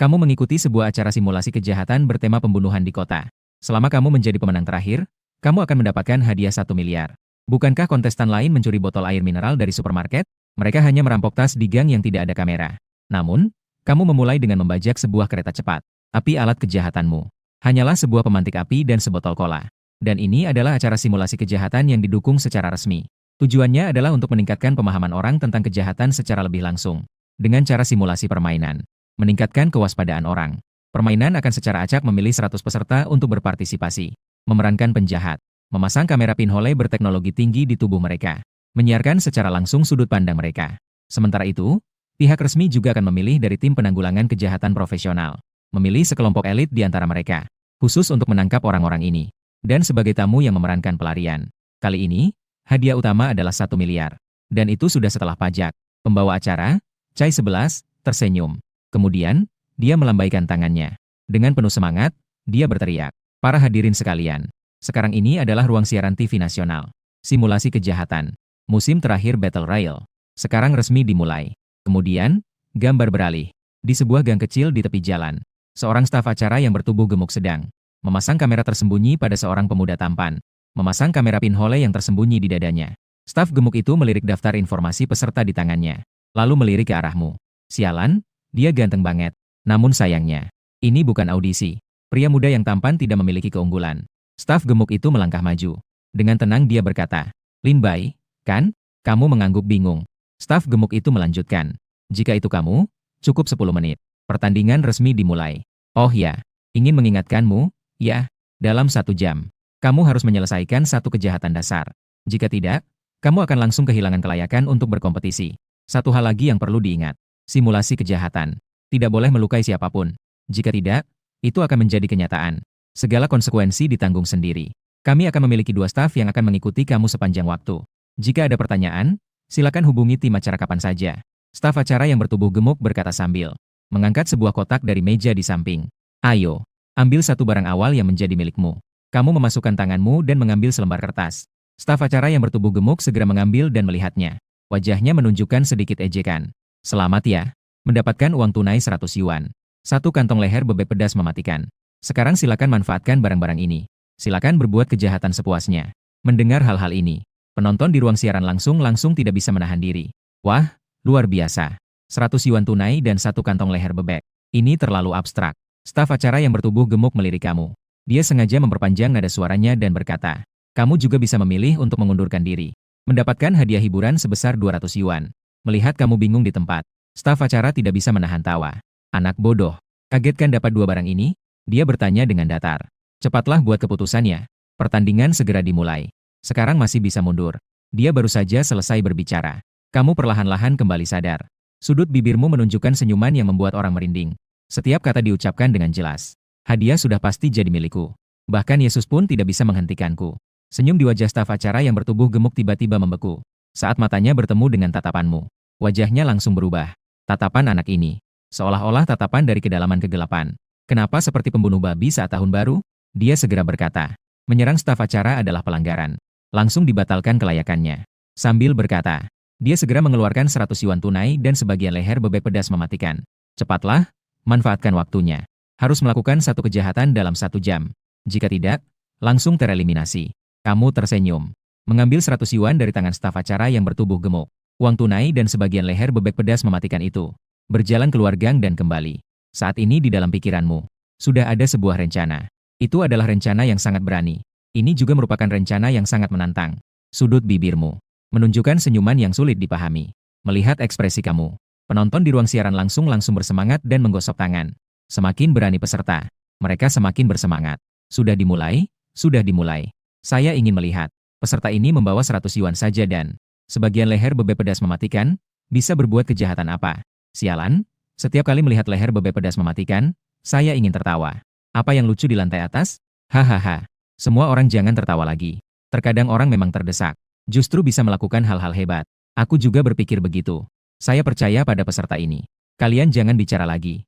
Kamu mengikuti sebuah acara simulasi kejahatan bertema pembunuhan di kota. Selama kamu menjadi pemenang terakhir, kamu akan mendapatkan hadiah 1 miliar. Bukankah kontestan lain mencuri botol air mineral dari supermarket? Mereka hanya merampok tas di gang yang tidak ada kamera. Namun, kamu memulai dengan membajak sebuah kereta cepat. Tapi alat kejahatanmu hanyalah sebuah pemantik api dan sebotol cola. Dan ini adalah acara simulasi kejahatan yang didukung secara resmi. Tujuannya adalah untuk meningkatkan pemahaman orang tentang kejahatan secara lebih langsung. Dengan cara simulasi permainan, meningkatkan kewaspadaan orang. Permainan akan secara acak memilih 100 peserta untuk berpartisipasi. Memerankan penjahat. Memasang kamera pinhole berteknologi tinggi di tubuh mereka. Menyiarkan secara langsung sudut pandang mereka. Sementara itu, pihak resmi juga akan memilih dari tim penanggulangan kejahatan profesional. Memilih sekelompok elit di antara mereka. Khusus untuk menangkap orang-orang ini. Dan sebagai tamu yang memerankan pelarian. Kali ini, hadiah utama adalah 1 miliar. Dan itu sudah setelah pajak. Pembawa acara, Chai 11, tersenyum. Kemudian, dia melambaikan tangannya. Dengan penuh semangat, dia berteriak. Para hadirin sekalian, sekarang ini adalah ruang siaran TV nasional. Simulasi kejahatan. Musim terakhir Battle Royale. Sekarang resmi dimulai. Kemudian, gambar beralih. Di sebuah gang kecil di tepi jalan. Seorang staf acara yang bertubuh gemuk sedang memasang kamera tersembunyi pada seorang pemuda tampan. Memasang kamera pinhole yang tersembunyi di dadanya. Staf gemuk itu melirik daftar informasi peserta di tangannya. Lalu melirik ke arahmu. Sialan, dia ganteng banget. Namun sayangnya, ini bukan audisi. Pria muda yang tampan tidak memiliki keunggulan. Staf gemuk itu melangkah maju. Dengan tenang dia berkata, Lin Bai, kan? Kamu mengangguk bingung. Staf gemuk itu melanjutkan. Jika itu kamu, cukup 10 menit. Pertandingan resmi dimulai. Oh ya, ingin mengingatkanmu, ya, dalam 1 jam. Kamu harus menyelesaikan satu kejahatan dasar. Jika tidak, kamu akan langsung kehilangan kelayakan untuk berkompetisi. Satu hal lagi yang perlu diingat. Simulasi kejahatan. Tidak boleh melukai siapapun. Jika tidak, itu akan menjadi kenyataan. Segala konsekuensi ditanggung sendiri. Kami akan memiliki 2 staf yang akan mengikuti kamu sepanjang waktu. Jika ada pertanyaan, silakan hubungi tim acara kapan saja. Staf acara yang bertubuh gemuk berkata sambil mengangkat sebuah kotak dari meja di samping. Ayo, ambil satu barang awal yang menjadi milikmu. Kamu memasukkan tanganmu dan mengambil selembar kertas. Staf acara yang bertubuh gemuk segera mengambil dan melihatnya. Wajahnya menunjukkan sedikit ejekan. Selamat ya. Mendapatkan uang tunai 100 yuan. Satu kantong leher bebek pedas mematikan. Sekarang silakan manfaatkan barang-barang ini. Silakan berbuat kejahatan sepuasnya. Mendengar hal-hal ini, penonton di ruang siaran langsung tidak bisa menahan diri. Wah, luar biasa. 100 yuan tunai dan satu kantong leher bebek. Ini terlalu abstrak. Staf acara yang bertubuh gemuk melirik kamu. Dia sengaja memperpanjang nada suaranya dan berkata, kamu juga bisa memilih untuk mengundurkan diri. Mendapatkan hadiah hiburan sebesar 200 yuan. Melihat kamu bingung di tempat, staf acara tidak bisa menahan tawa. Anak bodoh, kaget kan dapat 2 barang ini? Dia bertanya dengan datar. Cepatlah buat keputusannya. Pertandingan segera dimulai. Sekarang masih bisa mundur. Dia baru saja selesai berbicara. Kamu perlahan-lahan kembali sadar. Sudut bibirmu menunjukkan senyuman yang membuat orang merinding. Setiap kata diucapkan dengan jelas. Hadiah sudah pasti jadi milikku. Bahkan Yesus pun tidak bisa menghentikanku. Senyum di wajah staf acara yang bertubuh gemuk tiba-tiba membeku. Saat matanya bertemu dengan tatapanmu. Wajahnya langsung berubah. Tatapan anak ini. Seolah-olah tatapan dari kedalaman kegelapan. Kenapa seperti pembunuh babi saat tahun baru? Dia segera berkata. Menyerang staf acara adalah pelanggaran. Langsung dibatalkan kelayakannya. Sambil berkata. Dia segera mengeluarkan 100 yuan tunai dan sebagian leher bebek pedas mematikan. Cepatlah, manfaatkan waktunya. Harus melakukan satu kejahatan dalam 1 jam. Jika tidak, langsung tereliminasi. Kamu tersenyum. Mengambil 100 yuan dari tangan staf acara yang bertubuh gemuk. Uang tunai dan sebagian leher bebek pedas mematikan itu. Berjalan keluar gang dan kembali. Saat ini di dalam pikiranmu. Sudah ada sebuah rencana. Itu adalah rencana yang sangat berani. Ini juga merupakan rencana yang sangat menantang. Sudut bibirmu. Menunjukkan senyuman yang sulit dipahami. Melihat ekspresi kamu. Penonton di ruang siaran langsung bersemangat dan menggosok tangan. Semakin berani peserta. Mereka semakin bersemangat. Sudah dimulai? Sudah dimulai. Saya ingin melihat. Peserta ini membawa 100 yuan saja dan sebagian leher bebek pedas mematikan. Bisa berbuat kejahatan apa? Sialan, setiap kali melihat leher bebek pedas mematikan, saya ingin tertawa. Apa yang lucu di lantai atas? Hahaha. Semua orang jangan tertawa lagi. Terkadang orang memang terdesak. Justru bisa melakukan hal-hal hebat. Aku juga berpikir begitu. Saya percaya pada peserta ini. Kalian jangan bicara lagi.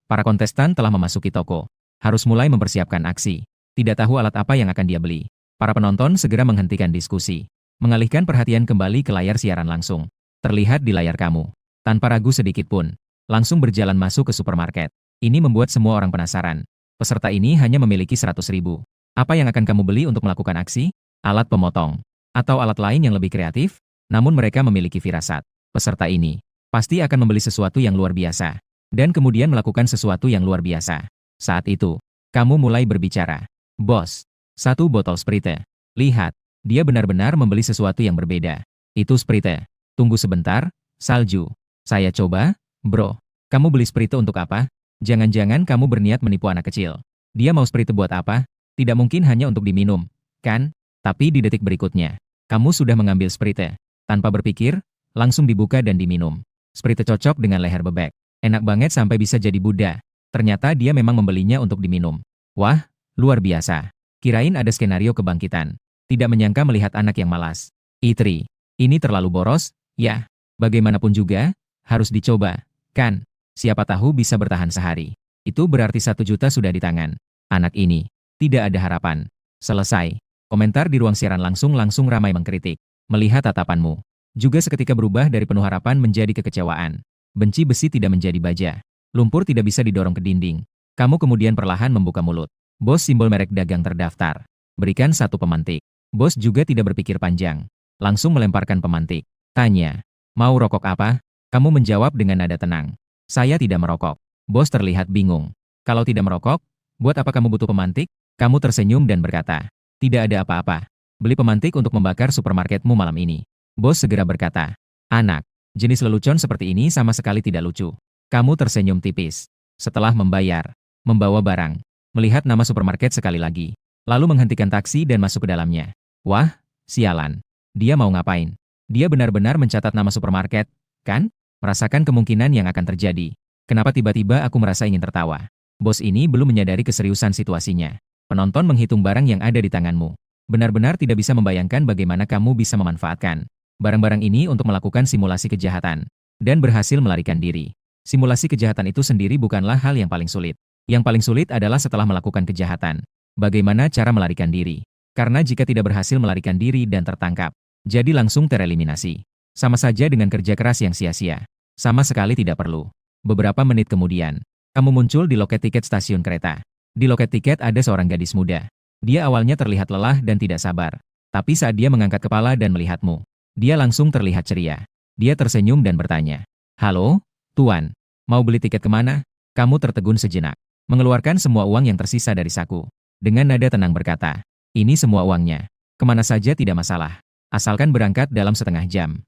Para kontestan telah memasuki toko. Harus mulai mempersiapkan aksi. Tidak tahu alat apa yang akan dia beli. Para penonton segera menghentikan diskusi. Mengalihkan perhatian kembali ke layar siaran langsung. Terlihat di layar kamu. Tanpa ragu sedikit pun, langsung berjalan masuk ke supermarket. Ini membuat semua orang penasaran. Peserta ini hanya memiliki 100.000. Apa yang akan kamu beli untuk melakukan aksi? Alat pemotong. Atau alat lain yang lebih kreatif? Namun mereka memiliki firasat. Peserta ini pasti akan membeli sesuatu yang luar biasa. Dan kemudian melakukan sesuatu yang luar biasa. Saat itu, kamu mulai berbicara. Bos, 1 botol Sprite. Lihat, dia benar-benar membeli sesuatu yang berbeda. Itu Sprite. Tunggu sebentar, salju. Saya coba, bro. Kamu beli Sprite untuk apa? Jangan-jangan kamu berniat menipu anak kecil. Dia mau Sprite buat apa? Tidak mungkin hanya untuk diminum, kan? Tapi di detik berikutnya, kamu sudah mengambil Sprite. Tanpa berpikir, langsung dibuka dan diminum. Sprite cocok dengan leher bebek. Enak banget sampai bisa jadi Buddha. Ternyata dia memang membelinya untuk diminum. Wah, luar biasa. Kirain ada skenario kebangkitan. Tidak menyangka melihat anak yang malas. Itri, ini terlalu boros, ya. Bagaimanapun juga, harus dicoba, kan? Siapa tahu bisa bertahan sehari. Itu berarti 1 juta sudah di tangan. Anak ini, tidak ada harapan. Selesai. Komentar di ruang siaran langsung ramai mengkritik. Melihat tatapanmu, juga seketika berubah dari penuh harapan menjadi kekecewaan. Benci besi tidak menjadi baja. Lumpur tidak bisa didorong ke dinding. Kamu kemudian perlahan membuka mulut. Bos, simbol merek dagang terdaftar. Berikan 1 pemantik. Bos juga tidak berpikir panjang. Langsung melemparkan pemantik. Tanya, mau rokok apa? Kamu menjawab dengan nada tenang. Saya tidak merokok. Bos terlihat bingung. Kalau tidak merokok, buat apa kamu butuh pemantik? Kamu tersenyum dan berkata, tidak ada apa-apa. Beli pemantik untuk membakar supermarketmu malam ini. Bos segera berkata, anak, jenis lelucon seperti ini sama sekali tidak lucu. Kamu tersenyum tipis. Setelah membayar, membawa barang, melihat nama supermarket sekali lagi, lalu menghentikan taksi dan masuk ke dalamnya. Wah, sialan. Dia mau ngapain? Dia benar-benar mencatat nama supermarket, kan? Merasakan kemungkinan yang akan terjadi. Kenapa tiba-tiba aku merasa ingin tertawa? Bos ini belum menyadari keseriusan situasinya. Penonton menghitung barang yang ada di tanganmu. Benar-benar tidak bisa membayangkan bagaimana kamu bisa memanfaatkan barang-barang ini untuk melakukan simulasi kejahatan. Dan berhasil melarikan diri. Simulasi kejahatan itu sendiri bukanlah hal yang paling sulit. Yang paling sulit adalah setelah melakukan kejahatan. Bagaimana cara melarikan diri? Karena jika tidak berhasil melarikan diri dan tertangkap, jadi langsung tereliminasi. Sama saja dengan kerja keras yang sia-sia. Sama sekali tidak perlu. Beberapa menit kemudian, kamu muncul di loket tiket stasiun kereta. Di loket tiket ada seorang gadis muda. Dia awalnya terlihat lelah dan tidak sabar. Tapi saat dia mengangkat kepala dan melihatmu, dia langsung terlihat ceria. Dia tersenyum dan bertanya, halo, Tuan, mau beli tiket kemana? Kamu tertegun sejenak, mengeluarkan semua uang yang tersisa dari saku. Dengan nada tenang berkata, ini semua uangnya. Kemana saja tidak masalah. Asalkan berangkat dalam setengah jam.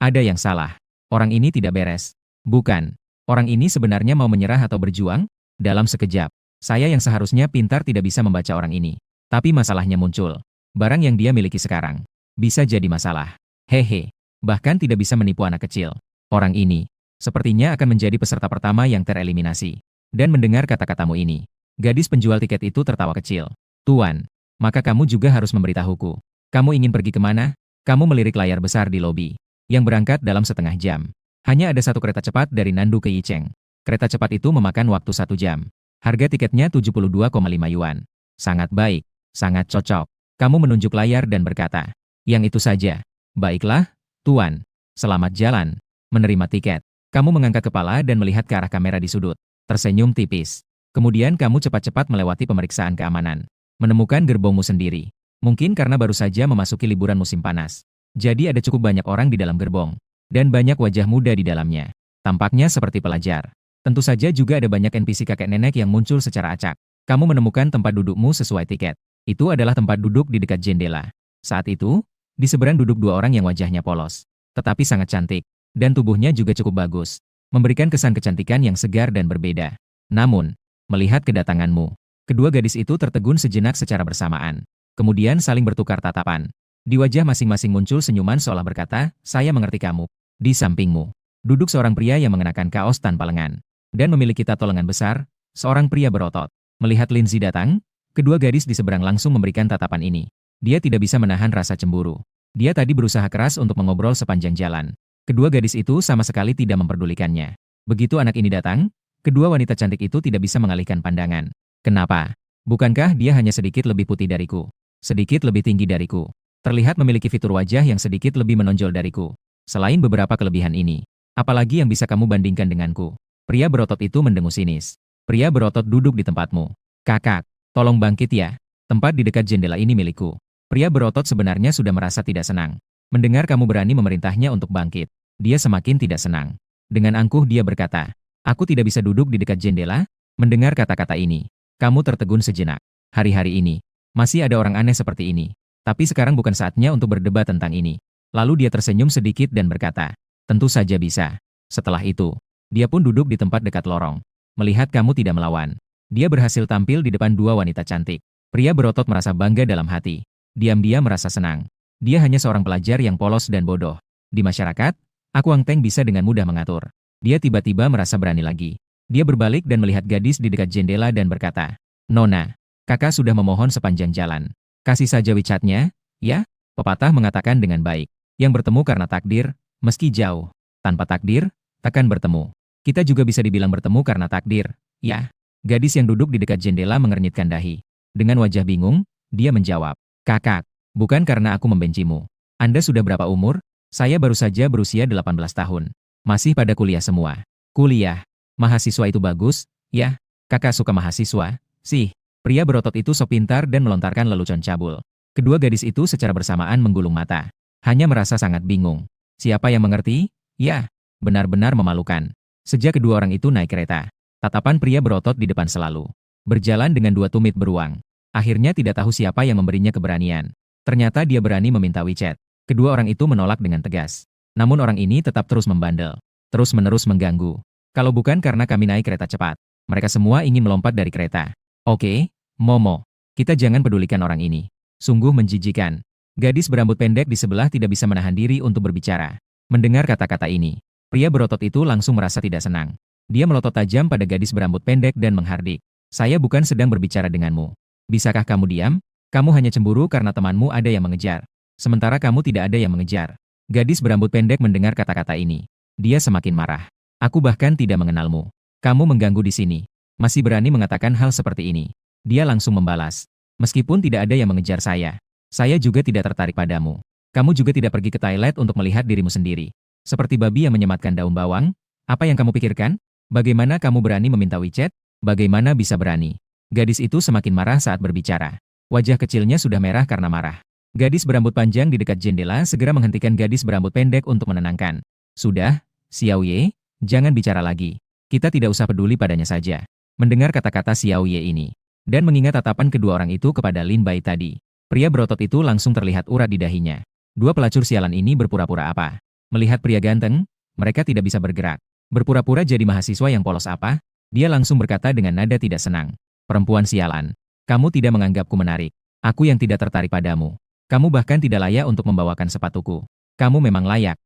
Ada yang salah. Orang ini tidak beres. Bukan. Orang ini sebenarnya mau menyerah atau berjuang? Dalam sekejap, saya yang seharusnya pintar tidak bisa membaca orang ini. Tapi masalahnya muncul. Barang yang dia miliki sekarang bisa jadi masalah. Hehe. Bahkan tidak bisa menipu anak kecil. Orang ini sepertinya akan menjadi peserta pertama yang tereliminasi. Dan mendengar kata-katamu ini, gadis penjual tiket itu tertawa kecil. Tuan, maka kamu juga harus memberitahuku. Kamu ingin pergi kemana? Kamu melirik layar besar di lobi, yang berangkat dalam setengah jam. Hanya ada 1 kereta cepat dari Nandu ke Yicheng. Kereta cepat itu memakan waktu 1 jam. Harga tiketnya 72,5 yuan. Sangat baik, sangat cocok. Kamu menunjuk layar dan berkata, yang itu saja. Baiklah, Tuan. Selamat jalan. Menerima tiket. Kamu mengangkat kepala dan melihat ke arah kamera di sudut. Tersenyum tipis. Kemudian kamu cepat-cepat melewati pemeriksaan keamanan. Menemukan gerbongmu sendiri. Mungkin karena baru saja memasuki liburan musim panas. Jadi ada cukup banyak orang di dalam gerbong. Dan banyak wajah muda di dalamnya. Tampaknya seperti pelajar. Tentu saja juga ada banyak NPC kakek nenek yang muncul secara acak. Kamu menemukan tempat dudukmu sesuai tiket. Itu adalah tempat duduk di dekat jendela. Saat itu, di seberang duduk 2 orang yang wajahnya polos. Tetapi sangat cantik. Dan tubuhnya juga cukup bagus. Memberikan kesan kecantikan yang segar dan berbeda. Namun, melihat kedatanganmu, kedua gadis itu tertegun sejenak secara bersamaan. Kemudian saling bertukar tatapan. Di wajah masing-masing muncul senyuman seolah berkata, saya mengerti kamu. Di sampingmu, duduk seorang pria yang mengenakan kaos tanpa lengan. Dan memiliki tato lengan besar, seorang pria berotot. Melihat Lindsay datang, kedua gadis di seberang langsung memberikan tatapan ini. Dia tidak bisa menahan rasa cemburu. Dia tadi berusaha keras untuk mengobrol sepanjang jalan. Kedua gadis itu sama sekali tidak memperdulikannya. Begitu anak ini datang, kedua wanita cantik itu tidak bisa mengalihkan pandangan. Kenapa? Bukankah dia hanya sedikit lebih putih dariku? Sedikit lebih tinggi dariku? Terlihat memiliki fitur wajah yang sedikit lebih menonjol dariku. Selain beberapa kelebihan ini, apalagi yang bisa kamu bandingkan denganku? Pria berotot itu mendengus sinis. Pria berotot duduk di tempatmu. Kakak, tolong bangkit ya. Tempat di dekat jendela ini milikku. Pria berotot sebenarnya sudah merasa tidak senang. Mendengar kamu berani memerintahnya untuk bangkit. Dia semakin tidak senang. Dengan angkuh dia berkata, aku tidak bisa duduk di dekat jendela. Mendengar kata-kata ini, kamu tertegun sejenak. Hari-hari ini, masih ada orang aneh seperti ini. Tapi sekarang bukan saatnya untuk berdebat tentang ini. Lalu dia tersenyum sedikit dan berkata, tentu saja bisa. Setelah itu, dia pun duduk di tempat dekat lorong. Melihat kamu tidak melawan, dia berhasil tampil di depan dua wanita cantik. Pria berotot merasa bangga dalam hati. Diam-diam merasa senang. Dia hanya seorang pelajar yang polos dan bodoh. Di masyarakat, Aku Ang Teng bisa dengan mudah mengatur. Dia tiba-tiba merasa berani lagi. Dia berbalik dan melihat gadis di dekat jendela dan berkata, Nona, kakak sudah memohon sepanjang jalan. Kasih saja WeChat-nya, ya? Pepatah mengatakan dengan baik. Yang bertemu karena takdir, meski jauh. Tanpa takdir, takkan bertemu. Kita juga bisa dibilang bertemu karena takdir, ya? Gadis yang duduk di dekat jendela mengernyitkan dahi. Dengan wajah bingung, dia menjawab, kakak, bukan karena aku membencimu. Anda sudah berapa umur? Saya baru saja berusia 18 tahun. Masih pada kuliah semua. Kuliah. Mahasiswa itu bagus, ya? Kakak suka mahasiswa, sih. Pria berotot itu sok pintar dan melontarkan lelucon cabul. Kedua gadis itu secara bersamaan menggulung mata. Hanya merasa sangat bingung. Siapa yang mengerti? Ya, benar-benar memalukan. Sejak kedua orang itu naik kereta, tatapan pria berotot di depan selalu. Berjalan dengan dua tumit beruang. Akhirnya tidak tahu siapa yang memberinya keberanian. Ternyata dia berani meminta WeChat. Kedua orang itu menolak dengan tegas. Namun orang ini tetap terus membandel. Terus-menerus mengganggu. Kalau bukan karena kami naik kereta cepat, mereka semua ingin melompat dari kereta. Oke, Momo, kita jangan pedulikan orang ini. Sungguh menjijikan. Gadis berambut pendek di sebelah tidak bisa menahan diri untuk berbicara. Mendengar kata-kata ini, pria berotot itu langsung merasa tidak senang. Dia melotot tajam pada gadis berambut pendek dan menghardik. Saya bukan sedang berbicara denganmu. Bisakah kamu diam? Kamu hanya cemburu karena temanmu ada yang mengejar. Sementara kamu tidak ada yang mengejar. Gadis berambut pendek mendengar kata-kata ini. Dia semakin marah. Aku bahkan tidak mengenalmu. Kamu mengganggu di sini. Masih berani mengatakan hal seperti ini. Dia langsung membalas. Meskipun tidak ada yang mengejar saya juga tidak tertarik padamu. Kamu juga tidak pergi ke toilet untuk melihat dirimu sendiri. Seperti babi yang menyematkan daun bawang. Apa yang kamu pikirkan? Bagaimana kamu berani meminta WeChat? Bagaimana bisa berani? Gadis itu semakin marah saat berbicara. Wajah kecilnya sudah merah karena marah. Gadis berambut panjang di dekat jendela segera menghentikan gadis berambut pendek untuk menenangkan. Sudah, Xiao Ye, jangan bicara lagi. Kita tidak usah peduli padanya saja. Mendengar kata-kata Xiao Ye ini, dan mengingat tatapan kedua orang itu kepada Lin Bai tadi, pria berotot itu langsung terlihat urat di dahinya. Dua pelacur sialan ini berpura-pura apa? Melihat pria ganteng, mereka tidak bisa bergerak. Berpura-pura jadi mahasiswa yang polos apa? Dia langsung berkata dengan nada tidak senang. Perempuan sialan, kamu tidak menganggapku menarik. Aku yang tidak tertarik padamu. Kamu bahkan tidak layak untuk membawakan sepatuku. Kamu memang layak.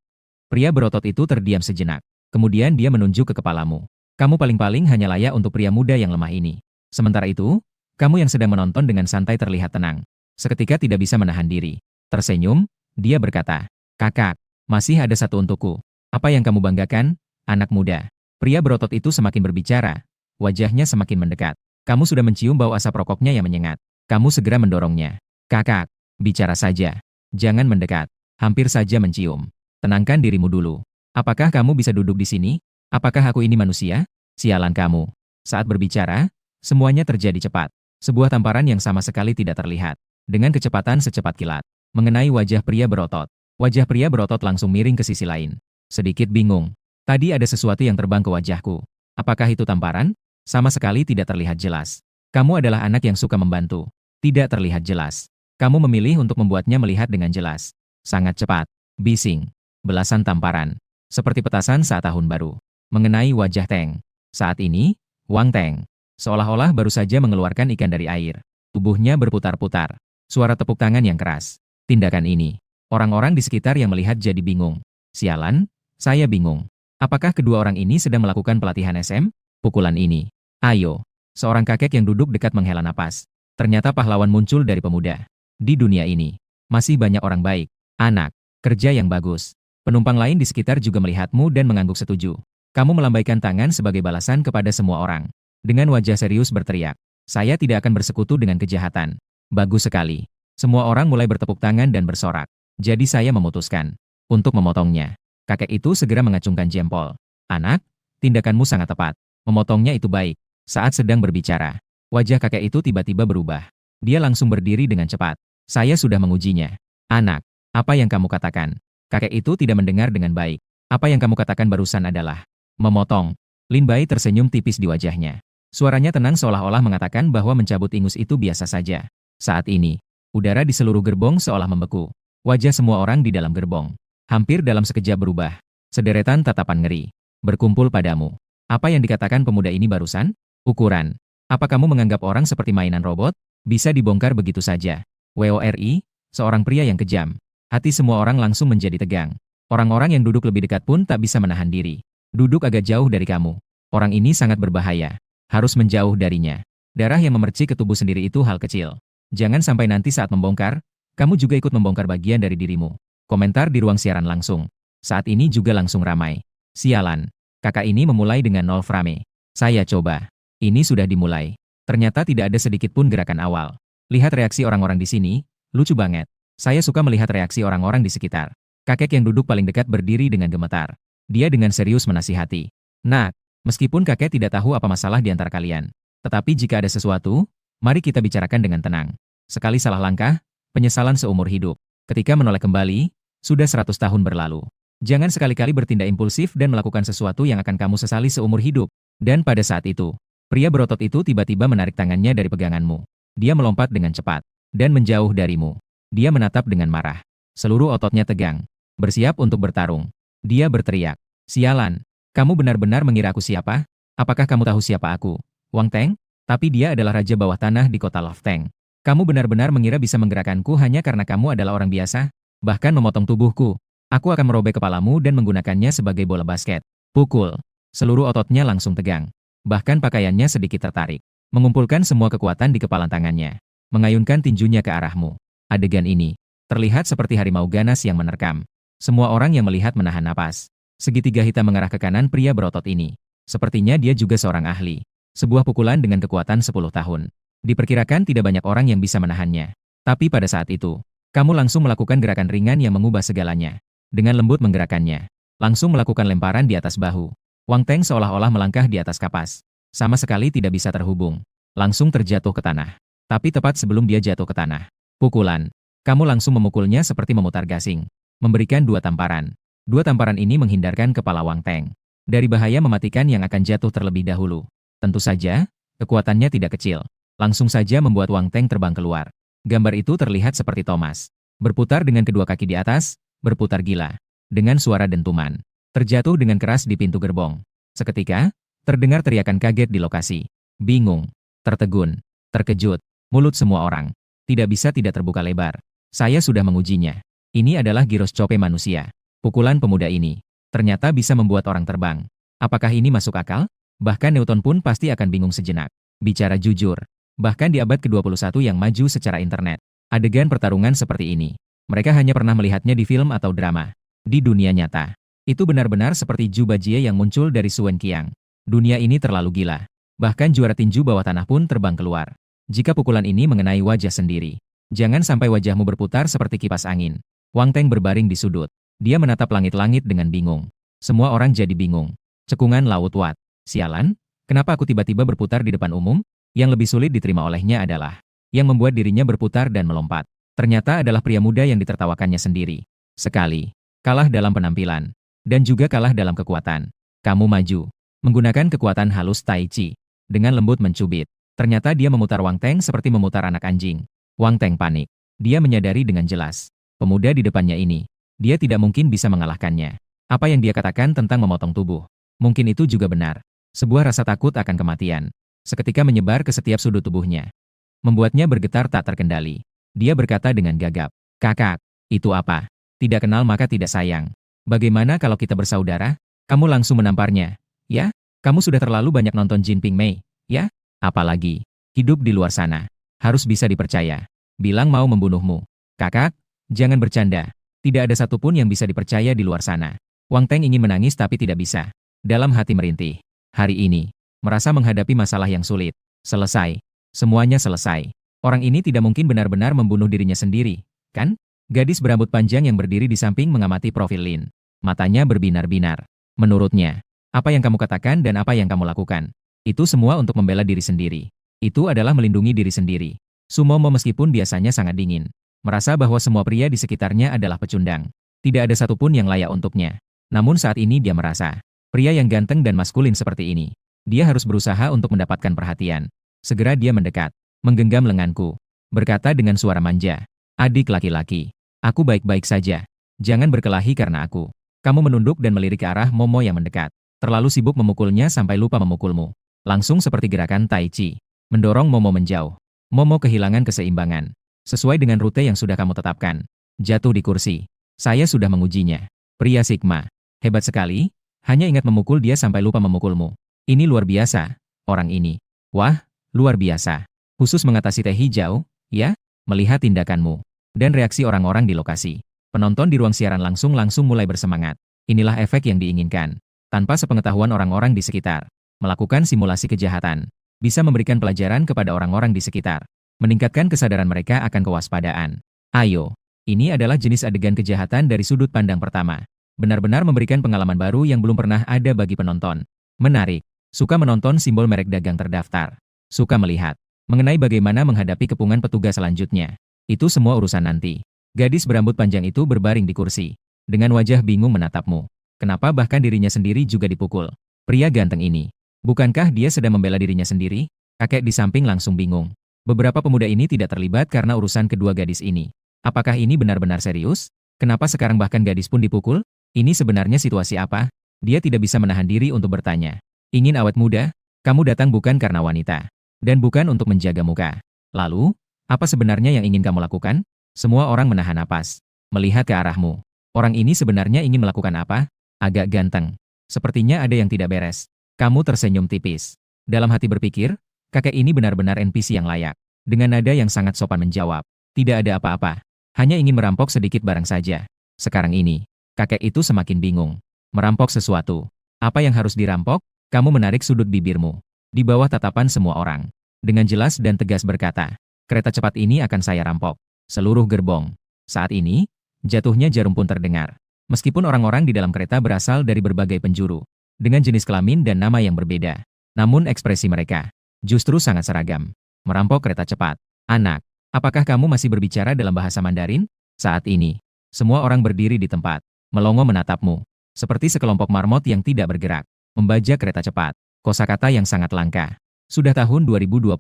Pria berotot itu terdiam sejenak. Kemudian dia menunjuk ke kepalamu. Kamu paling-paling hanya layak untuk pria muda yang lemah ini. Sementara itu, kamu yang sedang menonton dengan santai terlihat tenang. Seketika tidak bisa menahan diri. Tersenyum, dia berkata, kakak, masih ada satu untukku. Apa yang kamu banggakan, anak muda? Pria berotot itu semakin berbicara. Wajahnya semakin mendekat. Kamu sudah mencium bau asap rokoknya yang menyengat. Kamu segera mendorongnya. Kakak, bicara saja. Jangan mendekat. Hampir saja mencium. Tenangkan dirimu dulu. Apakah kamu bisa duduk di sini? Apakah aku ini manusia? Sialan kamu. Saat berbicara, semuanya terjadi cepat. Sebuah tamparan yang sama sekali tidak terlihat. Dengan kecepatan secepat kilat. Mengenai wajah pria berotot. Wajah pria berotot langsung miring ke sisi lain. Sedikit bingung. Tadi ada sesuatu yang terbang ke wajahku. Apakah itu tamparan? Sama sekali tidak terlihat jelas. Kamu adalah anak yang suka membantu. Tidak terlihat jelas. Kamu memilih untuk membuatnya melihat dengan jelas. Sangat cepat. Bising. Belasan tamparan. Seperti petasan saat tahun baru. Mengenai wajah Teng. Saat ini, Wang Teng seolah-olah baru saja mengeluarkan ikan dari air. Tubuhnya berputar-putar. Suara tepuk tangan yang keras. Tindakan ini. Orang-orang di sekitar yang melihat jadi bingung. Sialan, saya bingung. Apakah kedua orang ini sedang melakukan pelatihan SM? Pukulan ini. Ayo. Seorang kakek yang duduk dekat menghela napas. Ternyata pahlawan muncul dari pemuda. Di dunia ini, masih banyak orang baik. Anak, kerja yang bagus. Penumpang lain di sekitar juga melihatmu dan mengangguk setuju. Kamu melambaikan tangan sebagai balasan kepada semua orang. Dengan wajah serius berteriak, saya tidak akan bersekutu dengan kejahatan. Bagus sekali. Semua orang mulai bertepuk tangan dan bersorak. Jadi saya memutuskan untuk memotongnya. Kakek itu segera mengacungkan jempol. Anak, Tindakanmu sangat tepat. Memotongnya itu baik. Saat sedang berbicara, wajah kakek itu tiba-tiba berubah. Dia langsung berdiri dengan cepat. Saya sudah mengujinya. Anak, apa yang kamu katakan? Kakek itu tidak mendengar dengan baik. Apa yang kamu katakan barusan adalah memotong. Lin Bai tersenyum tipis di wajahnya. Suaranya tenang seolah-olah mengatakan bahwa mencabut ingus itu biasa saja. Saat ini, udara di seluruh gerbong seolah membeku. Wajah semua orang di dalam gerbong hampir dalam sekejap berubah. Sederetan tatapan ngeri berkumpul padamu. Apa yang dikatakan pemuda ini barusan? Ukuran. Apa kamu menganggap orang seperti mainan robot? Bisa dibongkar begitu saja. WORI, seorang pria yang kejam. Hati semua orang langsung menjadi tegang. Orang-orang yang duduk lebih dekat pun tak bisa menahan diri. Duduk agak jauh dari kamu. Orang ini sangat berbahaya. Harus menjauh darinya. Darah yang memercik ke tubuh sendiri itu hal kecil. Jangan sampai nanti saat membongkar, kamu juga ikut membongkar bagian dari dirimu. Komentar di ruang siaran langsung. Saat ini juga langsung ramai. Sialan. Kakak ini memulai dengan 0 frame. Saya coba. Ini sudah dimulai. Ternyata tidak ada sedikit pun gerakan awal. Lihat reaksi orang-orang di sini, lucu banget. Saya suka melihat reaksi orang-orang di sekitar. Kakek yang duduk paling dekat berdiri dengan gemetar. Dia dengan serius menasihati. Nak, meskipun kakek tidak tahu apa masalah di antara kalian. Tetapi jika ada sesuatu, mari kita bicarakan dengan tenang. Sekali salah langkah, penyesalan seumur hidup. Ketika menoleh kembali, sudah 100 tahun berlalu. Jangan sekali-kali bertindak impulsif dan melakukan sesuatu yang akan kamu sesali seumur hidup. Dan pada saat itu, pria berotot itu tiba-tiba menarik tangannya dari peganganmu. Dia melompat dengan cepat dan menjauh darimu. Dia menatap dengan marah. Seluruh ototnya tegang. Bersiap untuk bertarung. Dia berteriak. Sialan. Kamu benar-benar mengira aku siapa? Apakah kamu tahu siapa aku? Wang Teng? Tapi dia adalah raja bawah tanah di kota Lofteng. Kamu benar-benar mengira bisa menggerakkanku hanya karena kamu adalah orang biasa? Bahkan memotong tubuhku. Aku akan merobek kepalamu dan menggunakannya sebagai bola basket. Pukul. Seluruh ototnya langsung tegang. Bahkan pakaiannya sedikit tertarik. Mengumpulkan semua kekuatan di kepala tangannya. Mengayunkan tinjunya ke arahmu. Adegan ini terlihat seperti harimau ganas yang menerkam. Semua orang yang melihat menahan napas. Segitiga hitam mengarah ke kanan pria berotot ini. Sepertinya dia juga seorang ahli. Sebuah pukulan dengan kekuatan 10 tahun. Diperkirakan tidak banyak orang yang bisa menahannya. Tapi pada saat itu, kamu langsung melakukan gerakan ringan yang mengubah segalanya. Dengan lembut menggerakkannya. Langsung melakukan lemparan di atas bahu. Wang Teng seolah-olah melangkah di atas kapas. Sama sekali tidak bisa terhubung. Langsung terjatuh ke tanah. Tapi tepat sebelum dia jatuh ke tanah. Pukulan. Kamu langsung memukulnya seperti memutar gasing. Memberikan 2 tamparan. 2 tamparan ini menghindarkan kepala Wang Teng dari bahaya mematikan yang akan jatuh terlebih dahulu. Tentu saja, kekuatannya tidak kecil. Langsung saja membuat Wang Teng terbang keluar. Gambar itu terlihat seperti Thomas. Berputar dengan kedua kaki di atas, berputar gila. Dengan suara dentuman. Terjatuh dengan keras di pintu gerbong. Seketika, terdengar teriakan kaget di lokasi. Bingung. Tertegun. Terkejut. Mulut semua orang. Tidak bisa tidak terbuka lebar. Saya sudah mengujinya. Ini adalah giroskope manusia. Pukulan pemuda ini. Ternyata bisa membuat orang terbang. Apakah ini masuk akal? Bahkan Newton pun pasti akan bingung sejenak. Bicara jujur. Bahkan di abad ke-21 yang maju secara internet. Adegan pertarungan seperti ini. Mereka hanya pernah melihatnya di film atau drama. Di dunia nyata, itu benar-benar seperti Zhu Bajie yang muncul dari Suen Qiang. Dunia ini terlalu gila. Bahkan juara tinju bawah tanah pun terbang keluar. Jika pukulan ini mengenai wajah sendiri, jangan sampai wajahmu berputar seperti kipas angin. Wang Teng berbaring di sudut. Dia menatap langit-langit dengan bingung. Semua orang jadi bingung. Cekungan Laut Wat. Sialan, kenapa aku tiba-tiba berputar di depan umum? Yang lebih sulit diterima olehnya adalah yang membuat dirinya berputar dan melompat. Ternyata adalah pria muda yang ditertawakannya sendiri. Sekali. Kalah dalam penampilan. Dan juga kalah dalam kekuatan. Kamu maju. Menggunakan kekuatan halus Tai Chi. Dengan lembut mencubit. Ternyata dia memutar Wang Teng seperti memutar anak anjing. Wang Teng panik. Dia menyadari dengan jelas. Pemuda di depannya ini. Dia tidak mungkin bisa mengalahkannya. Apa yang dia katakan tentang memotong tubuh. Mungkin itu juga benar. Sebuah rasa takut akan kematian. Seketika menyebar ke setiap sudut tubuhnya. Membuatnya bergetar tak terkendali. Dia berkata dengan gagap. Kakak, itu apa? Tidak kenal maka tidak sayang. Bagaimana kalau kita bersaudara? Kamu langsung menamparnya. Ya? Kamu sudah terlalu banyak nonton Jin Ping Mei. Ya? Apalagi, hidup di luar sana. Harus bisa dipercaya. Bilang mau membunuhmu. Kakak, jangan bercanda. Tidak ada satupun yang bisa dipercaya di luar sana. Wang Teng ingin menangis tapi tidak bisa. Dalam hati merintih. Hari ini, merasa menghadapi masalah yang sulit. Selesai. Semuanya selesai. Orang ini tidak mungkin benar-benar membunuh dirinya sendiri, kan? Gadis berambut panjang yang berdiri di samping mengamati profil Lin. Matanya berbinar-binar. Menurutnya, Apa yang kamu katakan dan apa yang kamu lakukan. Itu semua untuk membela diri sendiri. Itu adalah melindungi diri sendiri. Sumomo meskipun biasanya sangat dingin, merasa bahwa semua pria di sekitarnya adalah pecundang. Tidak ada satupun yang layak untuknya. Namun saat ini dia merasa, pria yang ganteng dan maskulin seperti ini, dia harus berusaha untuk mendapatkan perhatian. Segera dia mendekat, menggenggam lenganku, berkata dengan suara manja, "Adik laki-laki, aku baik-baik saja. Jangan berkelahi karena aku." Kamu menunduk dan melirik ke arah Momo yang mendekat. Terlalu sibuk memukulnya sampai lupa memukulmu. Langsung seperti gerakan Tai Chi, mendorong Momo menjauh. Momo kehilangan keseimbangan. Sesuai dengan rute yang sudah kamu tetapkan. Jatuh di kursi. Saya sudah mengujinya. Pria Sigma. Hebat sekali. Hanya ingat memukul dia sampai lupa memukulmu. Ini luar biasa. Orang ini. Wah, luar biasa. Khusus mengatasi teh hijau, ya? Melihat tindakanmu. Dan reaksi orang-orang di lokasi. Penonton di ruang siaran langsung mulai bersemangat. Inilah efek yang diinginkan. Tanpa sepengetahuan orang-orang di sekitar. Melakukan simulasi kejahatan. Bisa memberikan pelajaran kepada orang-orang di sekitar. Meningkatkan kesadaran mereka akan kewaspadaan. Ayo. Ini adalah jenis adegan kejahatan dari sudut pandang pertama. Benar-benar memberikan pengalaman baru yang belum pernah ada bagi penonton. Menarik. Suka menonton simbol merek dagang terdaftar. Suka melihat. Mengenai bagaimana menghadapi kepungan petugas selanjutnya. Itu semua urusan nanti. Gadis berambut panjang itu berbaring di kursi. Dengan wajah bingung menatapmu. Kenapa bahkan dirinya sendiri juga dipukul? Pria ganteng ini. Bukankah dia sedang membela dirinya sendiri? Kakek di samping langsung bingung. Beberapa pemuda ini tidak terlibat karena urusan kedua gadis ini. Apakah ini benar-benar serius? Kenapa sekarang bahkan gadis pun dipukul? Ini sebenarnya situasi apa? Dia tidak bisa menahan diri untuk bertanya. Ingin awet muda? Kamu datang bukan karena wanita. Dan bukan untuk menjaga muka. Lalu, apa sebenarnya yang ingin kamu lakukan? Semua orang menahan napas. Melihat ke arahmu. Orang ini sebenarnya ingin melakukan apa? Agak ganteng. Sepertinya ada yang tidak beres. Kamu tersenyum tipis. Dalam hati berpikir, kakek ini benar-benar NPC yang layak. Dengan nada yang sangat sopan menjawab. Tidak ada apa-apa. Hanya ingin merampok sedikit barang saja. Sekarang ini, kakek itu semakin bingung. Merampok sesuatu. Apa yang harus dirampok? Kamu menarik sudut bibirmu. Di bawah tatapan semua orang. Dengan jelas dan tegas berkata, kereta cepat ini akan saya rampok. Seluruh gerbong. Saat ini, jatuhnya jarum pun terdengar. Meskipun orang-orang di dalam kereta berasal dari berbagai penjuru, dengan jenis kelamin dan nama yang berbeda, namun ekspresi mereka justru sangat seragam. Merampok kereta cepat. Anak, apakah kamu masih berbicara dalam bahasa Mandarin? Saat ini, semua orang berdiri di tempat, melongo menatapmu, seperti sekelompok marmot yang tidak bergerak, membajak kereta cepat. Kosakata yang sangat langka. Sudah tahun 2024,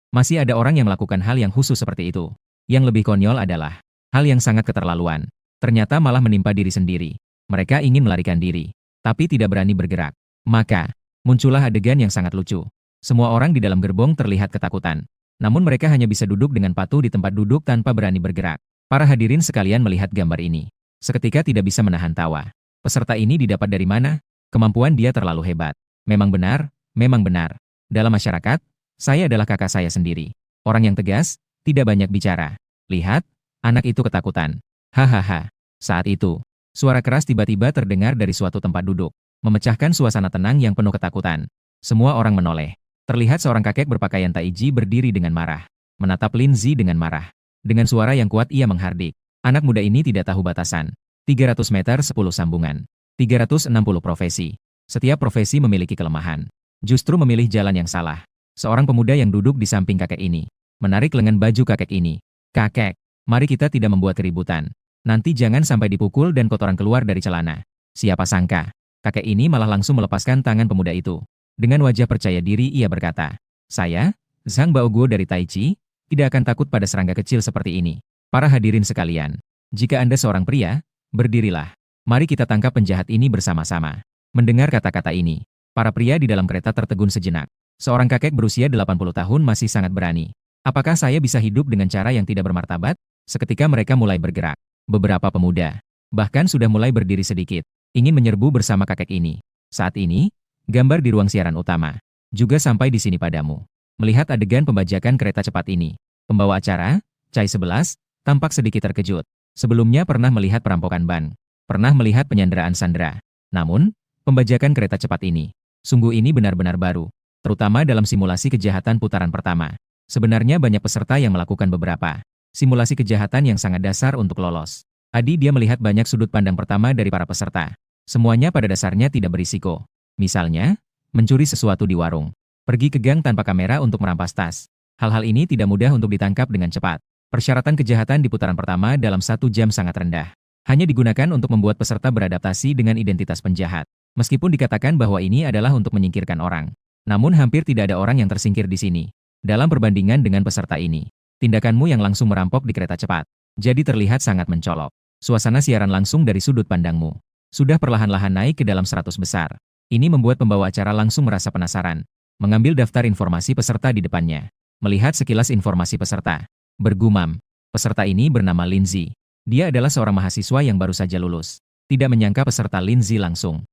masih ada orang yang melakukan hal yang khusus seperti itu. Yang lebih konyol adalah hal yang sangat keterlaluan. Ternyata malah menimpa diri sendiri. Mereka ingin melarikan diri, tapi tidak berani bergerak. Maka, muncullah adegan yang sangat lucu. Semua orang di dalam gerbong terlihat ketakutan. Namun mereka hanya bisa duduk dengan patuh di tempat duduk tanpa berani bergerak. Para hadirin sekalian melihat gambar ini. Seketika tidak bisa menahan tawa. Peserta ini didapat dari mana? Kemampuan dia terlalu hebat. Memang benar, memang benar. Dalam masyarakat, saya adalah kakak saya sendiri. Orang yang tegas, tidak banyak bicara. Lihat, anak itu ketakutan. Hahaha. Saat itu, suara keras tiba-tiba terdengar dari suatu tempat duduk, memecahkan suasana tenang yang penuh ketakutan. Semua orang menoleh. Terlihat seorang kakek berpakaian taiji berdiri dengan marah, menatap Linzi dengan marah. Dengan suara yang kuat ia menghardik. Anak muda ini tidak tahu batasan. 300 meter 10 sambungan. 360 profesi. Setiap profesi memiliki kelemahan. Justru memilih jalan yang salah. Seorang pemuda yang duduk di samping kakek ini, menarik lengan baju kakek ini. Kakek, mari kita tidak membuat keributan. Nanti jangan sampai dipukul dan kotoran keluar dari celana. Siapa sangka, kakek ini malah langsung melepaskan tangan pemuda itu. Dengan wajah percaya diri ia berkata, saya, Zhang Baoguo dari Tai Chi, tidak akan takut pada serangga kecil seperti ini. Para hadirin sekalian, jika Anda seorang pria, berdirilah. Mari kita tangkap penjahat ini bersama-sama. Mendengar kata-kata ini, para pria di dalam kereta tertegun sejenak. Seorang kakek berusia 80 tahun masih sangat berani. Apakah saya bisa hidup dengan cara yang tidak bermartabat? Seketika mereka mulai bergerak. Beberapa pemuda, bahkan sudah mulai berdiri sedikit, ingin menyerbu bersama kakek ini. Saat ini, gambar di ruang siaran utama, juga sampai di sini padamu. Melihat adegan pembajakan kereta cepat ini, pembawa acara, Chai 11, tampak sedikit terkejut. Sebelumnya pernah melihat perampokan ban, pernah melihat penyanderaan sandera. Namun, pembajakan kereta cepat ini, sungguh ini benar-benar baru, terutama dalam simulasi kejahatan putaran pertama. Sebenarnya banyak peserta yang melakukan beberapa simulasi kejahatan yang sangat dasar untuk lolos. Dia melihat banyak sudut pandang pertama dari para peserta. Semuanya pada dasarnya tidak berisiko. Misalnya, mencuri sesuatu di warung, pergi ke gang tanpa kamera untuk merampas tas. Hal-hal ini tidak mudah untuk ditangkap dengan cepat. Persyaratan kejahatan di putaran pertama dalam 1 jam sangat rendah. Hanya digunakan untuk membuat peserta beradaptasi dengan identitas penjahat. Meskipun dikatakan bahwa ini adalah untuk menyingkirkan orang. Namun hampir tidak ada orang yang tersingkir di sini. Dalam perbandingan dengan peserta ini, tindakanmu yang langsung merampok di kereta cepat, jadi terlihat sangat mencolok. Suasana siaran langsung dari sudut pandangmu. Sudah perlahan-lahan naik ke dalam 100 besar. Ini membuat pembawa acara langsung merasa penasaran. Mengambil daftar informasi peserta di depannya. Melihat sekilas informasi peserta. Bergumam. Peserta ini bernama Lindsay. Dia adalah seorang mahasiswa yang baru saja lulus. Tidak menyangka peserta Lindsay langsung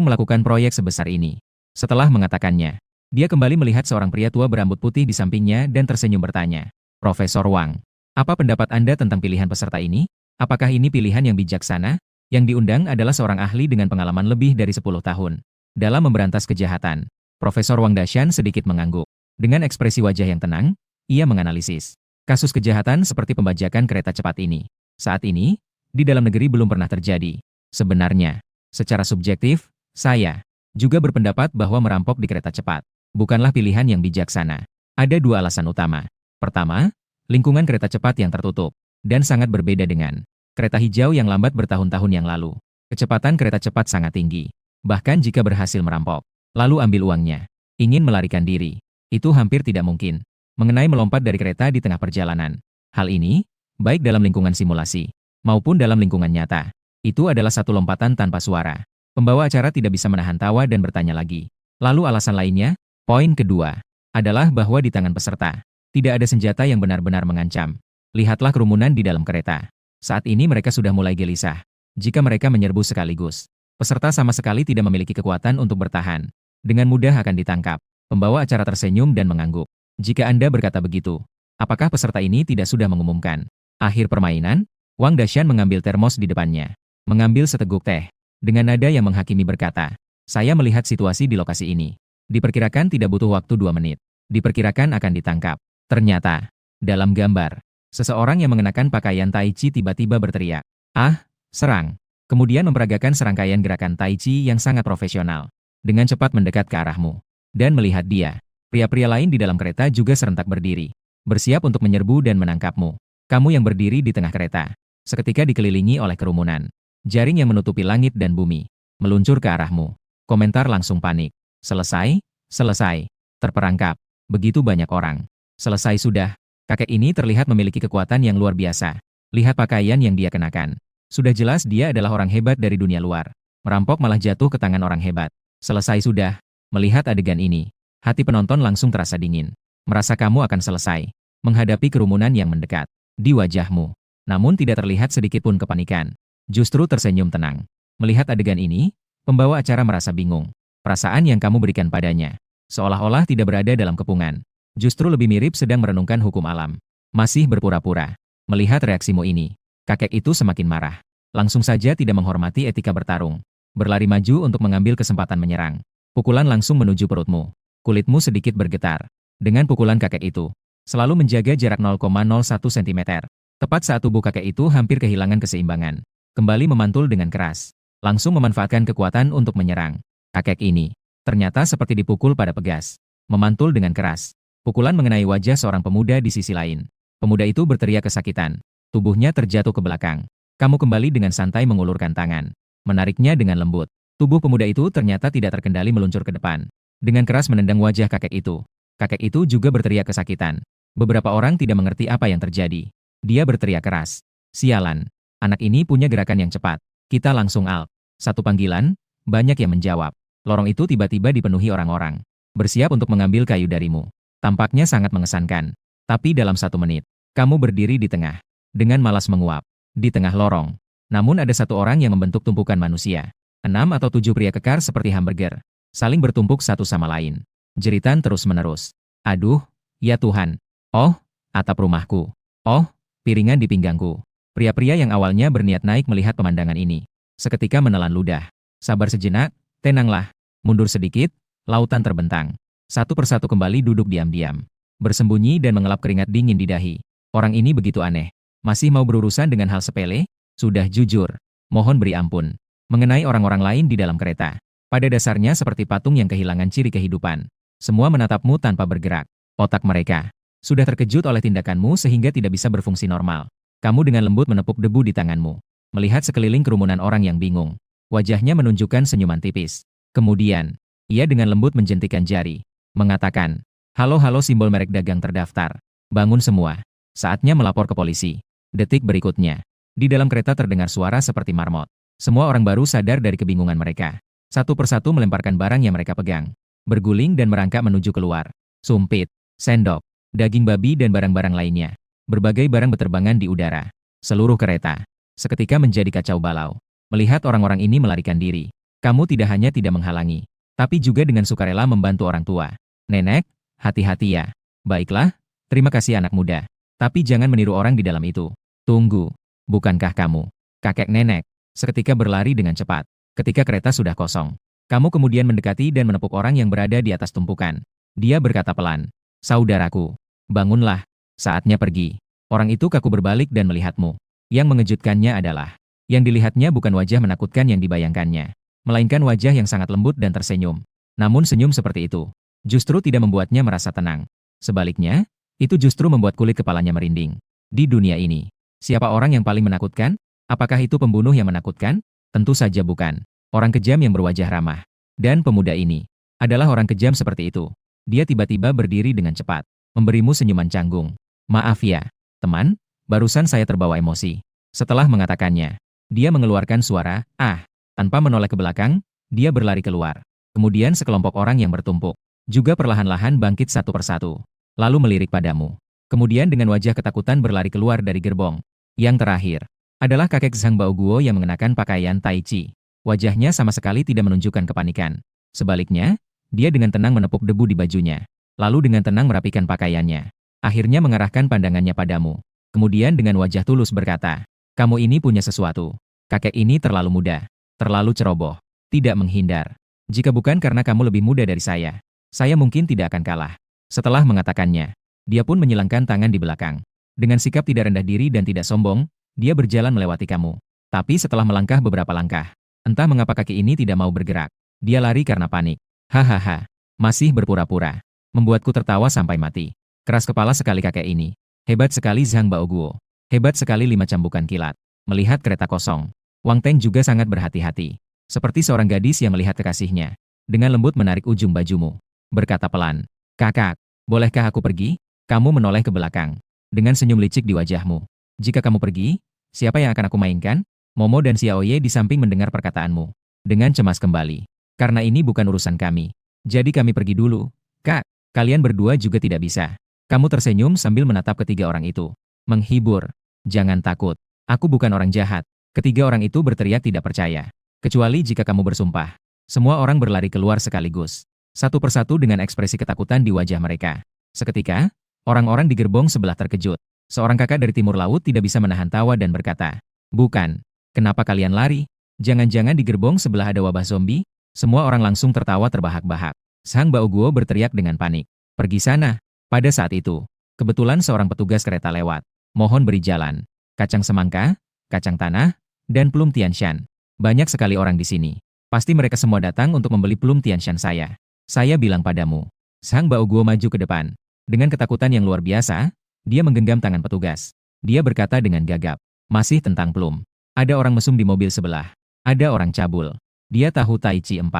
melakukan proyek sebesar ini. Setelah mengatakannya, dia kembali melihat seorang pria tua berambut putih di sampingnya dan tersenyum bertanya, "Profesor Wang, apa pendapat Anda tentang pilihan peserta ini? Apakah ini pilihan yang bijaksana?" Yang diundang adalah seorang ahli dengan pengalaman lebih dari 10 tahun dalam memberantas kejahatan. Profesor Wang Dashan sedikit mengangguk. Dengan ekspresi wajah yang tenang, ia menganalisis kasus kejahatan seperti pembajakan kereta cepat ini. Saat ini, di dalam negeri belum pernah terjadi. Sebenarnya, secara subjektif, saya juga berpendapat bahwa merampok di kereta cepat bukanlah pilihan yang bijaksana. Ada 2 alasan utama. Pertama, lingkungan kereta cepat yang tertutup dan sangat berbeda dengan kereta hijau yang lambat bertahun-tahun yang lalu. Kecepatan kereta cepat sangat tinggi. Bahkan jika berhasil merampok, lalu ambil uangnya, ingin melarikan diri, itu hampir tidak mungkin. Mengenai melompat dari kereta di tengah perjalanan, hal ini, baik dalam lingkungan simulasi maupun dalam lingkungan nyata, itu adalah satu lompatan tanpa suara. Pembawa acara tidak bisa menahan tawa dan bertanya lagi. Lalu alasan lainnya, poin kedua, adalah bahwa di tangan peserta, tidak ada senjata yang benar-benar mengancam. Lihatlah kerumunan di dalam kereta. Saat ini mereka sudah mulai gelisah. Jika mereka menyerbu sekaligus, peserta sama sekali tidak memiliki kekuatan untuk bertahan. Dengan mudah akan ditangkap. Pembawa acara tersenyum dan mengangguk. Jika Anda berkata begitu, apakah peserta ini tidak sudah mengumumkan akhir permainan? Wang Dashan mengambil termos di depannya. Mengambil seteguk teh. Dengan nada yang menghakimi berkata, "Saya melihat situasi di lokasi ini. Diperkirakan tidak butuh waktu 2 menit. Diperkirakan akan ditangkap." Ternyata, dalam gambar, seseorang yang mengenakan pakaian Tai Chi tiba-tiba berteriak, "Ah, serang!" Kemudian memperagakan serangkaian gerakan Tai Chi yang sangat profesional. Dengan cepat mendekat ke arahmu. Dan melihat dia, pria-pria lain di dalam kereta juga serentak berdiri. Bersiap untuk menyerbu dan menangkapmu. Kamu yang berdiri di tengah kereta. Seketika dikelilingi oleh kerumunan. Jaring yang menutupi langit dan bumi. Meluncur ke arahmu. Komentar langsung panik. "Selesai, selesai. Terperangkap. Begitu banyak orang. Selesai sudah." Kakek ini terlihat memiliki kekuatan yang luar biasa. Lihat pakaian yang dia kenakan. Sudah jelas dia adalah orang hebat dari dunia luar. Merampok malah jatuh ke tangan orang hebat. Selesai sudah. Melihat adegan ini, hati penonton langsung terasa dingin. Merasa kamu akan selesai menghadapi kerumunan yang mendekat di wajahmu. Namun tidak terlihat sedikit pun kepanikan. Justru tersenyum tenang. Melihat adegan ini, pembawa acara merasa bingung. Perasaan yang kamu berikan padanya seolah-olah tidak berada dalam kepungan. Justru lebih mirip sedang merenungkan hukum alam. Masih berpura-pura. Melihat reaksimu ini, kakek itu semakin marah. Langsung saja tidak menghormati etika bertarung. Berlari maju untuk mengambil kesempatan menyerang. Pukulan langsung menuju perutmu. Kulitmu sedikit bergetar. Dengan pukulan kakek itu, selalu menjaga jarak 0,01 cm. Tepat saat tubuh kakek itu hampir kehilangan keseimbangan. Kembali memantul dengan keras. Langsung memanfaatkan kekuatan untuk menyerang. Kakek ini, ternyata seperti dipukul pada pegas. Memantul dengan keras. Pukulan mengenai wajah seorang pemuda di sisi lain. Pemuda itu berteriak kesakitan. Tubuhnya terjatuh ke belakang. Kamu kembali dengan santai mengulurkan tangan. Menariknya dengan lembut. Tubuh pemuda itu ternyata tidak terkendali meluncur ke depan. Dengan keras menendang wajah kakek itu. Kakek itu juga berteriak kesakitan. Beberapa orang tidak mengerti apa yang terjadi. Dia berteriak keras. "Sialan. Anak ini punya gerakan yang cepat. Kita langsung alt." Satu panggilan, banyak yang menjawab. Lorong itu tiba-tiba dipenuhi orang-orang. Bersiap untuk mengambil kayu darimu. Tampaknya sangat mengesankan. Tapi dalam 1 menit, kamu berdiri di tengah. Dengan malas menguap. Di tengah lorong. Namun ada satu orang yang membentuk tumpukan manusia. 6 atau 7 pria kekar seperti hamburger. Saling bertumpuk satu sama lain. Jeritan terus-menerus. "Aduh, ya Tuhan. Oh, atap rumahku. Oh, piringan di pinggangku." Pria-pria yang awalnya berniat naik melihat pemandangan ini. Seketika menelan ludah. Sabar sejenak, tenanglah. Mundur sedikit, lautan terbentang. Satu persatu kembali duduk diam-diam. Bersembunyi dan mengelap keringat dingin di dahi. Orang ini begitu aneh. Masih mau berurusan dengan hal sepele? Sudah jujur. Mohon beri ampun. Mengenai orang-orang lain di dalam kereta. Pada dasarnya seperti patung yang kehilangan ciri kehidupan. Semua menatapmu tanpa bergerak. Otak mereka sudah terkejut oleh tindakanmu sehingga tidak bisa berfungsi normal. Kamu dengan lembut menepuk debu di tanganmu. Melihat sekeliling kerumunan orang yang bingung. Wajahnya menunjukkan senyuman tipis. Kemudian, ia dengan lembut menjentikan jari. Mengatakan, halo-halo simbol merek dagang terdaftar. Bangun semua. Saatnya melapor ke polisi. Detik berikutnya. Di dalam kereta terdengar suara seperti marmot. Semua orang baru sadar dari kebingungan mereka. Satu persatu melemparkan barang yang mereka pegang. Berguling dan merangkak menuju keluar. Sumpit, sendok, daging babi dan barang-barang lainnya. Berbagai barang berterbangan di udara. Seluruh kereta seketika menjadi kacau balau. Melihat orang-orang ini melarikan diri. Kamu tidak hanya tidak menghalangi, tapi juga dengan sukarela membantu orang tua. Nenek, hati-hati ya. Baiklah, terima kasih anak muda. Tapi jangan meniru orang di dalam itu. Tunggu, bukankah kamu kakek nenek? Seketika berlari dengan cepat. Ketika kereta sudah kosong, kamu kemudian mendekati dan menepuk orang yang berada di atas tumpukan. Dia berkata pelan, saudaraku, bangunlah, saatnya pergi. Orang itu kaku berbalik dan melihatmu. Yang mengejutkannya adalah, yang dilihatnya bukan wajah menakutkan yang dibayangkannya, melainkan wajah yang sangat lembut dan tersenyum. Namun senyum seperti itu, justru tidak membuatnya merasa tenang. Sebaliknya, itu justru membuat kulit kepalanya merinding. Di dunia ini, siapa orang yang paling menakutkan? Apakah itu pembunuh yang menakutkan? Tentu saja bukan. Orang kejam yang berwajah ramah. Dan pemuda ini adalah orang kejam seperti itu. Dia tiba-tiba berdiri dengan cepat, memberimu senyuman canggung. Maaf ya, teman, barusan saya terbawa emosi. Setelah mengatakannya, dia mengeluarkan suara, ah. Tanpa menoleh ke belakang, dia berlari keluar. Kemudian sekelompok orang yang bertumpuk, juga perlahan-lahan bangkit satu persatu. Lalu melirik padamu. Kemudian dengan wajah ketakutan berlari keluar dari gerbong. Yang terakhir adalah kakek Zhang Baoguo yang mengenakan pakaian Tai Chi. Wajahnya sama sekali tidak menunjukkan kepanikan. Sebaliknya, dia dengan tenang menepuk debu di bajunya. Lalu dengan tenang merapikan pakaiannya. Akhirnya mengarahkan pandangannya padamu. Kemudian dengan wajah tulus berkata, kamu ini punya sesuatu. Kakek ini terlalu muda, terlalu ceroboh, tidak menghindar. Jika bukan karena kamu lebih muda dari saya mungkin tidak akan kalah. Setelah mengatakannya, dia pun menyilangkan tangan di belakang. Dengan sikap tidak rendah diri dan tidak sombong, dia berjalan melewati kamu. Tapi setelah melangkah beberapa langkah, entah mengapa kaki ini tidak mau bergerak. Dia lari karena panik. Hahaha, masih berpura-pura. Membuatku tertawa sampai mati. Keras kepala sekali kakek ini. Hebat sekali Zhang Baoguo. Hebat sekali 5 cambukan kilat. Melihat kereta kosong, Wang Teng juga sangat berhati-hati. Seperti seorang gadis yang melihat kekasihnya. Dengan lembut menarik ujung bajumu. Berkata pelan, kakak, bolehkah aku pergi? Kamu menoleh ke belakang. Dengan senyum licik di wajahmu. Jika kamu pergi, siapa yang akan aku mainkan? Momo dan Xiaoye di samping mendengar perkataanmu. Dengan cemas kembali. Karena ini bukan urusan kami. Jadi kami pergi dulu. Kak, kalian berdua juga tidak bisa. Kamu tersenyum sambil menatap ketiga orang itu. Menghibur. Jangan takut. Aku bukan orang jahat. Ketiga orang itu berteriak tidak percaya. Kecuali jika kamu bersumpah. Semua orang berlari keluar sekaligus. Satu persatu dengan ekspresi ketakutan di wajah mereka. Seketika, orang-orang di gerbong sebelah terkejut. Seorang kakak dari timur laut tidak bisa menahan tawa dan berkata, bukan. Kenapa kalian lari? Jangan-jangan di gerbong sebelah ada wabah zombie? Semua orang langsung tertawa terbahak-bahak. Zhang Baoguo berteriak dengan panik. Pergi sana. Pada saat itu, kebetulan seorang petugas kereta lewat. Mohon beri jalan. Kacang semangka, kacang tanah, dan plum Tianshan. Banyak sekali orang di sini. Pasti mereka semua datang untuk membeli plum Tianshan saya. Saya bilang padamu. Zhang Baoguo maju ke depan. Dengan ketakutan yang luar biasa, dia menggenggam tangan petugas. Dia berkata dengan gagap. Masih tentang plum. Ada orang mesum di mobil sebelah. Ada orang cabul. Dia tahu Tai Chi 4.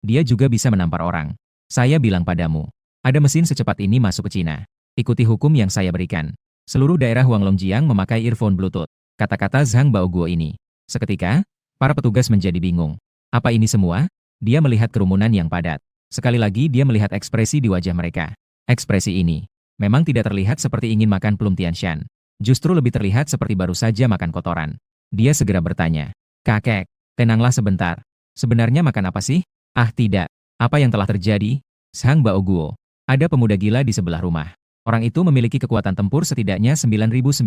Dia juga bisa menampar orang. Saya bilang padamu. Ada mesin secepat ini masuk ke Cina. Ikuti hukum yang saya berikan. Seluruh daerah Huanglongjiang memakai earphone Bluetooth. Kata-kata Zhang Baoguo ini. Seketika, para petugas menjadi bingung. Apa ini semua? Dia melihat kerumunan yang padat. Sekali lagi dia melihat ekspresi di wajah mereka. Ekspresi ini memang tidak terlihat seperti ingin makan plum Tianshan. Justru lebih terlihat seperti baru saja makan kotoran. Dia segera bertanya. Kakek, tenanglah sebentar. Sebenarnya makan apa sih? Ah tidak. Apa yang telah terjadi? Zhang Baoguo. Ada pemuda gila di sebelah rumah. Orang itu memiliki kekuatan tempur setidaknya 9.999.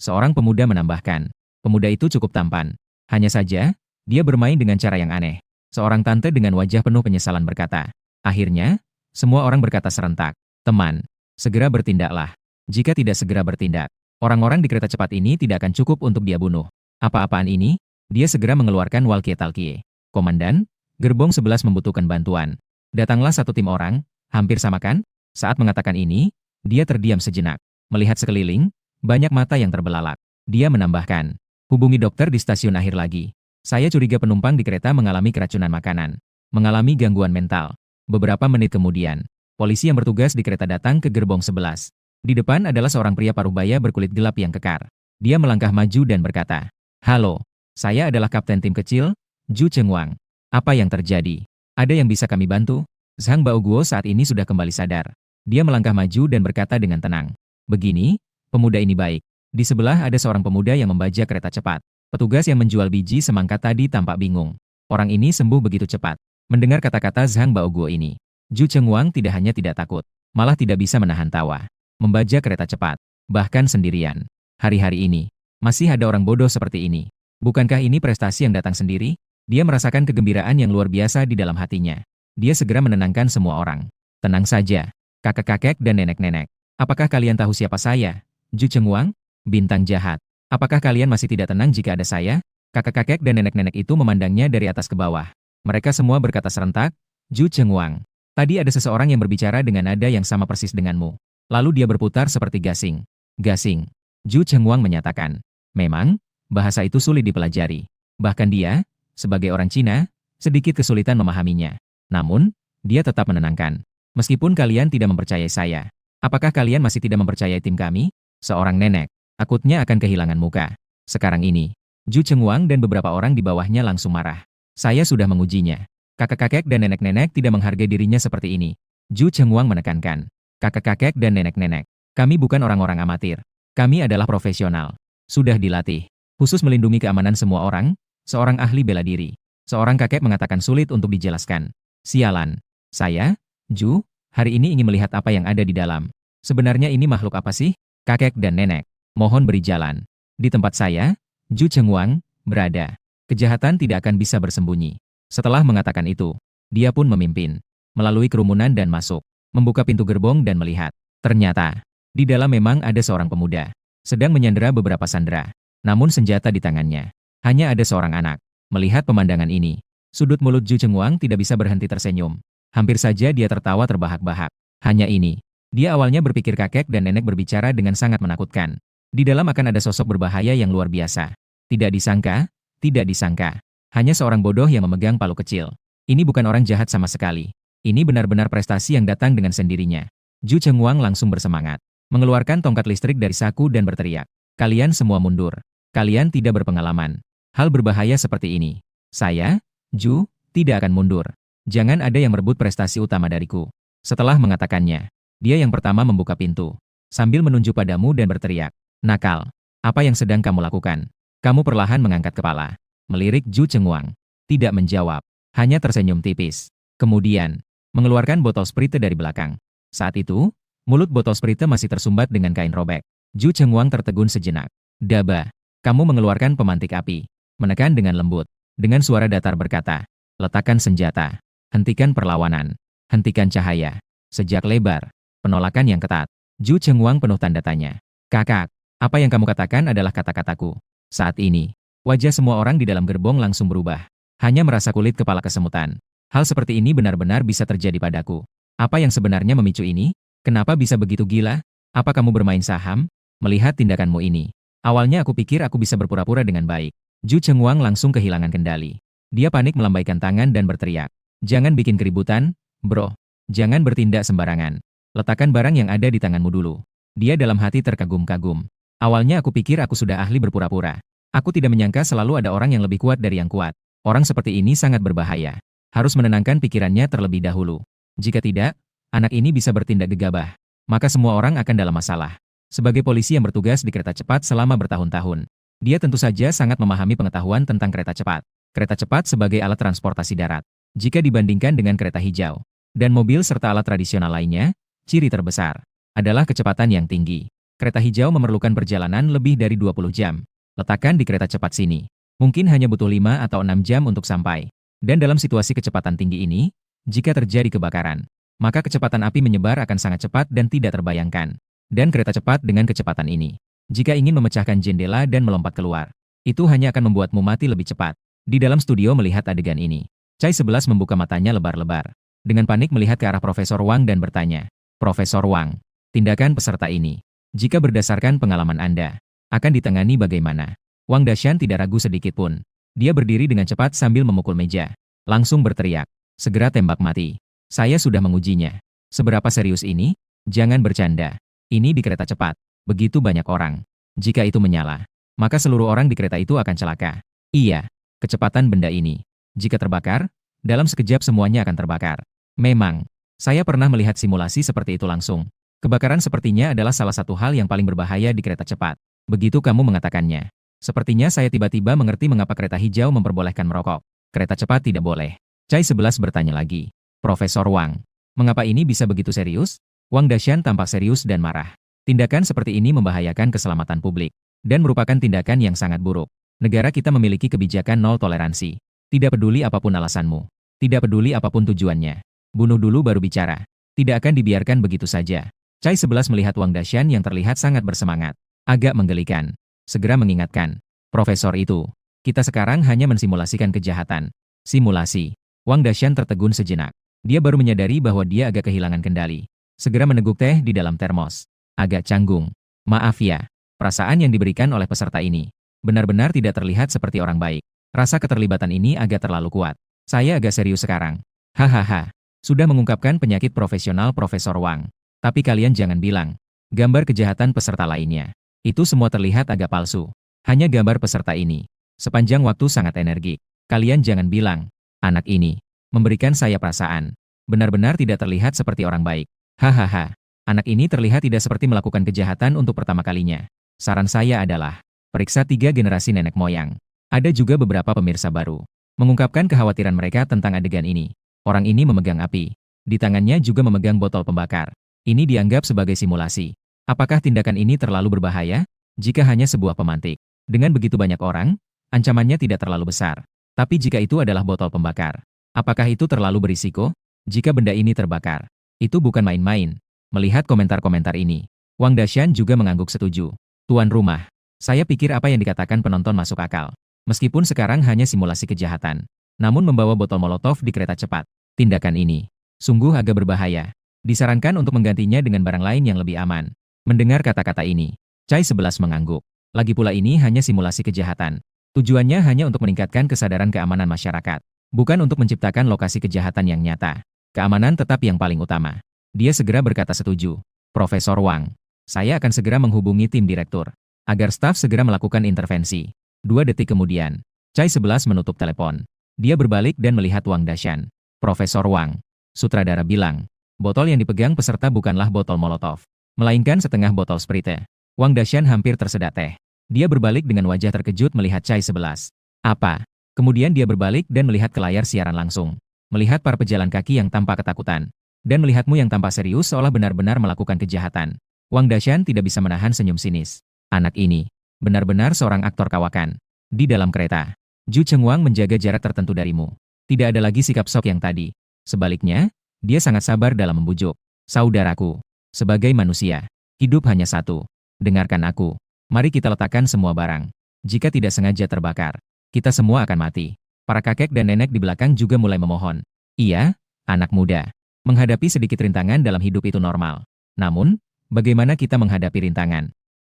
Seorang pemuda menambahkan. Pemuda itu cukup tampan. Hanya saja, dia bermain dengan cara yang aneh. Seorang tante dengan wajah penuh penyesalan berkata. Akhirnya, semua orang berkata serentak. Teman, segera bertindaklah. Jika tidak segera bertindak, orang-orang di kereta cepat ini tidak akan cukup untuk dia bunuh. Apa-apaan ini? Dia segera mengeluarkan walkie-talkie. Komandan, gerbong 11 membutuhkan bantuan. Datanglah satu tim orang, hampir sama kan? Saat mengatakan ini, dia terdiam sejenak. Melihat sekeliling, banyak mata yang terbelalak. Dia menambahkan, hubungi dokter di stasiun akhir lagi. Saya curiga penumpang di kereta mengalami keracunan makanan. Mengalami gangguan mental. Beberapa menit kemudian, polisi yang bertugas di kereta datang ke gerbong 11. Di depan adalah seorang pria parubaya berkulit gelap yang kekar. Dia melangkah maju dan berkata, "Halo, saya adalah kapten tim kecil, Zhu Chengwang. Apa yang terjadi? Ada yang bisa kami bantu?" Zhang Baoguo saat ini sudah kembali sadar. Dia melangkah maju dan berkata dengan tenang, "Begini, pemuda ini baik. Di sebelah ada seorang pemuda yang membajak kereta cepat. Petugas yang menjual biji semangka tadi tampak bingung. Orang ini sembuh begitu cepat." Mendengar kata-kata Zhang Baoguo ini, Zhu Chengwang tidak hanya tidak takut, malah tidak bisa menahan tawa. Membajak kereta cepat, bahkan sendirian. Hari-hari ini, masih ada orang bodoh seperti ini. Bukankah ini prestasi yang datang sendiri? Dia merasakan kegembiraan yang luar biasa di dalam hatinya. Dia segera menenangkan semua orang. "Tenang saja, kakek-kakek dan nenek-nenek. Apakah kalian tahu siapa saya? Zhu Chengwang, bintang jahat. Apakah kalian masih tidak tenang jika ada saya?" Kakek-kakek dan nenek-nenek itu memandangnya dari atas ke bawah. Mereka semua berkata serentak, "Zhu Chengwang, tadi ada seseorang yang berbicara dengan nada yang sama persis denganmu." Lalu dia berputar seperti gasing. "Gasing." Zhu Chengwang menyatakan, "Memang, bahasa itu sulit dipelajari. Bahkan dia, sebagai orang Cina, sedikit kesulitan memahaminya. Namun, dia tetap menenangkan. Meskipun kalian tidak mempercayai saya, apakah kalian masih tidak mempercayai tim kami?" Seorang nenek, akutnya akan kehilangan muka. Sekarang ini, Zhu Chengwang dan beberapa orang di bawahnya langsung marah. "Saya sudah mengujinya. Kakek-kakek dan nenek-nenek tidak menghargai dirinya seperti ini." Zhu Chengwang menekankan, "Kakek-kakek dan nenek-nenek, kami bukan orang-orang amatir. Kami adalah profesional. Sudah dilatih, khusus melindungi keamanan semua orang." Seorang ahli bela diri. Seorang kakek mengatakan sulit untuk dijelaskan. "Sialan. Saya, Zhu, hari ini ingin melihat apa yang ada di dalam. Sebenarnya ini makhluk apa sih? Kakek dan nenek, mohon beri jalan. Di tempat saya, Zhu Chengwang, berada. Kejahatan tidak akan bisa bersembunyi." Setelah mengatakan itu, dia pun memimpin, melalui kerumunan dan masuk, membuka pintu gerbong dan melihat. Ternyata, di dalam memang ada seorang pemuda, sedang menyandera beberapa sandera, namun senjata di tangannya. Hanya ada seorang anak. Melihat pemandangan ini, sudut mulut Zhu Chengwang tidak bisa berhenti tersenyum. Hampir saja dia tertawa terbahak-bahak. Hanya ini, dia awalnya berpikir kakek dan nenek berbicara dengan sangat menakutkan. Di dalam akan ada sosok berbahaya yang luar biasa. Tidak disangka, hanya seorang bodoh yang memegang palu kecil. Ini bukan orang jahat sama sekali. Ini benar-benar prestasi yang datang dengan sendirinya. Zhu Chengwang langsung bersemangat, mengeluarkan tongkat listrik dari saku dan berteriak, "Kalian semua mundur. Kalian tidak berpengalaman. Hal berbahaya seperti ini. Saya, Zhu, tidak akan mundur. Jangan ada yang merebut prestasi utama dariku." Setelah mengatakannya, dia yang pertama membuka pintu, sambil menunjuk padamu dan berteriak, "Nakal, apa yang sedang kamu lakukan?" Kamu perlahan mengangkat kepala, melirik Zhu Chengwang. Tidak menjawab, hanya tersenyum tipis. Kemudian, mengeluarkan botol sprite dari belakang. Saat itu, mulut botol sprite masih tersumbat dengan kain robek. Zhu Chengwang tertegun sejenak. "Daba, kamu mengeluarkan pemantik api." Menekan dengan lembut, dengan suara datar berkata, "Letakkan senjata. Hentikan perlawanan. Hentikan cahaya." Sejak lebar, penolakan yang ketat. Zhu Chengwang penuh tanda tanya. "Kakak, apa yang kamu katakan adalah kata-kataku." Saat ini, wajah semua orang di dalam gerbong langsung berubah. Hanya merasa kulit kepala kesemutan. Hal seperti ini benar-benar bisa terjadi padaku. Apa yang sebenarnya memicu ini? Kenapa bisa begitu gila? Apa kamu bermain saham? Melihat tindakanmu ini, awalnya aku pikir aku bisa berpura-pura dengan baik. Zhu Chengwang langsung kehilangan kendali. Dia panik melambaikan tangan dan berteriak. "Jangan bikin keributan, bro. Jangan bertindak sembarangan. Letakkan barang yang ada di tanganmu dulu." Dia dalam hati terkagum-kagum. "Awalnya aku pikir aku sudah ahli berpura-pura. Aku tidak menyangka selalu ada orang yang lebih kuat dari yang kuat. Orang seperti ini sangat berbahaya. Harus menenangkan pikirannya terlebih dahulu. Jika tidak, anak ini bisa bertindak gegabah. Maka semua orang akan dalam masalah." Sebagai polisi yang bertugas di kereta cepat selama bertahun-tahun, dia tentu saja sangat memahami pengetahuan tentang kereta cepat. Kereta cepat sebagai alat transportasi darat. Jika dibandingkan dengan kereta hijau dan mobil serta alat tradisional lainnya, ciri terbesar adalah kecepatan yang tinggi. Kereta hijau memerlukan perjalanan lebih dari 20 jam. Letakkan di kereta cepat sini. Mungkin hanya butuh 5 atau 6 jam untuk sampai. Dan dalam situasi kecepatan tinggi ini, jika terjadi kebakaran, maka kecepatan api menyebar akan sangat cepat dan tidak terbayangkan. Dan kereta cepat dengan kecepatan ini, jika ingin memecahkan jendela dan melompat keluar, itu hanya akan membuatmu mati lebih cepat. Di dalam studio melihat adegan ini, Chai 11 membuka matanya lebar-lebar. Dengan panik melihat ke arah Profesor Wang dan bertanya, Profesor Wang, tindakan peserta ini, jika berdasarkan pengalaman Anda, akan ditangani bagaimana? Wang Dashan tidak ragu sedikit pun. Dia berdiri dengan cepat sambil memukul meja. Langsung berteriak, segera tembak mati. Saya sudah mengujinya. Seberapa serius ini? Jangan bercanda. Ini di kereta cepat. Begitu banyak orang. Jika itu menyala, maka seluruh orang di kereta itu akan celaka. Iya, kecepatan benda ini. Jika terbakar, dalam sekejap semuanya akan terbakar. Memang, saya pernah melihat simulasi seperti itu langsung. Kebakaran sepertinya adalah salah satu hal yang paling berbahaya di kereta cepat. Begitu kamu mengatakannya. Sepertinya saya tiba-tiba mengerti mengapa kereta hijau memperbolehkan merokok. Kereta cepat tidak boleh. Chai 11 bertanya lagi. Profesor Wang, mengapa ini bisa begitu serius? Wang Dashan tampak serius dan marah. Tindakan seperti ini membahayakan keselamatan publik. Dan merupakan tindakan yang sangat buruk. Negara kita memiliki kebijakan nol toleransi. Tidak peduli apapun alasanmu. Tidak peduli apapun tujuannya. Bunuh dulu baru bicara. Tidak akan dibiarkan begitu saja. Chai 11 melihat Wang Dashan yang terlihat sangat bersemangat. Agak menggelikan. Segera mengingatkan. Profesor itu, kita sekarang hanya mensimulasikan kejahatan. Simulasi. Wang Dashan tertegun sejenak. Dia baru menyadari bahwa dia agak kehilangan kendali. Segera meneguk teh di dalam termos. Agak canggung. Maaf ya. Perasaan yang diberikan oleh peserta ini benar-benar tidak terlihat seperti orang baik. Rasa keterlibatan ini agak terlalu kuat. Saya agak serius sekarang. Hahaha. Sudah mengungkapkan penyakit profesional Profesor Wang. Tapi kalian jangan bilang gambar kejahatan peserta lainnya. Itu semua terlihat agak palsu. Hanya gambar peserta ini. Sepanjang waktu sangat energik. Kalian jangan bilang, anak ini memberikan saya perasaan. Benar-benar tidak terlihat seperti orang baik. Hahaha. Anak ini terlihat tidak seperti melakukan kejahatan untuk pertama kalinya. Saran saya adalah, periksa 3 generasi nenek moyang. Ada juga beberapa pemirsa baru. Mengungkapkan kekhawatiran mereka tentang adegan ini. Orang ini memegang api. Di tangannya juga memegang botol pembakar. Ini dianggap sebagai simulasi. Apakah tindakan ini terlalu berbahaya? Jika hanya sebuah pemantik. Dengan begitu banyak orang, ancamannya tidak terlalu besar. Tapi jika itu adalah botol pembakar, apakah itu terlalu berisiko? Jika benda ini terbakar, itu bukan main-main. Melihat komentar-komentar ini, Wang Dashan juga mengangguk setuju. Tuan rumah, saya pikir apa yang dikatakan penonton masuk akal. Meskipun sekarang hanya simulasi kejahatan, namun membawa botol molotov di kereta cepat. Tindakan ini sungguh agak berbahaya. Disarankan untuk menggantinya dengan barang lain yang lebih aman. Mendengar kata-kata ini, Chai 11 mengangguk. Lagi pula ini hanya simulasi kejahatan. Tujuannya hanya untuk meningkatkan kesadaran keamanan masyarakat. Bukan untuk menciptakan lokasi kejahatan yang nyata. Keamanan tetap yang paling utama. Dia segera berkata setuju. Profesor Wang, saya akan segera menghubungi tim direktur. Agar staf segera melakukan intervensi. 2 detik kemudian, Chai 11 menutup telepon. Dia berbalik dan melihat Wang Dashan. Profesor Wang, sutradara bilang, botol yang dipegang peserta bukanlah botol molotov, melainkan setengah botol sprite. Wang Dashan hampir tersedak teh. Dia berbalik dengan wajah terkejut melihat Chai 11. Apa? Kemudian dia berbalik dan melihat ke layar siaran langsung. Melihat para pejalan kaki yang tampak ketakutan. Dan melihatmu yang tampak serius seolah benar-benar melakukan kejahatan. Wang Dashan tidak bisa menahan senyum sinis. Anak ini benar-benar seorang aktor kawakan. Di dalam kereta, Zhu Chengwang menjaga jarak tertentu darimu. Tidak ada lagi sikap sok yang tadi. Sebaliknya, dia sangat sabar dalam membujuk. Saudaraku, sebagai manusia, hidup hanya satu. Dengarkan aku. Mari kita letakkan semua barang. Jika tidak sengaja terbakar, kita semua akan mati. Para kakek dan nenek di belakang juga mulai memohon. Iya, anak muda. Menghadapi sedikit rintangan dalam hidup itu normal. Namun, bagaimana kita menghadapi rintangan?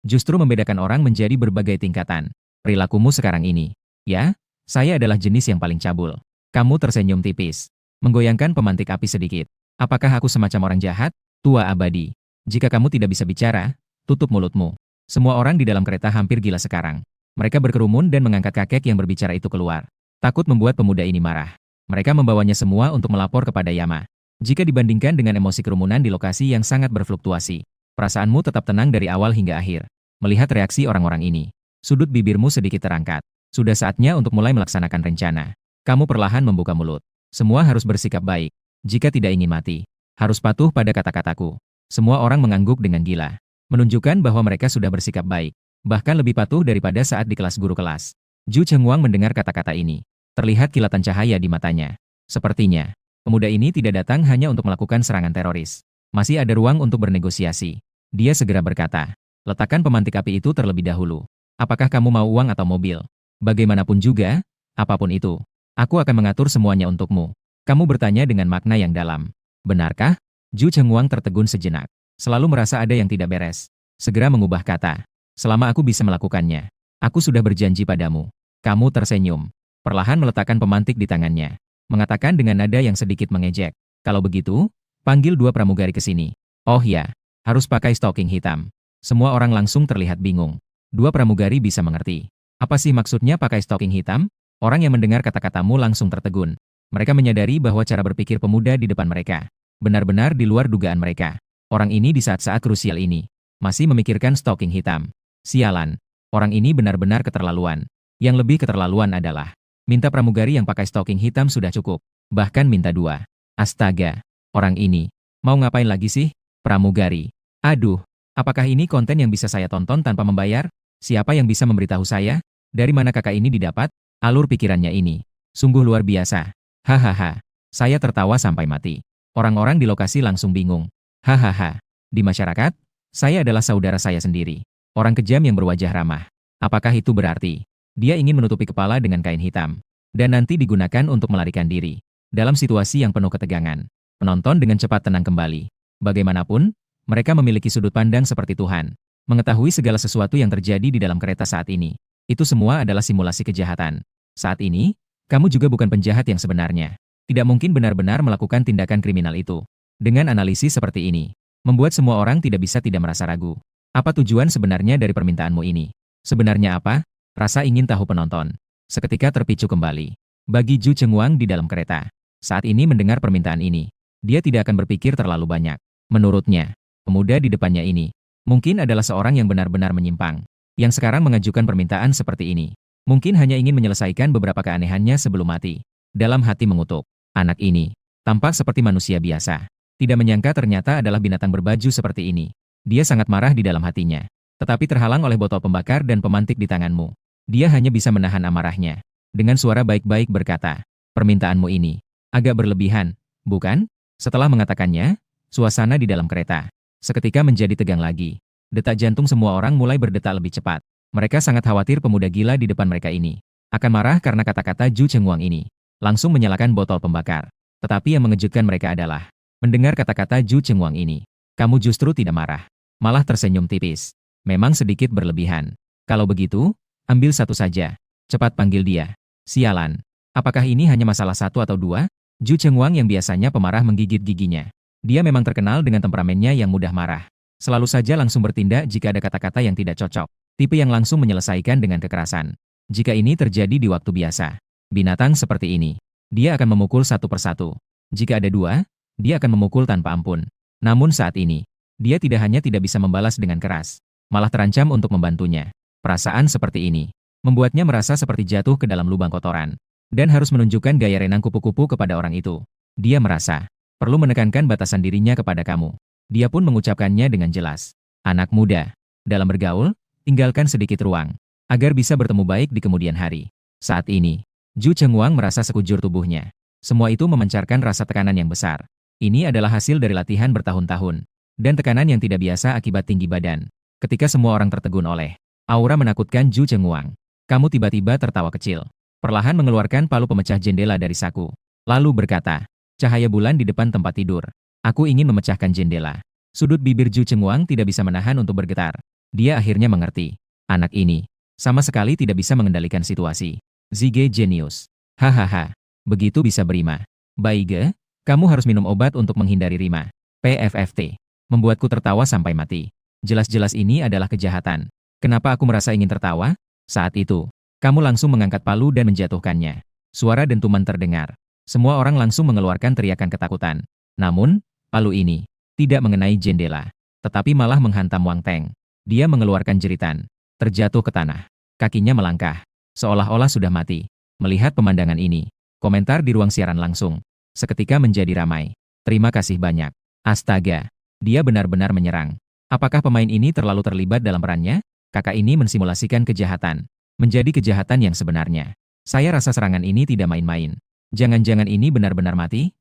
Justru membedakan orang menjadi berbagai tingkatan. Perilakumu sekarang ini. Ya, saya adalah jenis yang paling cabul. Kamu tersenyum tipis. Menggoyangkan pemantik api sedikit. Apakah aku semacam orang jahat? Tua abadi. Jika kamu tidak bisa bicara, tutup mulutmu. Semua orang di dalam kereta hampir gila sekarang. Mereka berkerumun dan mengangkat kakek yang berbicara itu keluar. Takut membuat pemuda ini marah. Mereka membawanya semua untuk melapor kepada Yama. Jika dibandingkan dengan emosi kerumunan di lokasi yang sangat berfluktuasi, perasaanmu tetap tenang dari awal hingga akhir. Melihat reaksi orang-orang ini, sudut bibirmu sedikit terangkat. Sudah saatnya untuk mulai melaksanakan rencana. Kamu perlahan membuka mulut. Semua harus bersikap baik. Jika tidak ingin mati, harus patuh pada kata-kataku. Semua orang mengangguk dengan gila. Menunjukkan bahwa mereka sudah bersikap baik. Bahkan lebih patuh daripada saat di kelas guru kelas. Zhu Chengwang mendengar kata-kata ini. Terlihat kilatan cahaya di matanya. Sepertinya, pemuda ini tidak datang hanya untuk melakukan serangan teroris. Masih ada ruang untuk bernegosiasi. Dia segera berkata, letakkan pemantik api itu terlebih dahulu. Apakah kamu mau uang atau mobil? Bagaimanapun juga, Apapun itu, aku akan mengatur semuanya untukmu. Kamu bertanya dengan makna yang dalam. Benarkah? Zhu Chengguang tertegun sejenak. Selalu merasa ada yang tidak beres. Segera mengubah kata. Selama aku bisa melakukannya, aku sudah berjanji padamu. Kamu tersenyum. Perlahan meletakkan pemantik di tangannya. Mengatakan dengan nada yang sedikit mengejek. Kalau begitu, panggil 2 pramugari ke sini. Oh ya, harus pakai stocking hitam. Semua orang langsung terlihat bingung. 2 pramugari bisa mengerti. Apa sih maksudnya pakai stocking hitam? Orang yang mendengar kata-katamu langsung tertegun. Mereka menyadari bahwa cara berpikir pemuda di depan mereka benar-benar di luar dugaan mereka. Orang ini di saat-saat krusial ini masih memikirkan stocking hitam. Sialan, orang ini benar-benar keterlaluan. Yang lebih keterlaluan adalah minta pramugari yang pakai stocking hitam sudah cukup. Bahkan minta 2. Astaga, orang ini mau ngapain lagi sih? Pramugari. Aduh, apakah ini konten yang bisa saya tonton tanpa membayar? Siapa yang bisa memberitahu saya? Dari mana kakak ini didapat? Alur pikirannya ini sungguh luar biasa. Hahaha, saya tertawa sampai mati. Orang-orang di lokasi langsung bingung. Hahaha, di masyarakat, saya adalah saudara saya sendiri. Orang kejam yang berwajah ramah. Apakah itu berarti dia ingin menutupi kepala dengan kain hitam dan nanti digunakan untuk melarikan diri? Dalam situasi yang penuh ketegangan, penonton dengan cepat tenang kembali. Bagaimanapun, mereka memiliki sudut pandang seperti Tuhan. Mengetahui segala sesuatu yang terjadi di dalam kereta saat ini. Itu semua adalah simulasi kejahatan. Saat ini, kamu juga bukan penjahat yang sebenarnya. Tidak mungkin benar-benar melakukan tindakan kriminal itu. Dengan analisis seperti ini, membuat semua orang tidak bisa tidak merasa ragu. Apa tujuan sebenarnya dari permintaanmu ini? Sebenarnya apa? Rasa ingin tahu penonton seketika terpicu kembali. Bagi Zhu Chengguang di dalam kereta, saat ini mendengar permintaan ini, dia tidak akan berpikir terlalu banyak. Menurutnya, pemuda di depannya ini mungkin adalah seorang yang benar-benar menyimpang, yang sekarang mengajukan permintaan seperti ini. Mungkin hanya ingin menyelesaikan beberapa keanehannya sebelum mati. Dalam hati mengutuk. Anak ini tampak seperti manusia biasa. Tidak menyangka ternyata adalah binatang berbaju seperti ini. Dia sangat marah di dalam hatinya. Tetapi terhalang oleh botol pembakar dan pemantik di tanganmu. Dia hanya bisa menahan amarahnya. Dengan suara baik-baik berkata, permintaanmu ini agak berlebihan, bukan? Setelah mengatakannya, suasana di dalam kereta seketika menjadi tegang lagi. Detak jantung semua orang mulai berdetak lebih cepat. Mereka sangat khawatir pemuda gila di depan mereka ini akan marah karena kata-kata Zhu Chengguang ini. Langsung menyalakan botol pembakar. Tetapi yang mengejutkan mereka adalah mendengar kata-kata Zhu Chengguang ini. Kamu justru tidak marah, malah tersenyum tipis. Memang sedikit berlebihan. Kalau begitu, ambil satu saja. Cepat panggil dia. Sialan. Apakah ini hanya masalah 1 atau 2? Zhu Chengguang yang biasanya pemarah menggigit giginya. Dia memang terkenal dengan temperamennya yang mudah marah. Selalu saja langsung bertindak jika ada kata-kata yang tidak cocok. Tipe yang langsung menyelesaikan dengan kekerasan. Jika ini terjadi di waktu biasa, binatang seperti ini, dia akan memukul satu persatu. Jika ada 2, dia akan memukul tanpa ampun. Namun saat ini, dia tidak hanya tidak bisa membalas dengan keras, malah terancam untuk membantunya. Perasaan seperti ini membuatnya merasa seperti jatuh ke dalam lubang kotoran dan harus menunjukkan gaya renang kupu-kupu kepada orang itu. Dia merasa perlu menekankan batasan dirinya kepada kamu. Dia pun mengucapkannya dengan jelas. Anak muda, dalam bergaul, tinggalkan sedikit ruang agar bisa bertemu baik di kemudian hari. Saat ini, Zhu Chengguang merasa sekujur tubuhnya. Semua itu memancarkan rasa tekanan yang besar. Ini adalah hasil dari latihan bertahun-tahun dan tekanan yang tidak biasa akibat tinggi badan. Ketika semua orang tertegun oleh aura menakutkan Zhu Chengguang, kamu tiba-tiba tertawa kecil. Perlahan mengeluarkan palu pemecah jendela dari saku. Lalu berkata, cahaya bulan di depan tempat tidur. Aku ingin memecahkan jendela. Sudut bibir Zhu Chengguang tidak bisa menahan untuk bergetar. Dia akhirnya mengerti. Anak ini sama sekali tidak bisa mengendalikan situasi. Zige jenius. Hahaha. Begitu bisa berima. Baige, kamu harus minum obat untuk menghindari rima. PFFT. Membuatku tertawa sampai mati. Jelas-jelas ini adalah kejahatan. Kenapa aku merasa ingin tertawa? Saat itu, kamu langsung mengangkat palu dan menjatuhkannya. Suara dentuman terdengar. Semua orang langsung mengeluarkan teriakan ketakutan. Namun, palu ini tidak mengenai jendela, tetapi malah menghantam Wang Teng. Dia mengeluarkan jeritan, terjatuh ke tanah. Kakinya melangkah, seolah-olah sudah mati. Melihat pemandangan ini, komentar di ruang siaran langsung seketika menjadi ramai. Terima kasih banyak. Astaga, dia benar-benar menyerang. Apakah pemain ini terlalu terlibat dalam perannya? Kakak ini mensimulasikan kejahatan menjadi kejahatan yang sebenarnya. Saya rasa serangan ini tidak main-main. Jangan-jangan ini benar-benar mati?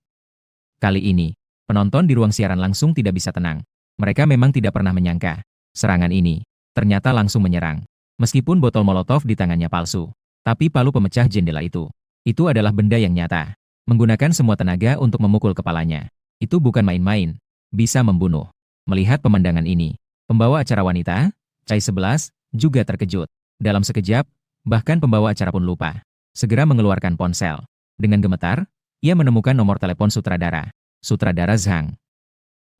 Kali ini, penonton di ruang siaran langsung tidak bisa tenang. Mereka memang tidak pernah menyangka serangan ini ternyata langsung menyerang. Meskipun botol molotov di tangannya palsu, Tapi palu pemecah jendela itu adalah benda yang nyata. Menggunakan semua tenaga untuk memukul kepalanya. Itu bukan main-main. Bisa membunuh. Melihat pemandangan ini, pembawa acara wanita, Chai 11, juga terkejut. Dalam sekejap, bahkan pembawa acara pun lupa. Segera mengeluarkan ponsel. Dengan gemetar, ia menemukan nomor telepon sutradara. Sutradara Zhang.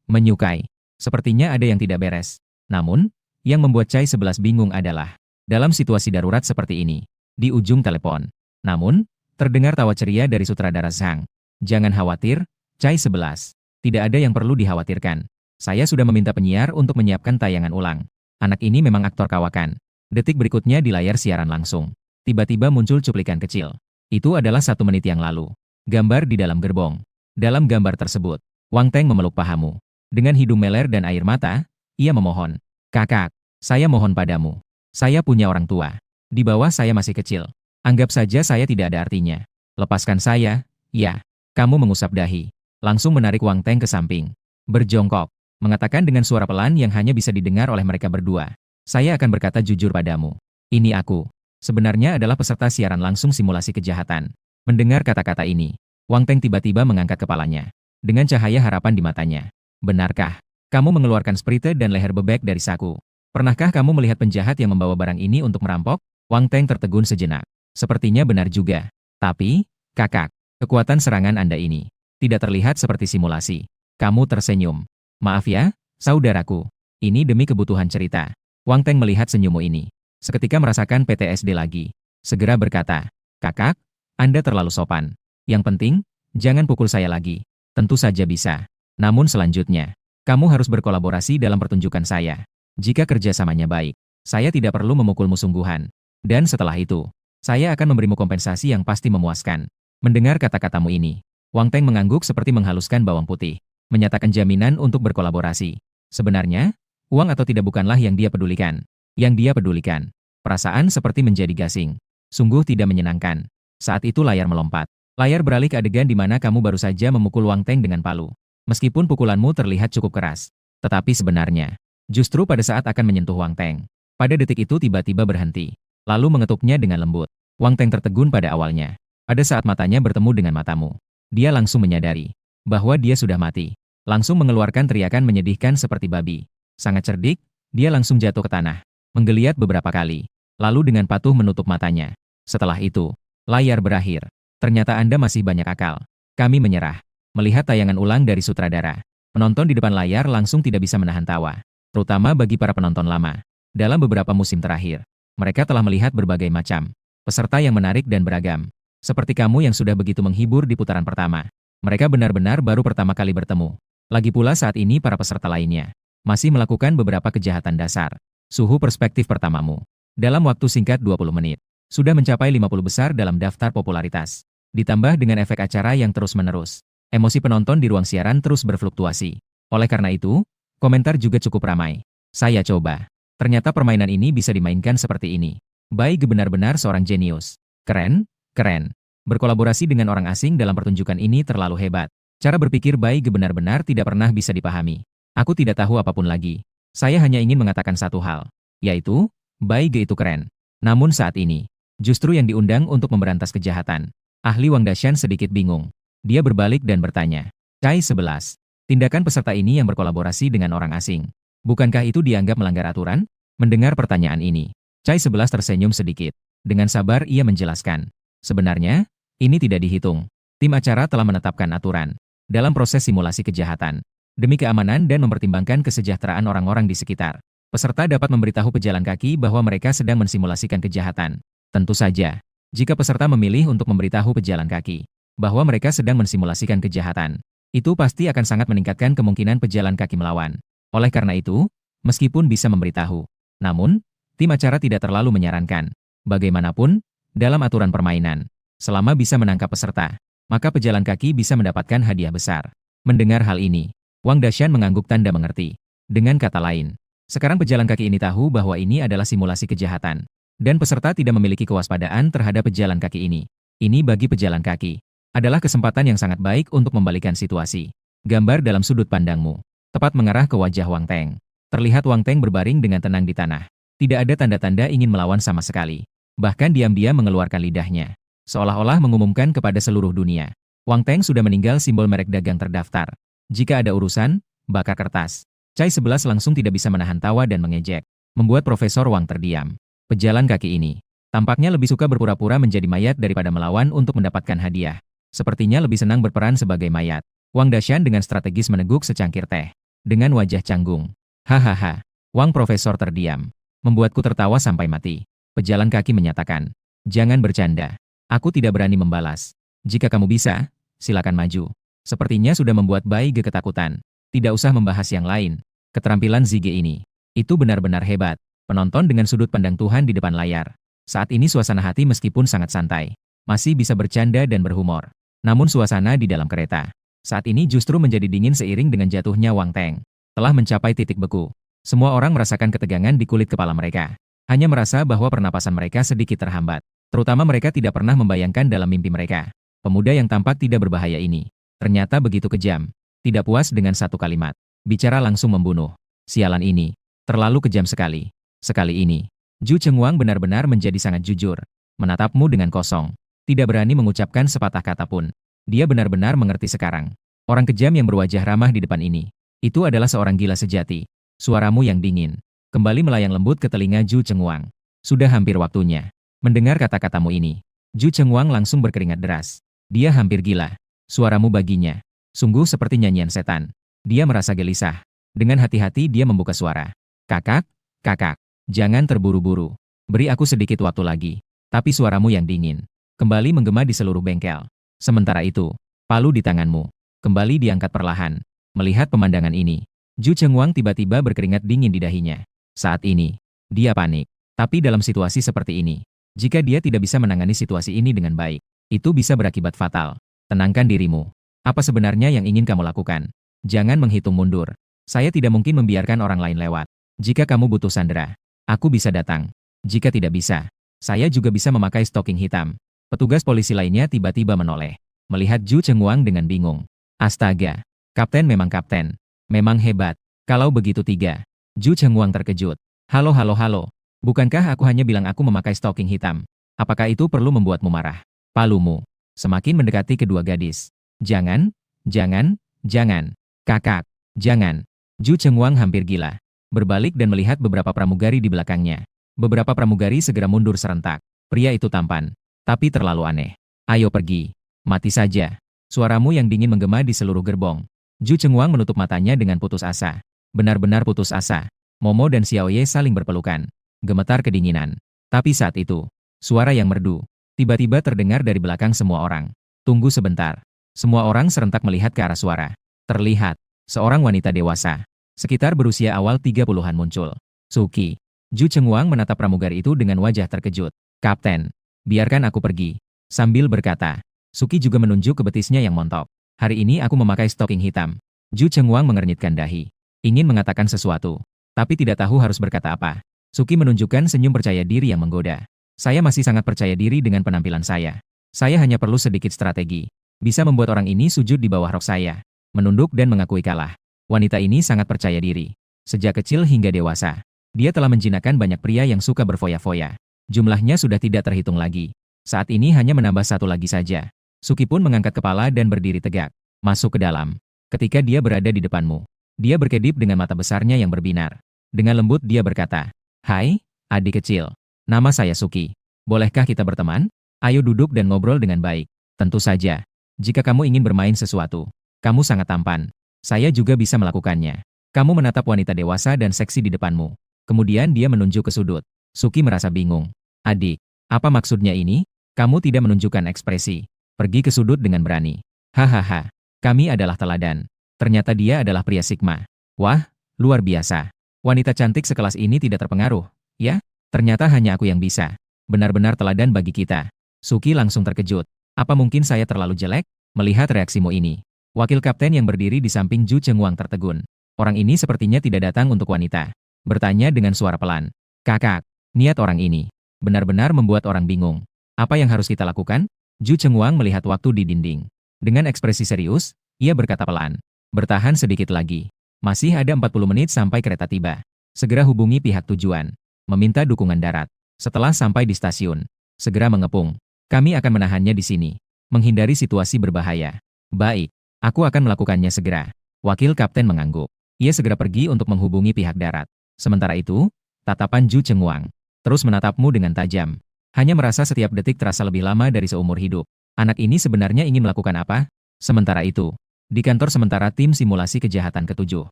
Menyukai. Sepertinya ada yang tidak beres. Namun, yang membuat Chai 11 bingung adalah, dalam situasi darurat seperti ini, di ujung telepon. Namun, terdengar tawa ceria dari sutradara Zhang. Jangan khawatir, Chai 11. Tidak ada yang perlu dikhawatirkan. Saya sudah meminta penyiar untuk menyiapkan tayangan ulang. Anak ini memang aktor kawakan. Detik berikutnya di layar siaran langsung. Tiba-tiba muncul cuplikan kecil. Itu adalah 1 menit yang lalu. Gambar di dalam gerbong. Dalam gambar tersebut, Wang Teng memeluk pahamu. Dengan hidung meler dan air mata, ia memohon. Kakak, saya mohon padamu. Saya punya orang tua. Di bawah saya masih kecil. Anggap saja saya tidak ada artinya. Lepaskan saya, ya. Kamu mengusap dahi. Langsung menarik Wang Teng ke samping. Berjongkok. Mengatakan dengan suara pelan yang hanya bisa didengar oleh mereka berdua. Saya akan berkata jujur padamu. Ini aku. Sebenarnya adalah peserta siaran langsung simulasi kejahatan. Mendengar kata-kata ini, Wang Teng tiba-tiba mengangkat kepalanya. Dengan cahaya harapan di matanya. Benarkah? Kamu mengeluarkan sprite dan leher bebek dari saku. Pernahkah kamu melihat penjahat yang membawa barang ini untuk merampok? Wang Teng tertegun sejenak. Sepertinya benar juga. Tapi, kakak, kekuatan serangan Anda ini tidak terlihat seperti simulasi. Kamu tersenyum. Maaf ya, saudaraku. Ini demi kebutuhan cerita. Wang Teng melihat senyummu ini. Seketika merasakan PTSD lagi. Segera berkata, kakak, Anda terlalu sopan. Yang penting, jangan pukul saya lagi. Tentu saja bisa. Namun selanjutnya, kamu harus berkolaborasi dalam pertunjukan saya. Jika kerjasamanya baik, saya tidak perlu memukulmu sungguhan. Dan setelah itu, saya akan memberimu kompensasi yang pasti memuaskan. Mendengar kata-katamu ini, Wang Teng mengangguk seperti menghaluskan bawang putih. Menyatakan jaminan untuk berkolaborasi. Sebenarnya, uang atau tidak bukanlah yang dia pedulikan. Yang dia pedulikan, perasaan seperti menjadi gasing. Sungguh tidak menyenangkan. Saat itu layar melompat. Layar beralih ke adegan di mana kamu baru saja memukul Wang Teng dengan palu. Meskipun pukulanmu terlihat cukup keras, tetapi sebenarnya, justru pada saat akan menyentuh Wang Teng, pada detik itu tiba-tiba berhenti, lalu mengetuknya dengan lembut. Wang Teng tertegun pada awalnya. Pada saat matanya bertemu dengan matamu, dia langsung menyadari bahwa dia sudah mati. Langsung mengeluarkan teriakan menyedihkan seperti babi. Sangat cerdik, dia langsung jatuh ke tanah, menggeliat beberapa kali, lalu dengan patuh menutup matanya. Setelah itu, layar berakhir. Ternyata Anda masih banyak akal. Kami menyerah. Melihat tayangan ulang dari sutradara, penonton di depan layar langsung tidak bisa menahan tawa. Terutama bagi para penonton lama. Dalam beberapa musim terakhir, mereka telah melihat berbagai macam peserta yang menarik dan beragam. Seperti kamu yang sudah begitu menghibur di putaran pertama. Mereka benar-benar baru pertama kali bertemu. Lagi pula saat ini para peserta lainnya masih melakukan beberapa kejahatan dasar. Suhu perspektif pertamamu. Dalam waktu singkat 20 menit, sudah mencapai 50 besar dalam daftar popularitas. Ditambah dengan efek acara yang terus-menerus. Emosi penonton di ruang siaran terus berfluktuasi. Oleh karena itu, komentar juga cukup ramai. Saya coba. Ternyata permainan ini bisa dimainkan seperti ini. Bai Ge benar-benar seorang jenius. Keren, keren. Berkolaborasi dengan orang asing dalam pertunjukan ini terlalu hebat. Cara berpikir Bai Ge benar-benar tidak pernah bisa dipahami. Aku tidak tahu apapun lagi. Saya hanya ingin mengatakan satu hal, yaitu, Bai Ge itu keren. Namun saat ini, justru yang diundang untuk memberantas kejahatan. Ahli Wang Dashan sedikit bingung. Dia berbalik dan bertanya, Chai 11, tindakan peserta ini yang berkolaborasi dengan orang asing. Bukankah itu dianggap melanggar aturan? Mendengar pertanyaan ini, Chai 11 tersenyum sedikit. Dengan sabar ia menjelaskan. Sebenarnya, ini tidak dihitung. Tim acara telah menetapkan aturan dalam proses simulasi kejahatan. Demi keamanan dan mempertimbangkan kesejahteraan orang-orang di sekitar. Peserta dapat memberitahu pejalan kaki bahwa mereka sedang mensimulasikan kejahatan. Tentu saja, jika peserta memilih untuk memberitahu pejalan kaki bahwa mereka sedang mensimulasikan kejahatan, itu pasti akan sangat meningkatkan kemungkinan pejalan kaki melawan. Oleh karena itu, meskipun bisa memberitahu, namun, tim acara tidak terlalu menyarankan. Bagaimanapun, dalam aturan permainan, selama bisa menangkap peserta, maka pejalan kaki bisa mendapatkan hadiah besar. Mendengar hal ini, Wang Dashan mengangguk tanda mengerti. Dengan kata lain, sekarang pejalan kaki ini tahu bahwa ini adalah simulasi kejahatan, dan peserta tidak memiliki kewaspadaan terhadap pejalan kaki ini. Ini bagi pejalan kaki adalah kesempatan yang sangat baik untuk membalikan situasi. Gambar dalam sudut pandangmu, tepat mengarah ke wajah Wang Teng. Terlihat Wang Teng berbaring dengan tenang di tanah. Tidak ada tanda-tanda ingin melawan sama sekali. Bahkan diam-diam mengeluarkan lidahnya. Seolah-olah mengumumkan kepada seluruh dunia. Wang Teng sudah meninggal, simbol merek dagang terdaftar. Jika ada urusan, bakar kertas. Chai 11 langsung tidak bisa menahan tawa dan mengejek. Membuat Profesor Wang terdiam. Pejalan kaki ini tampaknya lebih suka berpura-pura menjadi mayat daripada melawan untuk mendapatkan hadiah. Sepertinya lebih senang berperan sebagai mayat. Wang Dashan dengan strategis meneguk secangkir teh. Dengan wajah canggung. Hahaha. Wang Profesor terdiam. Membuatku tertawa sampai mati. Pejalan kaki menyatakan. Jangan bercanda. Aku tidak berani membalas. Jika kamu bisa, silakan maju. Sepertinya sudah membuat Bai Ge ketakutan. Tidak usah membahas yang lain. Keterampilan Zige ini. Itu benar-benar hebat. Penonton dengan sudut pandang Tuhan di depan layar. Saat ini suasana hati meskipun sangat santai. Masih bisa bercanda dan berhumor. Namun suasana di dalam kereta saat ini justru menjadi dingin seiring dengan jatuhnya Wang Teng. Telah mencapai titik beku. Semua orang merasakan ketegangan di kulit kepala mereka. Hanya merasa bahwa pernapasan mereka sedikit terhambat. Terutama mereka tidak pernah membayangkan dalam mimpi mereka. Pemuda yang tampak tidak berbahaya ini. Ternyata begitu kejam. Tidak puas dengan satu kalimat. Bicara langsung membunuh. Sialan ini. Terlalu kejam sekali. Sekali ini. Zhu Chengwang benar-benar menjadi sangat jujur. Menatapmu dengan kosong. Tidak berani mengucapkan sepatah kata pun. Dia benar-benar mengerti sekarang. Orang kejam yang berwajah ramah di depan ini. Itu adalah seorang gila sejati. Suaramu yang dingin. Kembali melayang lembut ke telinga Zhu Chengwang. Sudah hampir waktunya. Mendengar kata-katamu ini. Zhu Chengwang langsung berkeringat deras. Dia hampir gila. Suaramu baginya. Sungguh seperti nyanyian setan. Dia merasa gelisah. Dengan hati-hati dia membuka suara. Kakak, kakak. Jangan terburu-buru. Beri aku sedikit waktu lagi. Tapi suaramu yang dingin. Kembali menggema di seluruh bengkel. Sementara itu, palu di tanganmu. Kembali diangkat perlahan. Melihat pemandangan ini, Zhu Chengwang tiba-tiba berkeringat dingin di dahinya. Saat ini, dia panik. Tapi dalam situasi seperti ini, jika dia tidak bisa menangani situasi ini dengan baik, itu bisa berakibat fatal. Tenangkan dirimu. Apa sebenarnya yang ingin kamu lakukan? Jangan menghitung mundur. Saya tidak mungkin membiarkan orang lain lewat. Jika kamu butuh sandera, aku bisa datang. Jika tidak bisa, saya juga bisa memakai stoking hitam. Petugas polisi lainnya tiba-tiba menoleh. Melihat Zhu Chengwang dengan bingung. Astaga, kapten memang kapten. Memang hebat. Kalau begitu tiga. Zhu Chengwang terkejut. Halo halo halo. Bukankah aku hanya bilang aku memakai stoking hitam? Apakah itu perlu membuatmu marah? Palumu. Semakin mendekati kedua gadis. Jangan, jangan, jangan. Kakak, jangan. Zhu Chengwang hampir gila. Berbalik dan melihat beberapa pramugari di belakangnya. Beberapa pramugari segera mundur serentak. Pria itu tampan. Tapi terlalu aneh. Ayo pergi. Mati saja. Suaramu yang dingin menggema di seluruh gerbong. Zhu Chengwang menutup matanya dengan putus asa. Benar-benar putus asa. Momo dan Xiaoye saling berpelukan. Gemetar kedinginan. Tapi saat itu, suara yang merdu. Tiba-tiba terdengar dari belakang semua orang. Tunggu sebentar. Semua orang serentak melihat ke arah suara. Terlihat, seorang wanita dewasa. Sekitar berusia awal 30-an muncul. Suki. Zhu Chengwang menatap pramugari itu dengan wajah terkejut. Kapten. Biarkan aku pergi. Sambil berkata, Suki juga menunjuk ke betisnya yang montok. Hari ini aku memakai stoking hitam. Zhu Chengwang mengernyitkan dahi. Ingin mengatakan sesuatu. Tapi tidak tahu harus berkata apa. Suki menunjukkan senyum percaya diri yang menggoda. Saya masih sangat percaya diri dengan penampilan saya. Saya hanya perlu sedikit strategi. Bisa membuat orang ini sujud di bawah rok saya. Menunduk dan mengakui kalah. Wanita ini sangat percaya diri. Sejak kecil hingga dewasa. Dia telah menjinakkan banyak pria yang suka berfoya-foya. Jumlahnya sudah tidak terhitung lagi. Saat ini hanya menambah satu lagi saja. Suki pun mengangkat kepala dan berdiri tegak. Masuk ke dalam. Ketika dia berada di depanmu, dia berkedip dengan mata besarnya yang berbinar. Dengan lembut dia berkata, Hai, adik kecil. Nama saya Suki. Bolehkah kita berteman? Ayo duduk dan ngobrol dengan baik. Tentu saja. Jika kamu ingin bermain sesuatu, kamu sangat tampan. Saya juga bisa melakukannya. Kamu menatap wanita dewasa dan seksi di depanmu. Kemudian dia menunjuk ke sudut. Suki merasa bingung. Adik, apa maksudnya ini? Kamu tidak menunjukkan ekspresi. Pergi ke sudut dengan berani. Hahaha, kami adalah teladan. Ternyata dia adalah pria Sigma. Wah, luar biasa. Wanita cantik sekelas ini tidak terpengaruh. Ya, ternyata hanya aku yang bisa. Benar-benar teladan bagi kita. Suki langsung terkejut. Apa mungkin saya terlalu jelek? Melihat reaksimu ini. Wakil kapten yang berdiri di samping Zhu Chengwang tertegun. Orang ini sepertinya tidak datang untuk wanita. Bertanya dengan suara pelan. Kakak. Niat orang ini benar-benar membuat orang bingung. Apa yang harus kita lakukan? Zhu Chengwang melihat waktu di dinding. Dengan ekspresi serius, ia berkata pelan. Bertahan sedikit lagi. Masih ada 40 menit sampai kereta tiba. Segera hubungi pihak tujuan. Meminta dukungan darat. Setelah sampai di stasiun, segera mengepung. Kami akan menahannya di sini, menghindari situasi berbahaya. Baik, aku akan melakukannya segera. Wakil kapten mengangguk. Ia segera pergi untuk menghubungi pihak darat. Sementara itu, tatapan Ju Chengwang terus menatapmu dengan tajam. Hanya merasa setiap detik terasa lebih lama dari seumur hidup. Anak ini sebenarnya ingin melakukan apa? Sementara itu, di kantor sementara tim simulasi kejahatan ketujuh,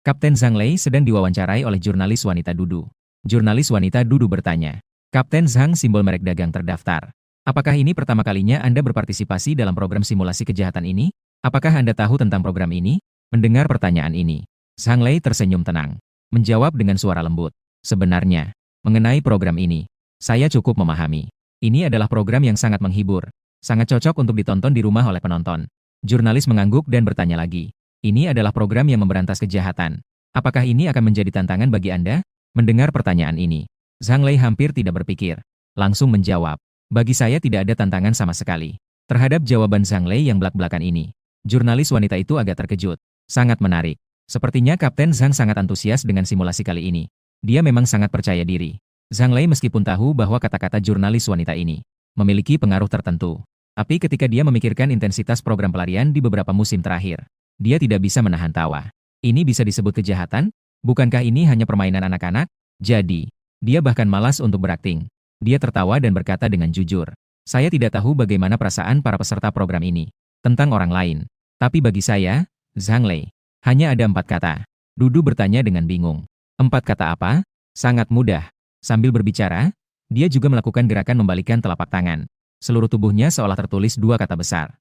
Kapten Zhang Lei sedang diwawancarai oleh jurnalis wanita Dudu. Jurnalis wanita Dudu bertanya, Kapten Zhang, simbol merek dagang terdaftar. Apakah ini pertama kalinya Anda berpartisipasi dalam program simulasi kejahatan ini? Apakah Anda tahu tentang program ini? Mendengar pertanyaan ini, Zhang Lei tersenyum tenang, menjawab dengan suara lembut. Sebenarnya, mengenai program ini, saya cukup memahami. Ini adalah program yang sangat menghibur, sangat cocok untuk ditonton di rumah oleh penonton. Jurnalis mengangguk dan bertanya lagi. Ini adalah program yang memberantas kejahatan. Apakah ini akan menjadi tantangan bagi Anda? Mendengar pertanyaan ini, Zhang Lei hampir tidak berpikir. Langsung menjawab, bagi saya tidak ada tantangan sama sekali. Terhadap jawaban Zhang Lei yang belak-belakan ini, jurnalis wanita itu agak terkejut. Sangat menarik. Sepertinya Kapten Zhang sangat antusias dengan simulasi kali ini. Dia memang sangat percaya diri. Zhang Lei meskipun tahu bahwa kata-kata jurnalis wanita ini memiliki pengaruh tertentu. Tapi ketika dia memikirkan intensitas program pelarian di beberapa musim terakhir, dia tidak bisa menahan tawa. Ini bisa disebut kejahatan? Bukankah ini hanya permainan anak-anak? Jadi, dia bahkan malas untuk berakting. Dia tertawa dan berkata dengan jujur, saya tidak tahu bagaimana perasaan para peserta program ini tentang orang lain. Tapi bagi saya, Zhang Lei, hanya ada 4 kata. Dudu bertanya dengan bingung. 4 kata apa? Sangat mudah. Sambil berbicara, dia juga melakukan gerakan membalikkan telapak tangan. Seluruh tubuhnya seolah tertulis 2 kata besar.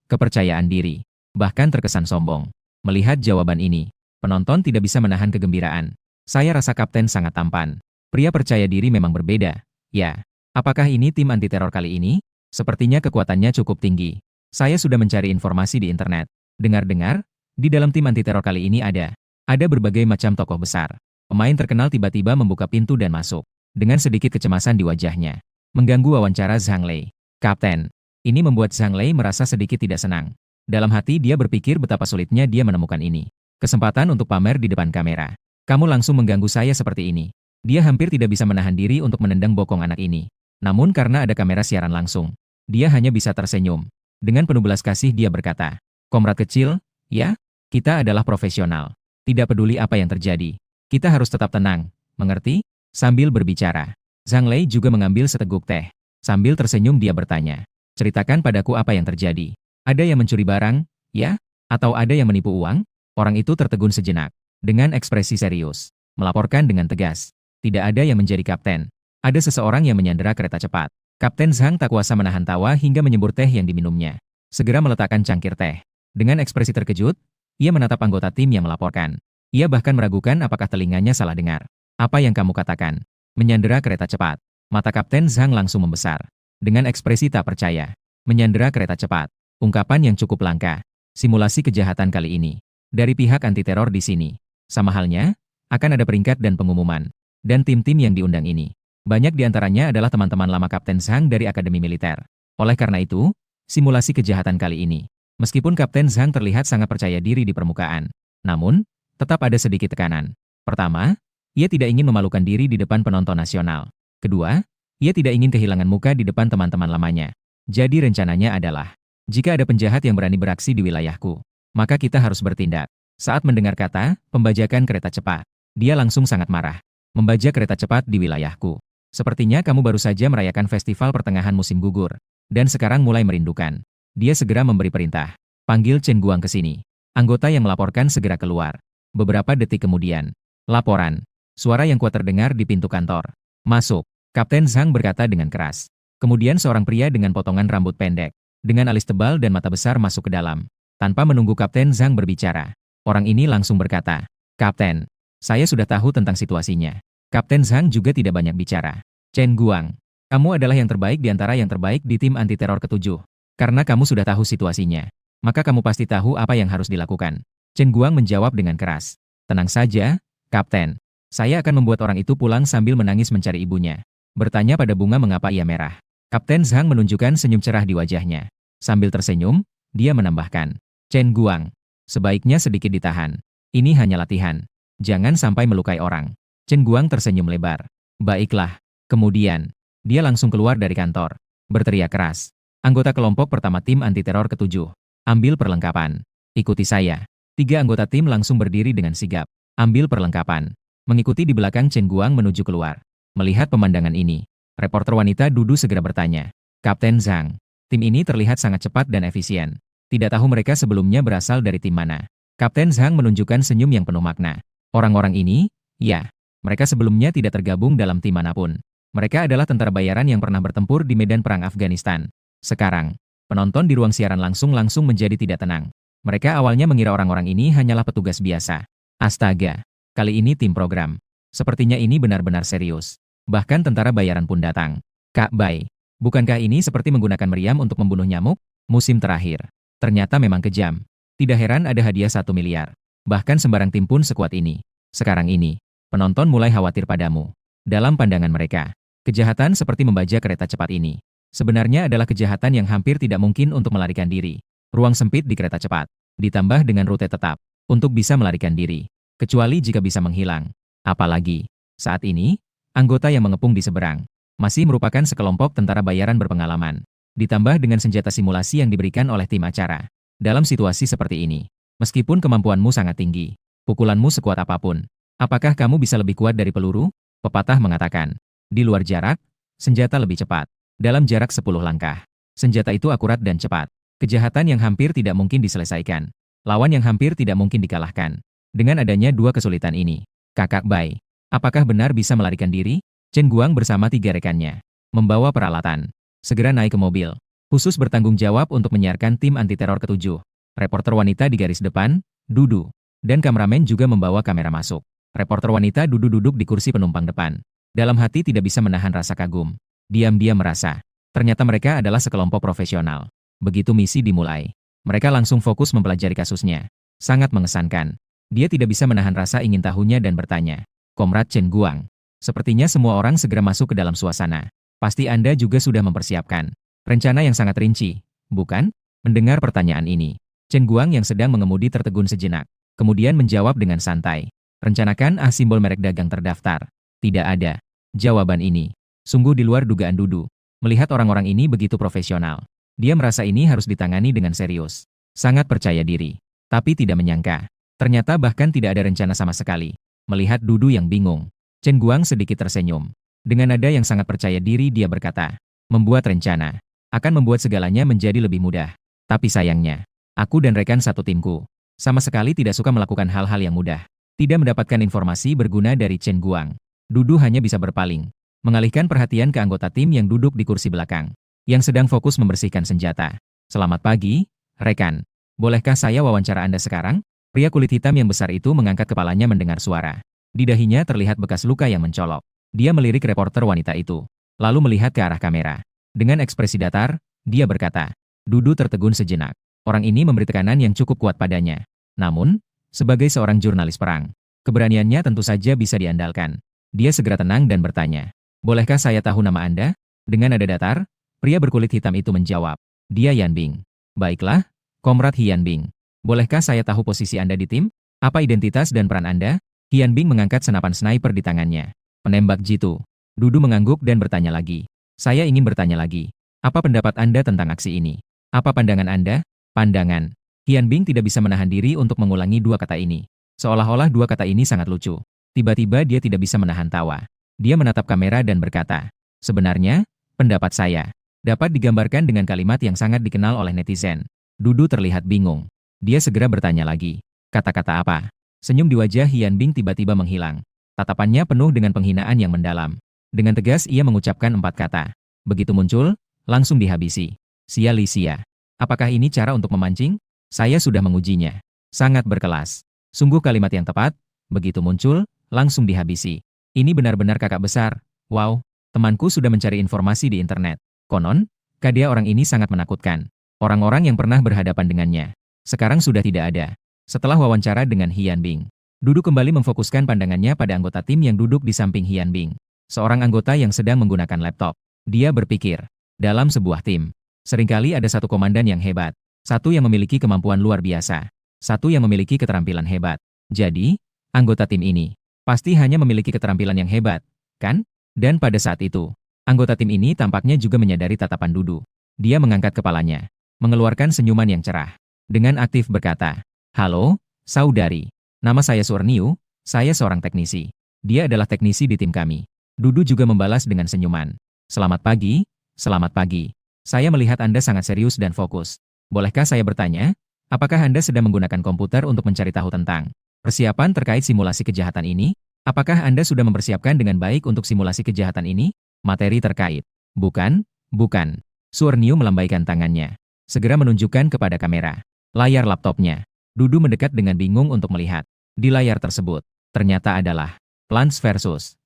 Kepercayaan diri. Bahkan terkesan sombong. Melihat jawaban ini, penonton tidak bisa menahan kegembiraan. Saya rasa kapten sangat tampan. Pria percaya diri memang berbeda. Ya, apakah ini tim anti-teror kali ini? Sepertinya kekuatannya cukup tinggi. Saya sudah mencari informasi di internet. Dengar-dengar, di dalam tim anti-teror kali ini ada berbagai macam tokoh besar. Pemain terkenal tiba-tiba membuka pintu dan masuk. Dengan sedikit kecemasan di wajahnya, mengganggu wawancara Zhang Lei. Kapten, ini membuat Zhang Lei merasa sedikit tidak senang. Dalam hati dia berpikir betapa sulitnya dia menemukan ini. Kesempatan untuk pamer di depan kamera. Kamu langsung mengganggu saya seperti ini. Dia hampir tidak bisa menahan diri untuk menendang bokong anak ini. Namun karena ada kamera siaran langsung, dia hanya bisa tersenyum. Dengan penuh belas kasih dia berkata, Komrad kecil, ya, kita adalah profesional. Tidak peduli apa yang terjadi. Kita harus tetap tenang, mengerti? Sambil berbicara, Zhang Lei juga mengambil seteguk teh. Sambil tersenyum dia bertanya, ceritakan padaku apa yang terjadi. Ada yang mencuri barang, ya? Atau ada yang menipu uang? Orang itu tertegun sejenak. Dengan ekspresi serius, melaporkan dengan tegas. Tidak ada yang menjadi kapten. Ada seseorang yang menyandera kereta cepat. Kapten Zhang tak kuasa menahan tawa hingga menyembur teh yang diminumnya. Segera meletakkan cangkir teh. Dengan ekspresi terkejut, ia menatap anggota tim yang melaporkan. Ia bahkan meragukan apakah telinganya salah dengar. Apa yang kamu katakan? Menyandera kereta cepat. Mata Kapten Zhang langsung membesar. Dengan ekspresi tak percaya. Menyandera kereta cepat. Ungkapan yang cukup langka. Simulasi kejahatan kali ini. Dari pihak anti-teror di sini. Sama halnya, akan ada peringkat dan pengumuman. Dan tim-tim yang diundang ini. Banyak di antaranya adalah teman-teman lama Kapten Zhang dari Akademi Militer. Oleh karena itu, simulasi kejahatan kali ini. Meskipun Kapten Zhang terlihat sangat percaya diri di permukaan, namun, tetap ada sedikit tekanan. Pertama, ia tidak ingin memalukan diri di depan penonton nasional. Kedua, ia tidak ingin kehilangan muka di depan teman-teman lamanya. Jadi rencananya adalah, jika ada penjahat yang berani beraksi di wilayahku, maka kita harus bertindak. Saat mendengar kata, pembajakan kereta cepat, dia langsung sangat marah. Membajak kereta cepat di wilayahku. Sepertinya kamu baru saja merayakan festival pertengahan musim gugur, dan sekarang mulai merindukan. Dia segera memberi perintah. Panggil Chen Guang ke sini. Anggota yang melaporkan segera keluar. Beberapa detik kemudian, laporan. Suara yang kuat terdengar di pintu kantor. Masuk. Kapten Zhang berkata dengan keras. Kemudian seorang pria dengan potongan rambut pendek, dengan alis tebal dan mata besar masuk ke dalam. Tanpa menunggu Kapten Zhang berbicara, orang ini langsung berkata, Kapten, saya sudah tahu tentang situasinya. Kapten Zhang juga tidak banyak bicara. Chen Guang, kamu adalah yang terbaik di antara yang terbaik di tim anti-teror ketujuh. Karena kamu sudah tahu situasinya, maka kamu pasti tahu apa yang harus dilakukan. Chen Guang menjawab dengan keras. Tenang saja, Kapten. Saya akan membuat orang itu pulang sambil menangis mencari ibunya. Bertanya pada bunga mengapa ia merah. Kapten Zhang menunjukkan senyum cerah di wajahnya. Sambil tersenyum, dia menambahkan. Chen Guang, sebaiknya sedikit ditahan. Ini hanya latihan. Jangan sampai melukai orang. Chen Guang tersenyum lebar. Baiklah, Kemudian, dia langsung keluar dari kantor, berteriak keras. Anggota kelompok pertama tim anti-teror ke-7. Ambil perlengkapan. Ikuti saya. 3 anggota tim langsung berdiri dengan sigap. Ambil perlengkapan. Mengikuti di belakang Chen Guang menuju keluar. Melihat pemandangan ini, reporter wanita Dudu segera bertanya. Kapten Zhang, tim ini terlihat sangat cepat dan efisien. Tidak tahu mereka sebelumnya berasal dari tim mana. Kapten Zhang menunjukkan senyum yang penuh makna. Orang-orang ini, ya, mereka sebelumnya tidak tergabung dalam tim manapun. Mereka adalah tentara bayaran yang pernah bertempur di medan perang Afghanistan. Sekarang, penonton di ruang siaran langsung menjadi tidak tenang. Mereka awalnya mengira orang-orang ini hanyalah petugas biasa. Astaga, kali ini tim program. Sepertinya ini benar-benar serius. Bahkan tentara bayaran pun datang. Kak Bai, bukankah ini seperti menggunakan meriam untuk membunuh nyamuk? Musim terakhir. Ternyata memang kejam. Tidak heran ada hadiah 1 miliar. Bahkan sembarang tim pun sekuat ini. Sekarang ini, penonton mulai khawatir padamu. Dalam pandangan mereka, kejahatan seperti membajak kereta cepat ini sebenarnya adalah kejahatan yang hampir tidak mungkin untuk melarikan diri. Ruang sempit di kereta cepat, ditambah dengan rute tetap, untuk bisa melarikan diri. Kecuali jika bisa menghilang. Apalagi, saat ini, anggota yang mengepung di seberang, masih merupakan sekelompok tentara bayaran berpengalaman. Ditambah dengan senjata simulasi yang diberikan oleh tim acara. Dalam situasi seperti ini, meskipun kemampuanmu sangat tinggi, pukulanmu sekuat apapun, apakah kamu bisa lebih kuat dari peluru? Pepatah mengatakan, di luar jarak, senjata lebih cepat. Dalam jarak 10 langkah, senjata itu akurat dan cepat. Kejahatan yang hampir tidak mungkin diselesaikan. Lawan yang hampir tidak mungkin dikalahkan. Dengan adanya 2 kesulitan ini, Kakak Bai, apakah benar bisa melarikan diri? Chen Guang bersama 3 rekannya membawa peralatan. Segera naik ke mobil, khusus bertanggung jawab untuk menyiarkan tim anti-teror ke-7. Reporter wanita di garis depan, Dudu, dan kameramen juga membawa kamera masuk. Reporter wanita Dudu duduk di kursi penumpang depan. Dalam hati tidak bisa menahan rasa kagum. Diam-diam merasa, ternyata mereka adalah sekelompok profesional. Begitu misi dimulai, mereka langsung fokus mempelajari kasusnya. Sangat mengesankan. Dia tidak bisa menahan rasa ingin tahunya dan bertanya, Komrad Chen Guang, sepertinya semua orang segera masuk ke dalam suasana. Pasti Anda juga sudah mempersiapkan rencana yang sangat rinci, bukan? Mendengar pertanyaan ini, Chen Guang yang sedang mengemudi tertegun sejenak, kemudian menjawab dengan santai. Rencanakan simbol merek dagang terdaftar. Tidak ada. Jawaban ini sungguh di luar dugaan Dudu. Melihat orang-orang ini begitu profesional, dia merasa ini harus ditangani dengan serius. Sangat percaya diri, tapi tidak menyangka. Ternyata bahkan tidak ada rencana sama sekali. Melihat Dudu yang bingung, Chen Guang sedikit tersenyum. Dengan nada yang sangat percaya diri dia berkata, membuat rencana akan membuat segalanya menjadi lebih mudah. Tapi sayangnya, aku dan rekan satu timku sama sekali tidak suka melakukan hal-hal yang mudah. Tidak mendapatkan informasi berguna dari Chen Guang, Dudu hanya bisa berpaling, mengalihkan perhatian ke anggota tim yang duduk di kursi belakang, yang sedang fokus membersihkan senjata. Selamat pagi, rekan. Bolehkah saya wawancara Anda sekarang? Pria kulit hitam yang besar itu mengangkat kepalanya mendengar suara. Di dahinya terlihat bekas luka yang mencolok. Dia melirik reporter wanita itu, lalu melihat ke arah kamera. Dengan ekspresi datar, dia berkata, Dudu tertegun sejenak. Orang ini memberi tekanan yang cukup kuat padanya. Namun, sebagai seorang jurnalis perang, keberaniannya tentu saja bisa diandalkan. Dia segera tenang dan bertanya, bolehkah saya tahu nama Anda? Dengan nada datar, pria berkulit hitam itu menjawab, dia Yan Bing. Baiklah, Komrad Yan Bing. Bolehkah saya tahu posisi Anda di tim? Apa identitas dan peran Anda? Yan Bing mengangkat senapan sniper di tangannya. Penembak jitu. Dudu mengangguk dan bertanya lagi. Saya ingin bertanya lagi. Apa pendapat Anda tentang aksi ini? Apa pandangan Anda? Pandangan. Yan Bing tidak bisa menahan diri untuk mengulangi 2 kata ini. Seolah-olah 2 kata ini sangat lucu. Tiba-tiba dia tidak bisa menahan tawa. Dia menatap kamera dan berkata, sebenarnya, pendapat saya dapat digambarkan dengan kalimat yang sangat dikenal oleh netizen. Dudu terlihat bingung. Dia segera bertanya lagi. Kata-kata apa? Senyum di wajah Yan Bing tiba-tiba menghilang. Tatapannya penuh dengan penghinaan yang mendalam. Dengan tegas ia mengucapkan 4 kata. Begitu muncul, langsung dihabisi. Sia-sia. Apakah ini cara untuk memancing? Saya sudah mengujinya. Sangat berkelas. Sungguh kalimat yang tepat. Begitu muncul, langsung dihabisi. Ini benar-benar kakak besar. Wow, temanku sudah mencari informasi di internet. Konon, dia orang ini sangat menakutkan. Orang-orang yang pernah berhadapan dengannya sekarang sudah tidak ada. Setelah wawancara dengan Yan Bing, Dudu kembali memfokuskan pandangannya pada anggota tim yang duduk di samping Yan Bing. Seorang anggota yang sedang menggunakan laptop. Dia berpikir, dalam sebuah tim, seringkali ada satu komandan yang hebat. Satu yang memiliki kemampuan luar biasa. Satu yang memiliki keterampilan hebat. Jadi, anggota tim ini pasti hanya memiliki keterampilan yang hebat, kan? Dan pada saat itu, anggota tim ini tampaknya juga menyadari tatapan Dudu. Dia mengangkat kepalanya, mengeluarkan senyuman yang cerah. Dengan aktif berkata, "Halo, saudari. Nama saya Suorniu, saya seorang teknisi. Dia adalah teknisi di tim kami." Dudu juga membalas dengan senyuman. "Selamat pagi, selamat pagi. Saya melihat Anda sangat serius dan fokus. Bolehkah saya bertanya, apakah Anda sedang menggunakan komputer untuk mencari tahu tentang persiapan terkait simulasi kejahatan ini? Apakah Anda sudah mempersiapkan dengan baik untuk simulasi kejahatan ini? Materi terkait." "Bukan, bukan." Suorniu melambaikan tangannya, segera menunjukkan kepada kamera layar laptopnya. Dudu mendekat dengan bingung untuk melihat. Di layar tersebut, ternyata adalah Plants vs.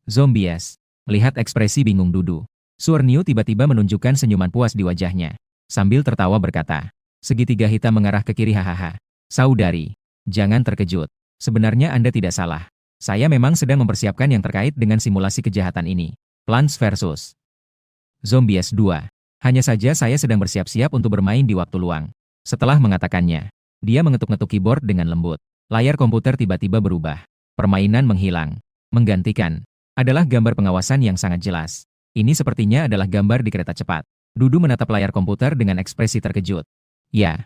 Zombies. Melihat ekspresi bingung Dudu, Suorniu tiba-tiba menunjukkan senyuman puas di wajahnya. Sambil tertawa berkata, segitiga hitam mengarah ke kiri hahaha. "Saudari, jangan terkejut. Sebenarnya Anda tidak salah. Saya memang sedang mempersiapkan yang terkait dengan simulasi kejahatan ini. Plants vs. Zombies 2. Hanya saja saya sedang bersiap-siap untuk bermain di waktu luang." Setelah mengatakannya, dia mengetuk-ngetuk keyboard dengan lembut. Layar komputer tiba-tiba berubah. Permainan menghilang. Menggantikan adalah gambar pengawasan yang sangat jelas. Ini sepertinya adalah gambar di kereta cepat. Dudu menatap layar komputer dengan ekspresi terkejut. "Ya,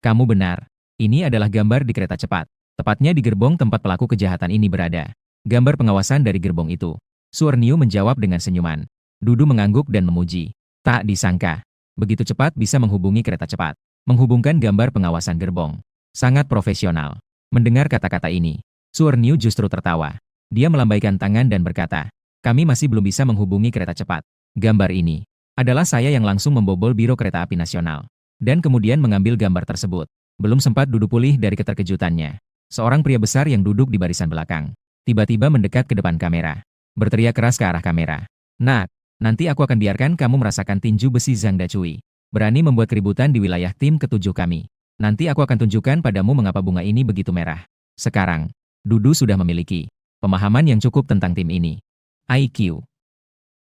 kamu benar. Ini adalah gambar di kereta cepat. Tepatnya di gerbong tempat pelaku kejahatan ini berada. Gambar pengawasan dari gerbong itu." Suorniu menjawab dengan senyuman. Dudu mengangguk dan memuji. Tak disangka, begitu cepat bisa menghubungi kereta cepat. Menghubungkan gambar pengawasan gerbong. Sangat profesional. Mendengar kata-kata ini, Suorniu justru tertawa. Dia melambaikan tangan dan berkata, "Kami masih belum bisa menghubungi kereta cepat. Gambar ini adalah saya yang langsung membobol Biro Kereta Api Nasional. Dan kemudian mengambil gambar tersebut." Belum sempat Dudu pulih dari keterkejutannya. Seorang pria besar yang duduk di barisan belakang tiba-tiba mendekat ke depan kamera. Berteriak keras ke arah kamera. "Nak, nanti aku akan biarkan kamu merasakan tinju besi Zhang Dachui. Berani membuat keributan di wilayah tim ketujuh kami. Nanti aku akan tunjukkan padamu mengapa bunga ini begitu merah." Sekarang, Dudu sudah memiliki pemahaman yang cukup tentang tim ini. IQ.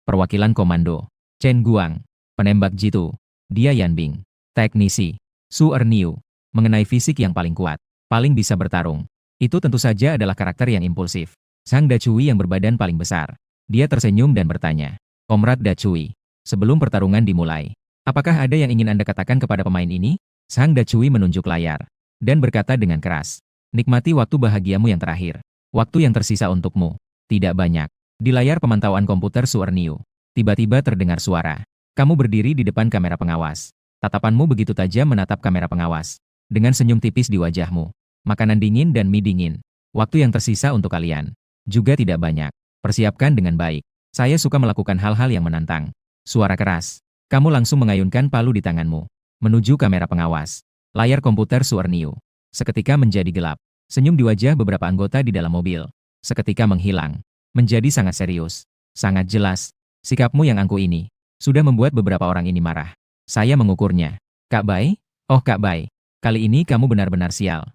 Perwakilan Komando. Chen Guang. Penembak jitu. Dia Yanbing. Teknisi. Suorniu. Mengenai fisik yang paling kuat, paling bisa bertarung. Itu tentu saja adalah karakter yang impulsif. Zhang Dachui yang berbadan paling besar. Dia tersenyum dan bertanya, "Komrad Dachui, sebelum pertarungan dimulai, apakah ada yang ingin Anda katakan kepada pemain ini?" Zhang Dachui menunjuk layar dan berkata dengan keras, "Nikmati waktu bahagiamu yang terakhir. Waktu yang tersisa untukmu tidak banyak." Di layar pemantauan komputer Suorniu, tiba-tiba terdengar suara. "Kamu berdiri di depan kamera pengawas. Tatapanmu begitu tajam menatap kamera pengawas. Dengan senyum tipis di wajahmu. Makanan dingin dan mie dingin. Waktu yang tersisa untuk kalian juga tidak banyak. Persiapkan dengan baik. Saya suka melakukan hal-hal yang menantang." Suara keras. Kamu langsung mengayunkan palu di tanganmu menuju kamera pengawas. Layar komputer Suorniu seketika menjadi gelap. Senyum di wajah beberapa anggota di dalam mobil seketika menghilang. Menjadi sangat serius. Sangat jelas. Sikapmu yang angkuh ini sudah membuat beberapa orang ini marah. Saya mengukurnya. Kak Bai? Oh Kak Bai. Kali ini kamu benar-benar sial.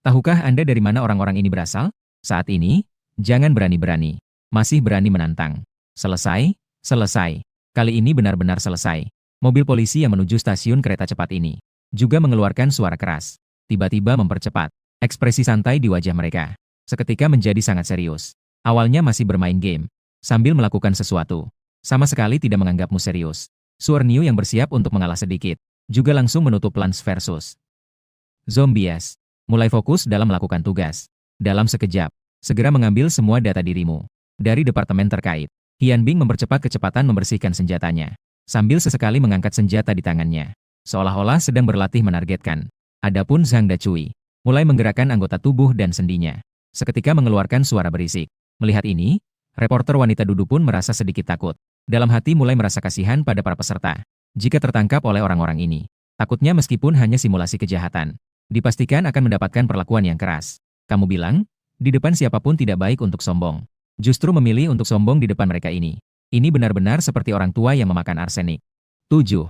Tahukah Anda dari mana orang-orang ini berasal? Saat ini, jangan berani-berani. Masih berani menantang. Selesai? Selesai. Kali ini benar-benar selesai. Mobil polisi yang menuju stasiun kereta cepat ini juga mengeluarkan suara keras. Tiba-tiba mempercepat. Ekspresi santai di wajah mereka seketika menjadi sangat serius. Awalnya masih bermain game sambil melakukan sesuatu. Sama sekali tidak menganggapmu serius. Suorniu yang bersiap untuk mengalah sedikit juga langsung menutup Plants vs. Zombies. Mulai fokus dalam melakukan tugas. Dalam sekejap, segera mengambil semua data dirimu dari departemen terkait. Yanbing mempercepat kecepatan membersihkan senjatanya sambil sesekali mengangkat senjata di tangannya, seolah-olah sedang berlatih menargetkan. Adapun Zhang Dachui mulai menggerakkan anggota tubuh dan sendinya, seketika mengeluarkan suara berisik. Melihat ini, reporter wanita Dudu pun merasa sedikit takut. Dalam hati mulai merasa kasihan pada para peserta. Jika tertangkap oleh orang-orang ini, takutnya meskipun hanya simulasi kejahatan, dipastikan akan mendapatkan perlakuan yang keras. Kamu bilang, di depan siapapun tidak baik untuk sombong. Justru memilih untuk sombong di depan mereka ini. Ini benar-benar seperti orang tua yang memakan arsenik. 7.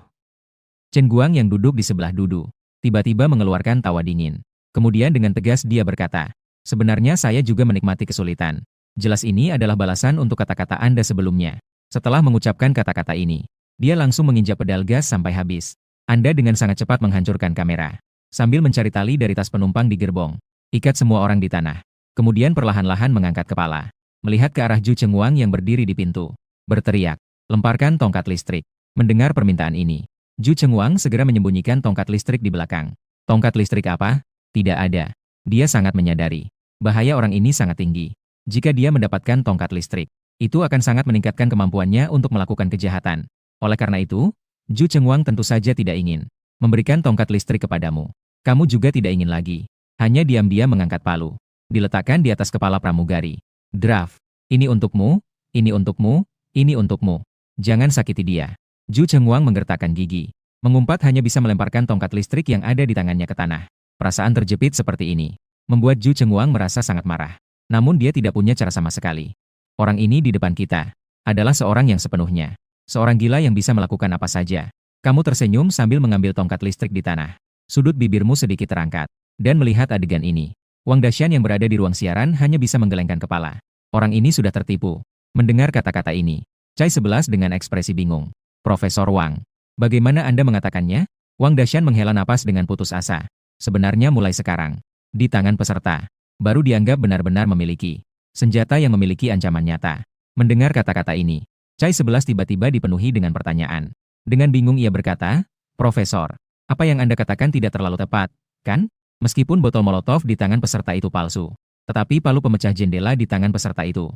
Chen Guang yang duduk di sebelah Dudu tiba-tiba mengeluarkan tawa dingin. Kemudian dengan tegas dia berkata, "Sebenarnya saya juga menikmati kesulitan. Jelas ini adalah balasan untuk kata-kata Anda sebelumnya." Setelah mengucapkan kata-kata ini, dia langsung menginjak pedal gas sampai habis. Anda dengan sangat cepat menghancurkan kamera. Sambil mencari tali dari tas penumpang di gerbong, ikat semua orang di tanah. Kemudian perlahan-lahan mengangkat kepala. melihat ke arah Ju Chengwang yang berdiri di pintu. Berteriak, lemparkan tongkat listrik. Mendengar permintaan ini, Ju Chengwang segera menyembunyikan tongkat listrik di belakang. Tongkat listrik apa? Tidak ada. Dia sangat menyadari bahaya orang ini sangat tinggi. Jika dia mendapatkan tongkat listrik, itu akan sangat meningkatkan kemampuannya untuk melakukan kejahatan. Oleh karena itu, Ju Chengwang tentu saja tidak ingin memberikan tongkat listrik kepadamu. Kamu juga tidak ingin lagi. Hanya diam-diam mengangkat palu. Diletakkan di atas kepala pramugari. Draft. Ini untukmu, ini untukmu, ini untukmu. Jangan sakiti dia. Ju Chengwang menggertakkan gigi. Mengumpat hanya bisa melemparkan tongkat listrik yang ada di tangannya ke tanah. Perasaan terjepit seperti ini membuat Ju Chengwang merasa sangat marah. Namun dia tidak punya cara sama sekali. Orang ini di depan kita adalah seorang yang sepenuhnya. Seorang gila yang bisa melakukan apa saja. Kamu tersenyum sambil mengambil tongkat listrik di tanah. Sudut bibirmu sedikit terangkat. Dan melihat adegan ini, Wang Dashan yang berada di ruang siaran hanya bisa menggelengkan kepala. Orang ini sudah tertipu. Mendengar kata-kata ini, Chai 11 dengan ekspresi bingung. Profesor Wang, bagaimana Anda mengatakannya? Wang Dashan menghela napas dengan putus asa. Sebenarnya mulai sekarang, di tangan peserta, baru dianggap benar-benar memiliki senjata yang memiliki ancaman nyata. Mendengar kata-kata ini, Chai 11 tiba-tiba dipenuhi dengan pertanyaan. Dengan bingung ia berkata, Profesor, apa yang Anda katakan tidak terlalu tepat, kan? Meskipun botol molotov di tangan peserta itu palsu, tetapi palu pemecah jendela di tangan peserta itu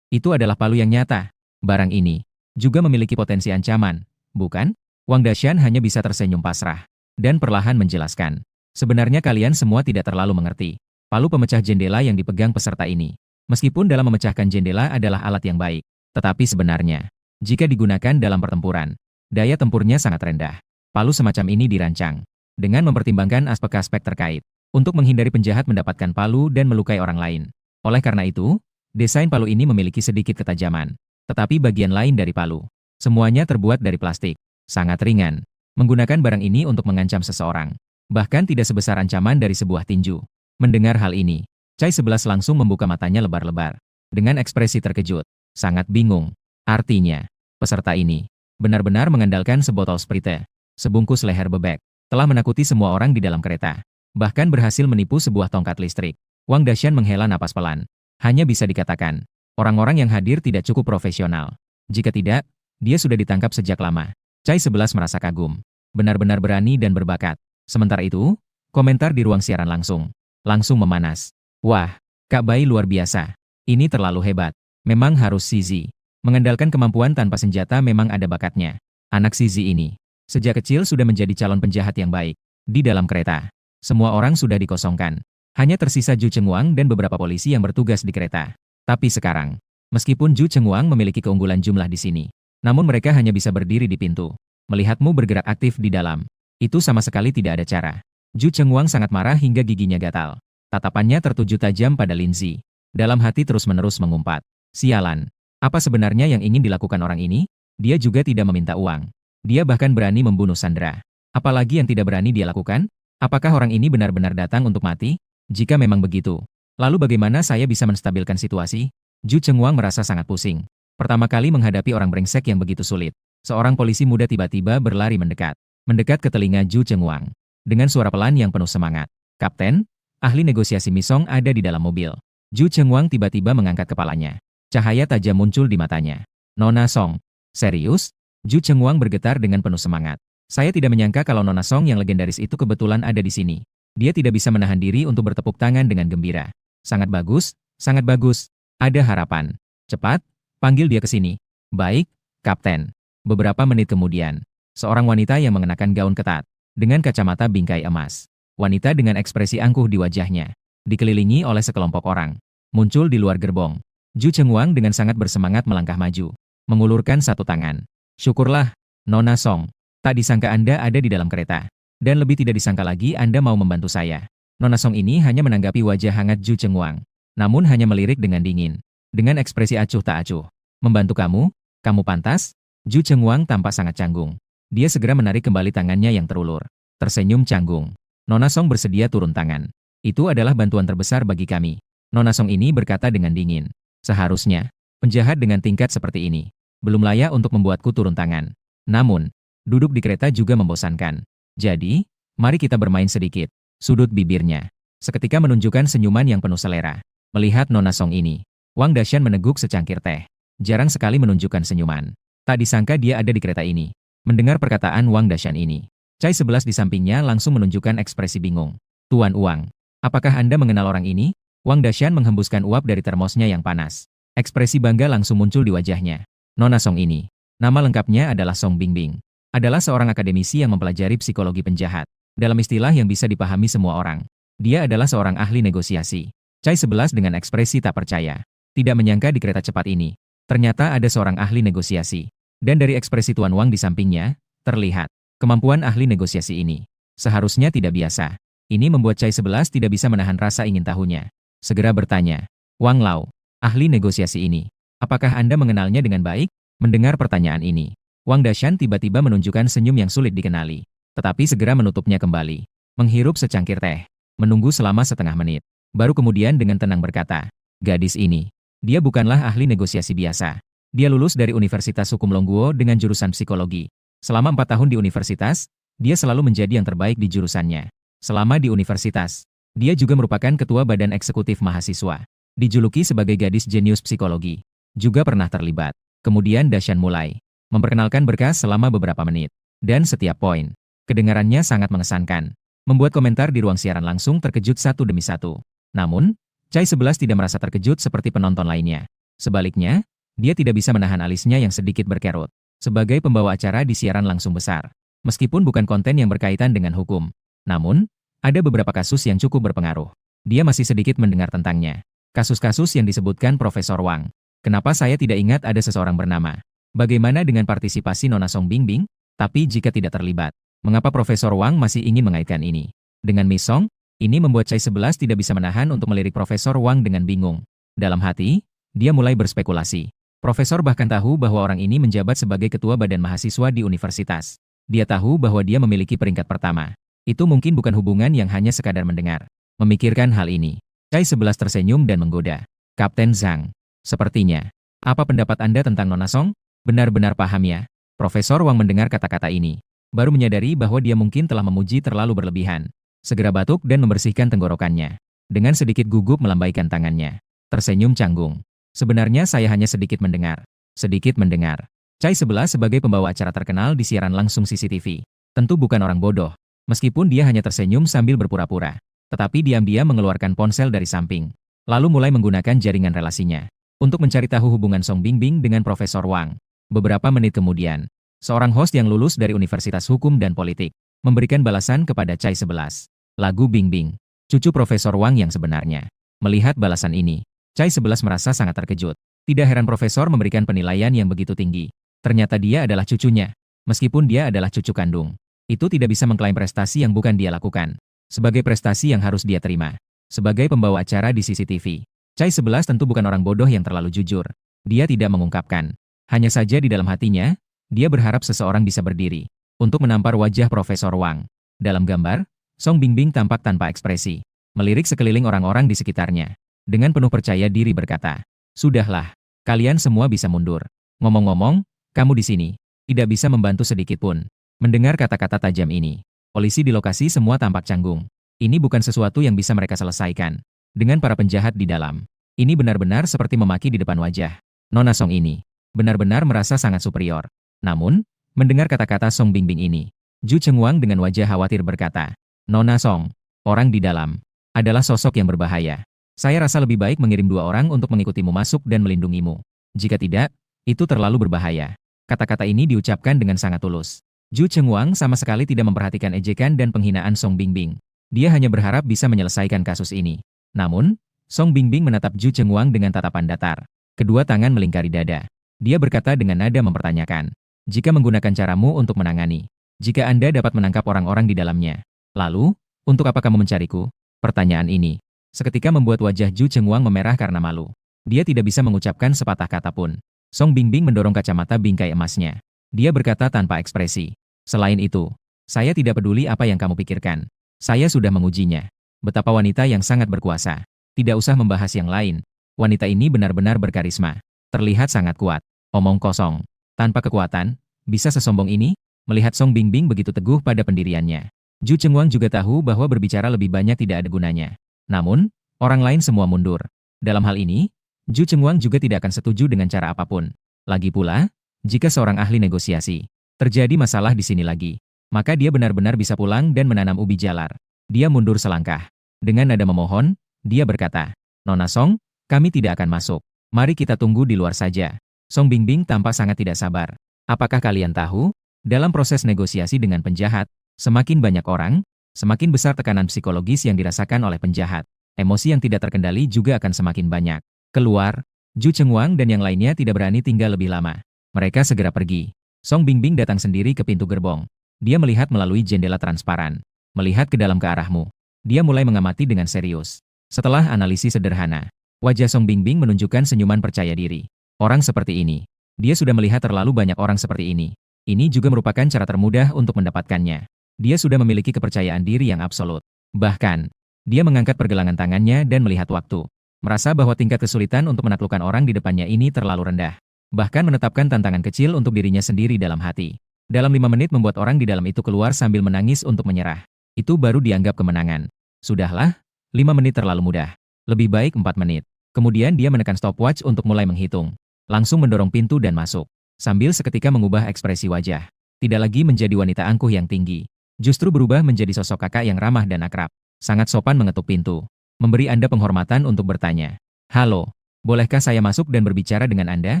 adalah palu yang nyata. Barang ini juga memiliki potensi ancaman, bukan? Wang Dashan hanya bisa tersenyum pasrah dan perlahan menjelaskan. Sebenarnya kalian semua tidak terlalu mengerti. Palu pemecah jendela yang dipegang peserta ini, meskipun dalam memecahkan jendela adalah alat yang baik, tetapi sebenarnya, jika digunakan dalam pertempuran, daya tempurnya sangat rendah. Palu semacam ini dirancang dengan mempertimbangkan aspek-aspek terkait untuk menghindari penjahat mendapatkan palu dan melukai orang lain. Oleh karena itu, desain palu ini memiliki sedikit ketajaman. Tetapi bagian lain dari palu, semuanya terbuat dari plastik. Sangat ringan. Menggunakan barang ini untuk mengancam seseorang. Bahkan tidak sebesar ancaman dari sebuah tinju. Mendengar hal ini, Chai 11 langsung membuka matanya lebar-lebar. Dengan ekspresi terkejut. Sangat bingung. Artinya, peserta ini benar-benar mengandalkan sebotol sprite, sebungkus leher bebek, telah menakuti semua orang di dalam kereta. Bahkan berhasil menipu sebuah tongkat listrik. Wang Dashan menghela napas pelan. Hanya bisa dikatakan, orang-orang yang hadir tidak cukup profesional. Jika tidak, dia sudah ditangkap sejak lama. Chai 11 merasa kagum. Benar-benar berani dan berbakat. Sementara itu, komentar di ruang siaran langsung memanas. Wah, Kak Bai luar biasa. Ini terlalu hebat. Memang harus Zizi. Mengandalkan kemampuan tanpa senjata memang ada bakatnya. Anak Zizi ini, sejak kecil sudah menjadi calon penjahat yang baik. Di dalam kereta, semua orang sudah dikosongkan. Hanya tersisa Ju Chengwang dan beberapa polisi yang bertugas di kereta. Tapi sekarang, meskipun Ju Chengwang memiliki keunggulan jumlah di sini, namun mereka hanya bisa berdiri di pintu. Melihatmu bergerak aktif di dalam, itu sama sekali tidak ada cara. Ju Chengwang sangat marah hingga giginya gatal. Tatapannya tertuju tajam pada Linzi. Dalam hati terus-menerus mengumpat. Sialan, apa sebenarnya yang ingin dilakukan orang ini? Dia juga tidak meminta uang. Dia bahkan berani membunuh Sandra. Apalagi yang tidak berani dia lakukan? Apakah orang ini benar-benar datang untuk mati? Jika memang begitu, lalu bagaimana saya bisa menstabilkan situasi? Ju Chengwang merasa sangat pusing. Pertama kali menghadapi orang brengsek yang begitu sulit. Seorang polisi muda tiba-tiba berlari mendekat. Mendekat ke telinga Ju Chengwang. Dengan suara pelan yang penuh semangat. Kapten, ahli negosiasi Misong ada di dalam mobil. Ju Chengwang tiba-tiba mengangkat kepalanya. Cahaya tajam muncul di matanya. Nona Song. Serius? Ju Chengwang bergetar dengan penuh semangat. Saya tidak menyangka kalau Nona Song yang legendaris itu kebetulan ada di sini. Dia tidak bisa menahan diri untuk bertepuk tangan dengan gembira. Sangat bagus, sangat bagus. Ada harapan. Cepat, panggil dia ke sini. Baik, Kapten. Beberapa menit kemudian, seorang wanita yang mengenakan gaun ketat, dengan kacamata bingkai emas. Wanita dengan ekspresi angkuh di wajahnya, dikelilingi oleh sekelompok orang, muncul di luar gerbong. Ju Chengwang dengan sangat bersemangat melangkah maju, mengulurkan satu tangan. Syukurlah, Nona Song. Tak disangka Anda ada di dalam kereta. Dan lebih tidak disangka lagi Anda mau membantu saya. Nona Song ini hanya menanggapi wajah hangat Ju Chengwang. Namun hanya melirik dengan dingin. Dengan ekspresi acuh tak acuh. Membantu kamu? Kamu pantas? Ju Chengwang tampak sangat canggung. Dia segera menarik kembali tangannya yang terulur. Tersenyum canggung. Nona Song bersedia turun tangan. Itu adalah bantuan terbesar bagi kami. Nona Song ini berkata dengan dingin. Seharusnya, penjahat dengan tingkat seperti ini belum layak untuk membuatku turun tangan. Namun, duduk di kereta juga membosankan. Jadi, mari kita bermain sedikit. Sudut bibirnya seketika menunjukkan senyuman yang penuh selera. Melihat Nona Song ini, Wang Dashan meneguk secangkir teh. Jarang sekali menunjukkan senyuman. Tak disangka dia ada di kereta ini. Mendengar perkataan Wang Dashan ini, Chai 11 di sampingnya langsung menunjukkan ekspresi bingung. Tuan Wang, apakah Anda mengenal orang ini? Wang Dashan menghembuskan uap dari termosnya yang panas. Ekspresi bangga langsung muncul di wajahnya. Nona Song ini, nama lengkapnya adalah Song Bingbing. Adalah seorang akademisi yang mempelajari psikologi penjahat. Dalam istilah yang bisa dipahami semua orang. Dia adalah seorang ahli negosiasi. Chai 11 dengan ekspresi tak percaya. Tidak menyangka di kereta cepat ini, ternyata ada seorang ahli negosiasi. Dan dari ekspresi Tuan Wang di sampingnya, terlihat kemampuan ahli negosiasi ini seharusnya tidak biasa. Ini membuat Chai 11 tidak bisa menahan rasa ingin tahunya. Segera bertanya, Wang Lao, ahli negosiasi ini, apakah Anda mengenalnya dengan baik? Mendengar pertanyaan ini, Wang Dashan tiba-tiba menunjukkan senyum yang sulit dikenali. Tetapi segera menutupnya kembali. Menghirup secangkir teh. Menunggu selama setengah menit. Baru kemudian dengan tenang berkata, gadis ini, dia bukanlah ahli negosiasi biasa. Dia lulus dari Universitas Hukum Longguo dengan jurusan psikologi. Selama 4 tahun di universitas, dia selalu menjadi yang terbaik di jurusannya. Selama di universitas, dia juga merupakan ketua badan eksekutif mahasiswa. Dijuluki sebagai gadis jenius psikologi. Juga pernah terlibat. Kemudian Dashan mulai memperkenalkan berkas selama beberapa menit. Dan setiap poin, kedengarannya sangat mengesankan. Membuat komentar di ruang siaran langsung terkejut satu demi satu. Namun, Chai 11 tidak merasa terkejut seperti penonton lainnya. Sebaliknya, dia tidak bisa menahan alisnya yang sedikit berkerut. Sebagai pembawa acara di siaran langsung besar. Meskipun bukan konten yang berkaitan dengan hukum. Namun, ada beberapa kasus yang cukup berpengaruh. Dia masih sedikit mendengar tentangnya. Kasus-kasus yang disebutkan Profesor Wang. Kenapa saya tidak ingat ada seseorang bernama? Bagaimana dengan partisipasi Nona Song Bingbing? Tapi jika tidak terlibat, mengapa Profesor Wang masih ingin mengaitkan ini dengan Miss Song? Ini membuat Chai 11 tidak bisa menahan untuk melirik Profesor Wang dengan bingung. Dalam hati, dia mulai berspekulasi. Profesor bahkan tahu bahwa orang ini menjabat sebagai ketua badan mahasiswa di universitas. Dia tahu bahwa dia memiliki peringkat pertama. Itu mungkin bukan hubungan yang hanya sekadar mendengar. Memikirkan hal ini, Chai 11 tersenyum dan menggoda. Kapten Zhang, sepertinya. Apa pendapat Anda tentang Nona Song? Benar-benar paham ya? Profesor Wang mendengar kata-kata ini. Baru menyadari bahwa dia mungkin telah memuji terlalu berlebihan. Segera batuk dan membersihkan tenggorokannya. Dengan sedikit gugup melambaikan tangannya. Tersenyum canggung. Sebenarnya saya hanya sedikit mendengar. Sedikit mendengar. Chai 11 sebagai pembawa acara terkenal di siaran langsung CCTV. Tentu bukan orang bodoh. Meskipun dia hanya tersenyum sambil berpura-pura. Tetapi diam-diam mengeluarkan ponsel dari samping. Lalu mulai menggunakan jaringan relasinya. Untuk mencari tahu hubungan Song Bingbing dengan Profesor Wang. Beberapa menit kemudian, seorang host yang lulus dari Universitas Hukum dan Politik memberikan balasan kepada Chai 11. Lagu Bingbing, cucu Profesor Wang yang sebenarnya. Melihat balasan ini, Chai 11 merasa sangat terkejut. Tidak heran Profesor memberikan penilaian yang begitu tinggi. Ternyata dia adalah cucunya. Meskipun dia adalah cucu kandung, itu tidak bisa mengklaim prestasi yang bukan dia lakukan. Sebagai prestasi yang harus dia terima. Sebagai pembawa acara di CCTV, Chai 11 tentu bukan orang bodoh yang terlalu jujur. Dia tidak mengungkapkan. Hanya saja di dalam hatinya, dia berharap seseorang bisa berdiri untuk menampar wajah Profesor Wang. Dalam gambar, Song Bingbing tampak tanpa ekspresi, melirik sekeliling orang-orang di sekitarnya. Dengan penuh percaya diri berkata, "Sudahlah, kalian semua bisa mundur. Ngomong-ngomong, kamu di sini, tidak bisa membantu sedikit pun." Mendengar kata-kata tajam ini, polisi di lokasi semua tampak canggung. Ini bukan sesuatu yang bisa mereka selesaikan. Dengan para penjahat di dalam, ini benar-benar seperti memaki di depan wajah. Nona Song ini benar-benar merasa sangat superior. Namun, mendengar kata-kata Song Bingbing ini, Ju Chengwang dengan wajah khawatir berkata, "Nona Song, orang di dalam, adalah sosok yang berbahaya. Saya rasa lebih baik mengirim 2 orang untuk mengikutimu masuk dan melindungimu. Jika tidak, itu terlalu berbahaya." Kata-kata ini diucapkan dengan sangat tulus. Ju Chengwang sama sekali tidak memperhatikan ejekan dan penghinaan Song Bingbing. Dia hanya berharap bisa menyelesaikan kasus ini. Namun, Song Bingbing menatap Ju Chengwang dengan tatapan datar. Kedua tangan melingkari dada. Dia berkata dengan nada mempertanyakan, "Jika menggunakan caramu untuk menangani, jika Anda dapat menangkap orang-orang di dalamnya, lalu, untuk apa kamu mencariku?" Pertanyaan ini seketika membuat wajah Ju Chengwang memerah karena malu. Dia tidak bisa mengucapkan sepatah kata pun. Song Bingbing mendorong kacamata bingkai emasnya. Dia berkata tanpa ekspresi, "Selain itu, saya tidak peduli apa yang kamu pikirkan. Saya sudah mengujinya. Betapa wanita yang sangat berkuasa. Tidak usah membahas yang lain. Wanita ini benar-benar berkarisma. Terlihat sangat kuat. Omong kosong. Tanpa kekuatan, bisa sesombong ini?" Melihat Song Bingbing begitu teguh pada pendiriannya, Ju Chengwang juga tahu bahwa berbicara lebih banyak tidak ada gunanya. Namun, orang lain semua mundur. Dalam hal ini, Zhu Chengwang juga tidak akan setuju dengan cara apapun. Lagi pula, jika seorang ahli negosiasi terjadi masalah di sini lagi, maka dia benar-benar bisa pulang dan menanam ubi jalar. Dia mundur selangkah. Dengan nada memohon, dia berkata, "Nona Song, kami tidak akan masuk. Mari kita tunggu di luar saja." Song Bingbing tampak sangat tidak sabar. Apakah kalian tahu? Dalam proses negosiasi dengan penjahat, semakin banyak orang, semakin besar tekanan psikologis yang dirasakan oleh penjahat. Emosi yang tidak terkendali juga akan semakin banyak. Keluar, Zhu Chengwang dan yang lainnya tidak berani tinggal lebih lama. Mereka segera pergi. Song Bingbing datang sendiri ke pintu gerbong. Dia melihat melalui jendela transparan. Melihat ke dalam ke arahmu. Dia mulai mengamati dengan serius. Setelah analisis sederhana, wajah Song Bingbing menunjukkan senyuman percaya diri. Orang seperti ini. Dia sudah melihat terlalu banyak orang seperti ini. Ini juga merupakan cara termudah untuk mendapatkannya. Dia sudah memiliki kepercayaan diri yang absolut. Bahkan, dia mengangkat pergelangan tangannya dan melihat waktu. Merasa bahwa tingkat kesulitan untuk menaklukkan orang di depannya ini terlalu rendah. Bahkan menetapkan tantangan kecil untuk dirinya sendiri dalam hati. Dalam 5 menit membuat orang di dalam itu keluar sambil menangis untuk menyerah. Itu baru dianggap kemenangan. Sudahlah, 5 menit terlalu mudah. Lebih baik 4 menit. Kemudian dia menekan stopwatch untuk mulai menghitung. Langsung mendorong pintu dan masuk. Sambil seketika mengubah ekspresi wajah. Tidak lagi menjadi wanita angkuh yang tinggi. Justru berubah menjadi sosok kakak yang ramah dan akrab. Sangat sopan mengetuk pintu. Memberi Anda penghormatan untuk bertanya. "Halo, bolehkah saya masuk dan berbicara dengan Anda?"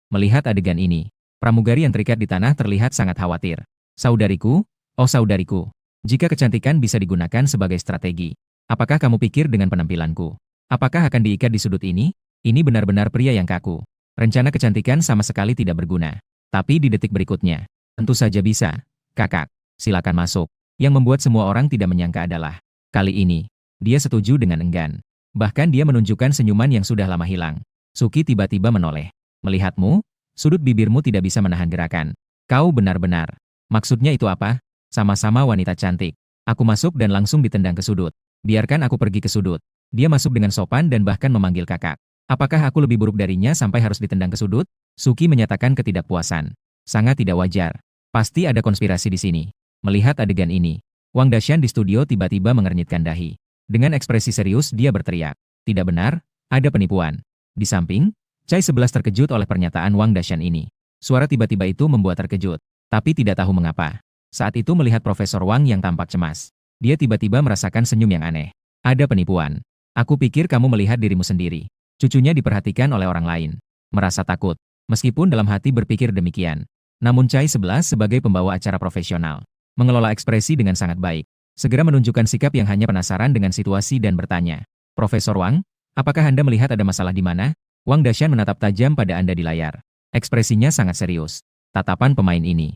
Melihat adegan ini, pramugari yang terikat di tanah terlihat sangat khawatir. "Saudariku, oh saudariku, jika kecantikan bisa digunakan sebagai strategi, apakah kamu pikir dengan penampilanku? Apakah akan diikat di sudut ini? Ini benar-benar pria yang kaku. Rencana kecantikan sama sekali tidak berguna. Tapi di detik berikutnya, tentu saja bisa. Kakak, silakan masuk." Yang membuat semua orang tidak menyangka adalah, kali ini, dia setuju dengan enggan. Bahkan dia menunjukkan senyuman yang sudah lama hilang. Suki tiba-tiba menoleh. "Melihatmu, sudut bibirmu tidak bisa menahan gerakan. Kau benar-benar. Maksudnya itu apa?" "Sama-sama wanita cantik. Aku masuk dan langsung ditendang ke sudut. Biarkan aku pergi ke sudut." Dia masuk dengan sopan dan bahkan memanggil kakak. "Apakah aku lebih buruk darinya sampai harus ditendang ke sudut?" Suki menyatakan ketidakpuasan. Sangat tidak wajar. Pasti ada konspirasi di sini. Melihat adegan ini, Wang Dashan di studio tiba-tiba mengernyitkan dahi. Dengan ekspresi serius dia berteriak. "Tidak benar, ada penipuan." Di samping, Chai 11 terkejut oleh pernyataan Wang Dashan ini. Suara tiba-tiba itu membuat terkejut, tapi tidak tahu mengapa. Saat itu melihat Profesor Wang yang tampak cemas. Dia tiba-tiba merasakan senyum yang aneh. "Ada penipuan. Aku pikir kamu melihat dirimu sendiri." Cucunya diperhatikan oleh orang lain. Merasa takut, meskipun dalam hati berpikir demikian. Namun Chai 11 sebagai pembawa acara profesional, mengelola ekspresi dengan sangat baik. Segera menunjukkan sikap yang hanya penasaran dengan situasi dan bertanya, "Profesor Wang, apakah Anda melihat ada masalah di mana?" Wang Dashan menatap tajam pada Anda di layar. Ekspresinya sangat serius. Tatapan pemain ini.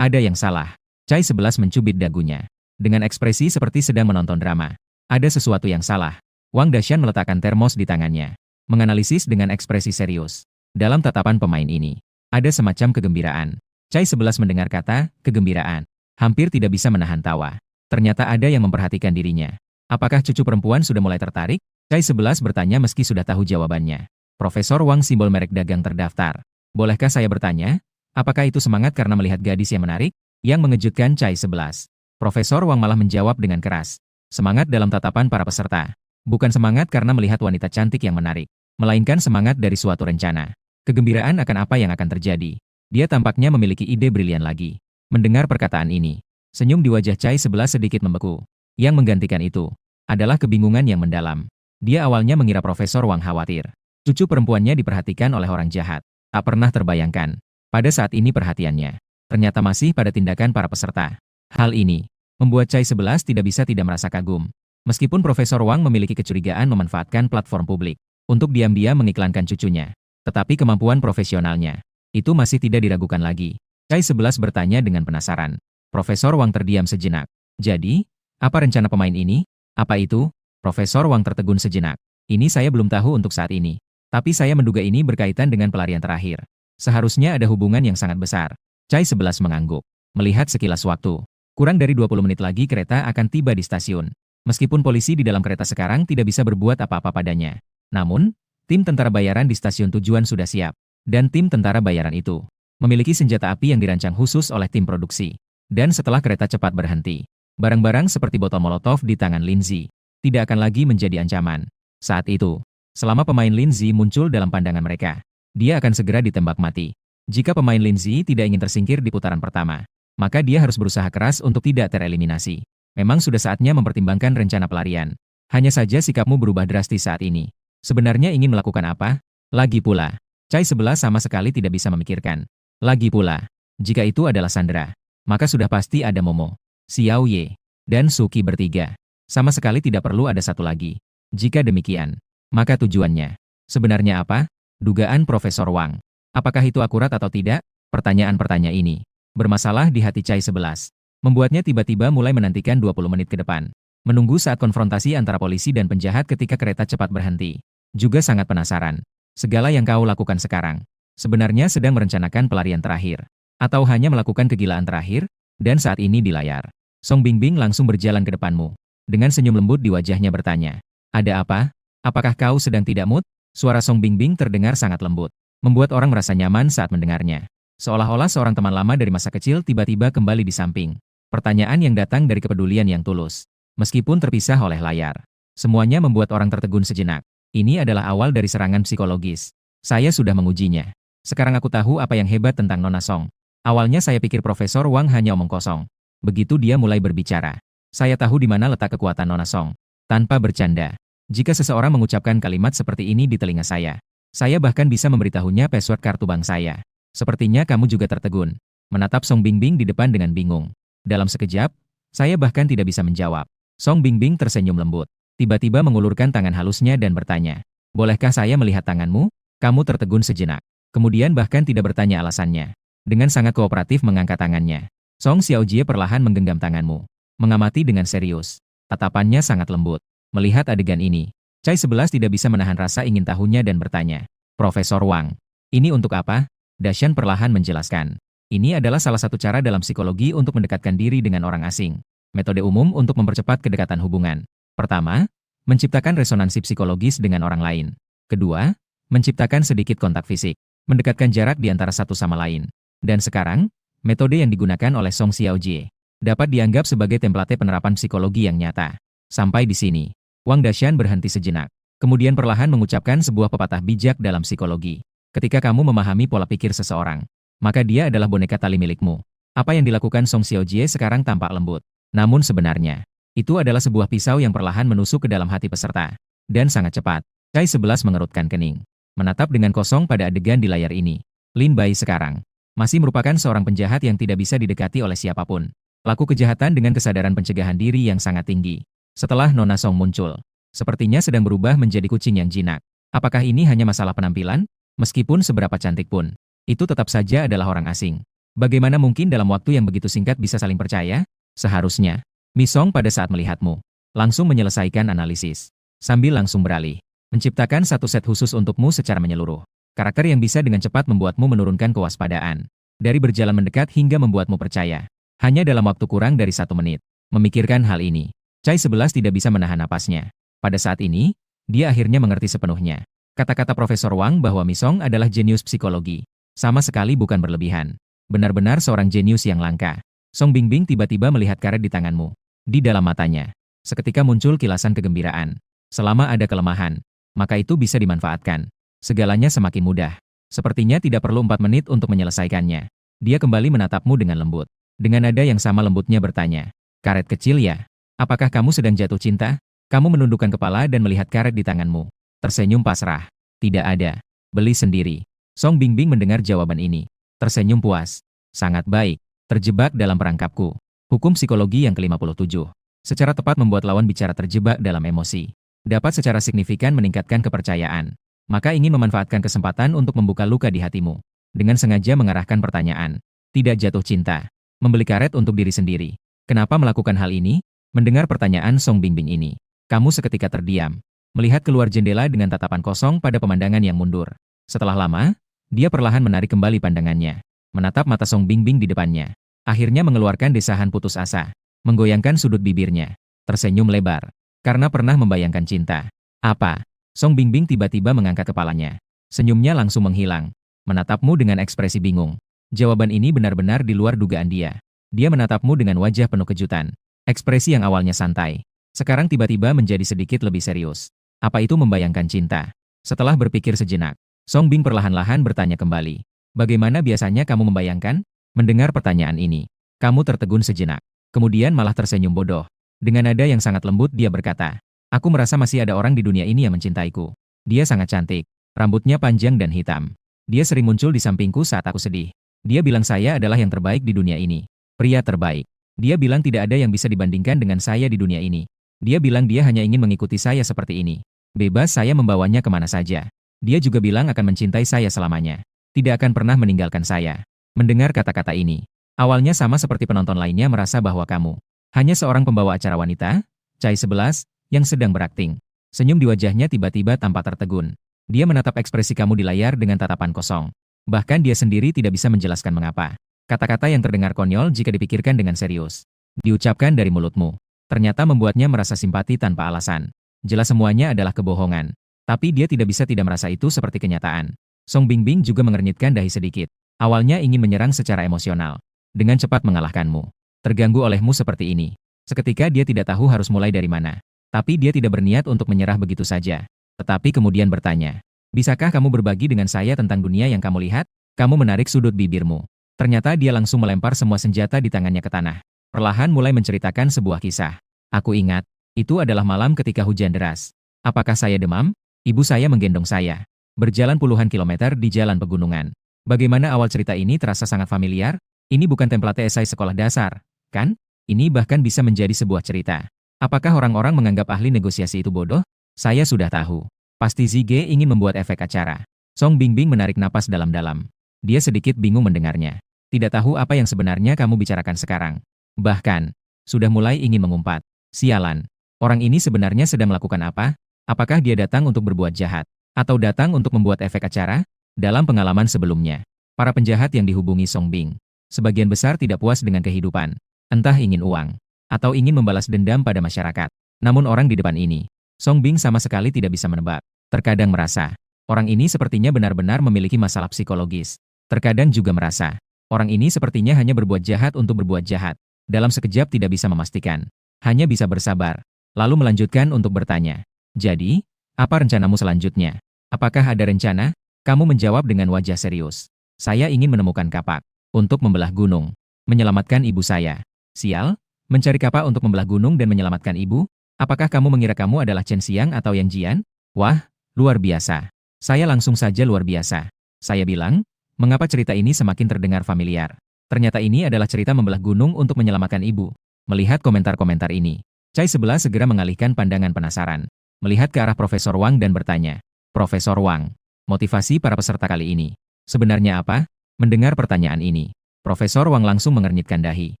"Ada yang salah." Chai 11 mencubit dagunya. Dengan ekspresi seperti sedang menonton drama. "Ada sesuatu yang salah." Wang Dashan meletakkan termos di tangannya. Menganalisis dengan ekspresi serius. Dalam tatapan pemain ini, ada semacam kegembiraan. Chai 11 mendengar kata, kegembiraan. Hampir tidak bisa menahan tawa. Ternyata ada yang memperhatikan dirinya. Apakah cucu perempuan sudah mulai tertarik? Chai 11 bertanya meski sudah tahu jawabannya. "Profesor Wang, simbol merek dagang terdaftar. Bolehkah saya bertanya, apakah itu semangat karena melihat gadis yang menarik?" Yang mengejutkan Chai 11. Profesor Wang malah menjawab dengan keras. Semangat dalam tatapan para peserta. Bukan semangat karena melihat wanita cantik yang menarik. Melainkan semangat dari suatu rencana. Kegembiraan akan apa yang akan terjadi. Dia tampaknya memiliki ide brilian lagi. Mendengar perkataan ini, senyum di wajah Chai 11 sedikit membeku. Yang menggantikan itu adalah kebingungan yang mendalam. Dia awalnya mengira Profesor Wang khawatir. Cucu perempuannya diperhatikan oleh orang jahat. Tak pernah terbayangkan. Pada saat ini perhatiannya ternyata masih pada tindakan para peserta. Hal ini membuat Chai 11 tidak bisa tidak merasa kagum. Meskipun Profesor Wang memiliki kecurigaan memanfaatkan platform publik untuk diam-diam mengiklankan cucunya, tetapi kemampuan profesionalnya itu masih tidak diragukan lagi. Chai 11 bertanya dengan penasaran. Profesor Wang terdiam sejenak. "Jadi, apa rencana pemain ini?" "Apa itu?" Profesor Wang tertegun sejenak. "Ini saya belum tahu untuk saat ini. Tapi saya menduga ini berkaitan dengan pelarian terakhir. Seharusnya ada hubungan yang sangat besar." Chai 11 mengangguk. Melihat sekilas waktu. Kurang dari 20 menit lagi kereta akan tiba di stasiun. Meskipun polisi di dalam kereta sekarang tidak bisa berbuat apa-apa padanya. Namun, tim tentara bayaran di stasiun tujuan sudah siap. Dan tim tentara bayaran itu memiliki senjata api yang dirancang khusus oleh tim produksi. Dan setelah kereta cepat berhenti, barang-barang seperti botol molotov di tangan Lindsay tidak akan lagi menjadi ancaman. Saat itu, Selama pemain Linzi muncul dalam pandangan mereka, dia akan segera ditembak mati. Jika pemain Linzi tidak ingin tersingkir di putaran pertama, maka dia harus berusaha keras untuk tidak tereliminasi. Memang sudah saatnya mempertimbangkan rencana pelarian. Hanya saja sikapmu berubah drastis saat ini. Sebenarnya ingin melakukan apa? Lagi pula, Chai 11 sama sekali tidak bisa memikirkan. Lagi pula, jika itu adalah Sandra, maka sudah pasti ada Momo, Xiao Ye, dan Suki bertiga. Sama sekali tidak perlu ada satu lagi. Jika demikian, maka tujuannya sebenarnya apa? Dugaan Profesor Wang. Apakah itu akurat atau tidak? Pertanyaan-pertanyaan ini bermasalah di hati Chai 11. Membuatnya tiba-tiba mulai menantikan 20 menit ke depan. Menunggu saat konfrontasi antara polisi dan penjahat ketika kereta cepat berhenti. Juga sangat penasaran. Segala yang kau lakukan sekarang, sebenarnya sedang merencanakan pelarian terakhir. Atau hanya melakukan kegilaan terakhir, dan saat ini di layar. Song Bingbing langsung berjalan ke depanmu. Dengan senyum lembut di wajahnya bertanya. Ada apa? Apakah kau sedang tidak mood? Suara Song Bingbing terdengar sangat lembut. Membuat orang merasa nyaman saat mendengarnya. Seolah-olah seorang teman lama dari masa kecil tiba-tiba kembali di samping. Pertanyaan yang datang dari kepedulian yang tulus. Meskipun terpisah oleh layar. Semuanya membuat orang tertegun sejenak. Ini adalah awal dari serangan psikologis. Saya sudah mengujinya. Sekarang aku tahu apa yang hebat tentang Nona Song. Awalnya saya pikir Profesor Wang hanya omong kosong. Begitu dia mulai berbicara, saya tahu di mana letak kekuatan Nona Song. Tanpa bercanda, jika seseorang mengucapkan kalimat seperti ini di telinga saya bahkan bisa memberitahunya password kartu bank saya. Sepertinya kamu juga tertegun. Menatap Song Bingbing di depan dengan bingung. Dalam sekejap, saya bahkan tidak bisa menjawab. Song Bingbing tersenyum lembut. Tiba-tiba mengulurkan tangan halusnya dan bertanya, bolehkah saya melihat tanganmu? Kamu tertegun sejenak. Kemudian bahkan tidak bertanya alasannya. Dengan sangat kooperatif mengangkat tangannya. Song Xiaojie perlahan menggenggam tanganmu. Mengamati dengan serius. Tatapannya sangat lembut. Melihat adegan ini, Chai 11 tidak bisa menahan rasa ingin tahunya dan bertanya, Profesor Wang, ini untuk apa? Dashan perlahan menjelaskan. Ini adalah salah satu cara dalam psikologi untuk mendekatkan diri dengan orang asing. Metode umum untuk mempercepat kedekatan hubungan. Pertama, menciptakan resonansi psikologis dengan orang lain. Kedua, menciptakan sedikit kontak fisik. Mendekatkan jarak di antara satu sama lain. Dan sekarang, metode yang digunakan oleh Song Xiaojie dapat dianggap sebagai template penerapan psikologi yang nyata. Sampai di sini, Wang Dashan berhenti sejenak. Kemudian perlahan mengucapkan sebuah pepatah bijak dalam psikologi. Ketika kamu memahami pola pikir seseorang, maka dia adalah boneka tali milikmu. Apa yang dilakukan Song Xiaojie sekarang tampak lembut. Namun sebenarnya, itu adalah sebuah pisau yang perlahan menusuk ke dalam hati peserta. Dan sangat cepat, Chai 11 mengerutkan kening. Menatap dengan kosong pada adegan di layar ini. Lin Bai sekarang masih merupakan seorang penjahat yang tidak bisa didekati oleh siapapun. Laku kejahatan dengan kesadaran pencegahan diri yang sangat tinggi. Setelah Nona Song muncul, sepertinya sedang berubah menjadi kucing yang jinak. Apakah ini hanya masalah penampilan? Meskipun seberapa cantik pun, itu tetap saja adalah orang asing. Bagaimana mungkin dalam waktu yang begitu singkat bisa saling percaya? Seharusnya, Mi Song pada saat melihatmu, langsung menyelesaikan analisis. Sambil langsung beralih, menciptakan satu set khusus untukmu secara menyeluruh. Karakter yang bisa dengan cepat membuatmu menurunkan kewaspadaan. Dari berjalan mendekat hingga membuatmu percaya. Hanya dalam waktu kurang dari 1 menit. Memikirkan hal ini, Chai 11 tidak bisa menahan napasnya. Pada saat ini, dia akhirnya mengerti sepenuhnya. Kata-kata Profesor Wang bahwa Mi Song adalah jenius psikologi. Sama sekali bukan berlebihan. Benar-benar seorang jenius yang langka. Song Bingbing tiba-tiba melihat karet di tanganmu. Di dalam matanya, seketika muncul kilasan kegembiraan. Selama ada kelemahan, maka itu bisa dimanfaatkan. Segalanya semakin mudah. Sepertinya tidak perlu 4 menit untuk menyelesaikannya. Dia kembali menatapmu dengan lembut. Dengan nada yang sama lembutnya bertanya, karet kecil ya? Apakah kamu sedang jatuh cinta? Kamu menundukkan kepala dan melihat karet di tanganmu. Tersenyum pasrah. Tidak ada. Beli sendiri. Song Bingbing mendengar jawaban ini. Tersenyum puas. Sangat baik. Terjebak dalam perangkapku. Hukum psikologi yang ke-57. Secara tepat membuat lawan bicara terjebak dalam emosi. Dapat secara signifikan meningkatkan kepercayaan. Maka ingin memanfaatkan kesempatan untuk membuka luka di hatimu. Dengan sengaja mengarahkan pertanyaan. Tidak jatuh cinta. Membeli karet untuk diri sendiri. Kenapa melakukan hal ini? Mendengar pertanyaan Song Bingbing ini, kamu seketika terdiam. Melihat keluar jendela dengan tatapan kosong pada pemandangan yang mundur. Setelah lama, dia perlahan menarik kembali pandangannya. Menatap mata Song Bingbing di depannya. Akhirnya mengeluarkan desahan putus asa. Menggoyangkan sudut bibirnya. Tersenyum lebar. Karena pernah membayangkan cinta. Apa? Song Bingbing tiba-tiba mengangkat kepalanya. Senyumnya langsung menghilang. Menatapmu dengan ekspresi bingung. Jawaban ini benar-benar di luar dugaan dia. Dia menatapmu dengan wajah penuh kejutan. Ekspresi yang awalnya santai. Sekarang tiba-tiba menjadi sedikit lebih serius. Apa itu membayangkan cinta? Setelah berpikir sejenak, Song Bing perlahan-lahan bertanya kembali. Bagaimana biasanya kamu membayangkan? Mendengar pertanyaan ini, kamu tertegun sejenak. Kemudian malah tersenyum bodoh. Dengan nada yang sangat lembut dia berkata, aku merasa masih ada orang di dunia ini yang mencintaiku. Dia sangat cantik, rambutnya panjang dan hitam. Dia sering muncul di sampingku saat aku sedih. Dia bilang saya adalah yang terbaik di dunia ini. Pria terbaik. Dia bilang tidak ada yang bisa dibandingkan dengan saya di dunia ini. Dia bilang dia hanya ingin mengikuti saya seperti ini. Bebas saya membawanya kemana saja. Dia juga bilang akan mencintai saya selamanya. Tidak akan pernah meninggalkan saya. Mendengar kata-kata ini, awalnya sama seperti penonton lainnya merasa bahwa kamu hanya seorang pembawa acara wanita, Chai 11, yang sedang berakting. Senyum di wajahnya tiba-tiba tampak tertegun. Dia menatap ekspresi kamu di layar dengan tatapan kosong. Bahkan dia sendiri tidak bisa menjelaskan mengapa. Kata-kata yang terdengar konyol jika dipikirkan dengan serius. Diucapkan dari mulutmu. Ternyata membuatnya merasa simpati tanpa alasan. Jelas semuanya adalah kebohongan. Tapi dia tidak bisa tidak merasa itu seperti kenyataan. Song Bingbing juga mengernyitkan dahi sedikit. Awalnya ingin menyerang secara emosional. Dengan cepat mengalahkanmu. Terganggu olehmu seperti ini. Seketika dia tidak tahu harus mulai dari mana. Tapi dia tidak berniat untuk menyerah begitu saja. Tetapi kemudian bertanya, bisakah kamu berbagi dengan saya tentang dunia yang kamu lihat? Kamu menarik sudut bibirmu. Ternyata dia langsung melempar semua senjata di tangannya ke tanah. Perlahan mulai menceritakan sebuah kisah. Aku ingat, itu adalah malam ketika hujan deras. Apakah saya demam? Ibu saya menggendong saya. Berjalan puluhan kilometer di jalan pegunungan. Bagaimana awal cerita ini terasa sangat familiar? Ini bukan template esai sekolah dasar, kan? Ini bahkan bisa menjadi sebuah cerita. Apakah orang-orang menganggap ahli negosiasi itu bodoh? Saya sudah tahu. Pasti Zige ingin membuat efek acara. Song Bingbing menarik napas dalam-dalam. Dia sedikit bingung mendengarnya. Tidak tahu apa yang sebenarnya kamu bicarakan sekarang. Bahkan, sudah mulai ingin mengumpat. Sialan. Orang ini sebenarnya sedang melakukan apa? Apakah dia datang untuk berbuat jahat? Atau datang untuk membuat efek acara? Dalam pengalaman sebelumnya, para penjahat yang dihubungi Song Bing, sebagian besar tidak puas dengan kehidupan. Entah ingin uang, atau ingin membalas dendam pada masyarakat. Namun orang di depan ini, Song Bing sama sekali tidak bisa menebak. Terkadang merasa, orang ini sepertinya benar-benar memiliki masalah psikologis. Terkadang juga merasa, orang ini sepertinya hanya berbuat jahat untuk berbuat jahat. Dalam sekejap tidak bisa memastikan. Hanya bisa bersabar. Lalu melanjutkan untuk bertanya. Jadi, apa rencanamu selanjutnya? Apakah ada rencana? Kamu menjawab dengan wajah serius. Saya ingin menemukan kapak. Untuk membelah gunung. Menyelamatkan ibu saya. Sial? Mencari kapak untuk membelah gunung dan menyelamatkan ibu? Apakah kamu mengira kamu adalah Chen Xiang atau Yang Jian? Wah, luar biasa. Saya langsung saja luar biasa. Saya bilang, mengapa cerita ini semakin terdengar familiar? Ternyata ini adalah cerita membelah gunung untuk menyelamatkan ibu. Melihat komentar-komentar ini, Chai 11 segera mengalihkan pandangan penasaran. Melihat ke arah Profesor Wang dan bertanya, Profesor Wang, motivasi para peserta kali ini sebenarnya apa? Mendengar pertanyaan ini, Profesor Wang langsung mengernyitkan dahi.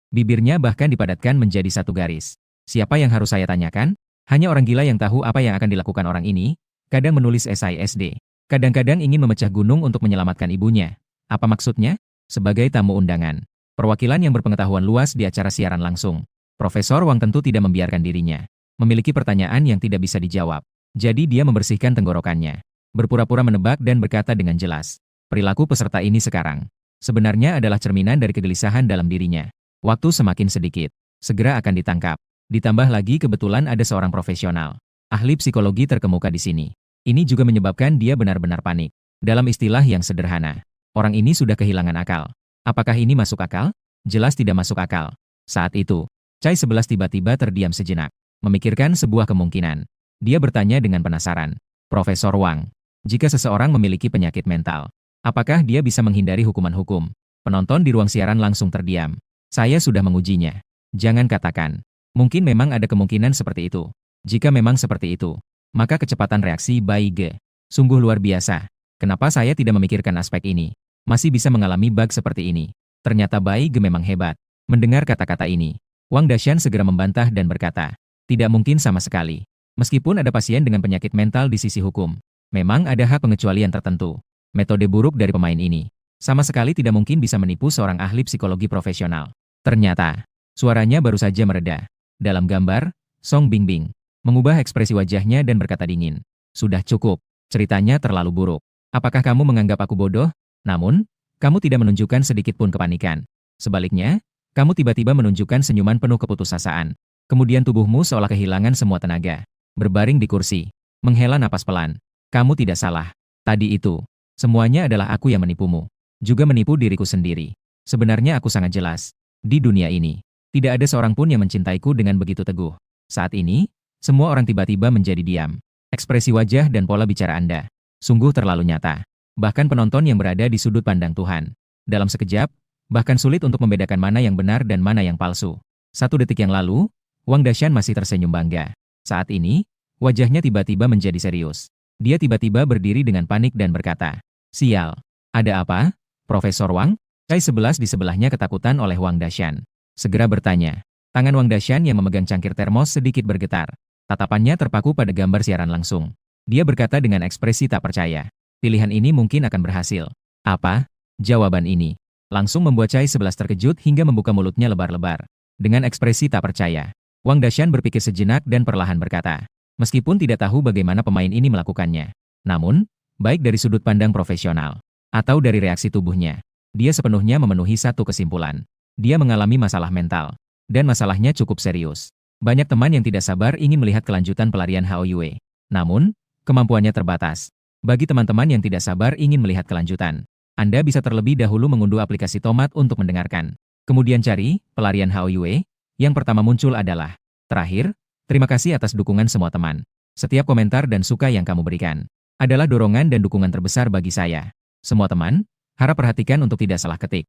Bibirnya bahkan dipadatkan menjadi satu garis. Siapa yang harus saya tanyakan? Hanya orang gila yang tahu apa yang akan dilakukan orang ini. Kadang menulis esai SD. Kadang-kadang ingin memecah gunung untuk menyelamatkan ibunya. Apa maksudnya? Sebagai tamu undangan. Perwakilan yang berpengetahuan luas di acara siaran langsung. Profesor Wang tentu tidak membiarkan dirinya memiliki pertanyaan yang tidak bisa dijawab. Jadi dia membersihkan tenggorokannya. Berpura-pura menebak dan berkata dengan jelas. Perilaku peserta ini sekarang sebenarnya adalah cerminan dari kegelisahan dalam dirinya. Waktu semakin sedikit. Segera akan ditangkap. Ditambah lagi kebetulan ada seorang profesional. Ahli psikologi terkemuka di sini. Ini juga menyebabkan dia benar-benar panik. Dalam istilah yang sederhana, orang ini sudah kehilangan akal. Apakah ini masuk akal? Jelas tidak masuk akal. Saat itu, Chai 11 tiba-tiba terdiam sejenak. Memikirkan sebuah kemungkinan. Dia bertanya dengan penasaran. Profesor Wang, jika seseorang memiliki penyakit mental, apakah dia bisa menghindari hukuman hukum? Penonton di ruang siaran langsung terdiam. Saya sudah mengujinya. Jangan katakan. Mungkin memang ada kemungkinan seperti itu. Jika memang seperti itu, maka kecepatan reaksi Bai Ge sungguh luar biasa. Kenapa saya tidak memikirkan aspek ini? Masih bisa mengalami bug seperti ini. Ternyata Bai Ge memang hebat. Mendengar kata-kata ini, Wang Dashan segera membantah dan berkata, tidak mungkin sama sekali. Meskipun ada pasien dengan penyakit mental di sisi hukum, memang ada hak pengecualian tertentu. Metode buruk dari pemain ini sama sekali tidak mungkin bisa menipu seorang ahli psikologi profesional. Ternyata, suaranya baru saja mereda. Dalam gambar, Song Bingbing mengubah ekspresi wajahnya dan berkata dingin. Sudah cukup, ceritanya terlalu buruk. Apakah kamu menganggap aku bodoh? Namun, kamu tidak menunjukkan sedikit pun kepanikan. Sebaliknya, kamu tiba-tiba menunjukkan senyuman penuh keputusasaan. Kemudian tubuhmu seolah kehilangan semua tenaga. Berbaring di kursi, menghela napas pelan. Kamu tidak salah. Tadi itu, semuanya adalah aku yang menipumu. Juga menipu diriku sendiri. Sebenarnya aku sangat jelas. Di dunia ini, tidak ada seorang pun yang mencintaiku dengan begitu teguh. Saat ini, semua orang tiba-tiba menjadi diam. Ekspresi wajah dan pola bicara Anda sungguh terlalu nyata. Bahkan penonton yang berada di sudut pandang Tuhan. Dalam sekejap, bahkan sulit untuk membedakan mana yang benar dan mana yang palsu. 1 detik yang lalu, Wang Dashan masih tersenyum bangga. Saat ini, wajahnya tiba-tiba menjadi serius. Dia tiba-tiba berdiri dengan panik dan berkata, "Sial, ada apa, Profesor Wang?" Chai 11 di sebelahnya ketakutan oleh Wang Dashan. Segera bertanya. Tangan Wang Dashan yang memegang cangkir termos sedikit bergetar. Tatapannya terpaku pada gambar siaran langsung. Dia berkata dengan ekspresi tak percaya. Pilihan ini mungkin akan berhasil. Apa? Jawaban ini langsung membuat Chai 11 terkejut hingga membuka mulutnya lebar-lebar. Dengan ekspresi tak percaya, Wang Dashan berpikir sejenak dan perlahan berkata, meskipun tidak tahu bagaimana pemain ini melakukannya. Namun, baik dari sudut pandang profesional atau dari reaksi tubuhnya, dia sepenuhnya memenuhi satu kesimpulan. Dia mengalami masalah mental. Dan masalahnya cukup serius. Banyak teman yang tidak sabar ingin melihat kelanjutan pelarian Hao Yue. Namun, kemampuannya terbatas. Bagi teman-teman yang tidak sabar ingin melihat kelanjutan, Anda bisa terlebih dahulu mengunduh aplikasi Tomat untuk mendengarkan. Kemudian cari pelarian Hao Yue. Yang pertama muncul adalah. Terakhir, terima kasih atas dukungan semua teman. Setiap komentar dan suka yang kamu berikan adalah dorongan dan dukungan terbesar bagi saya. Semua teman, harap perhatikan untuk tidak salah ketik.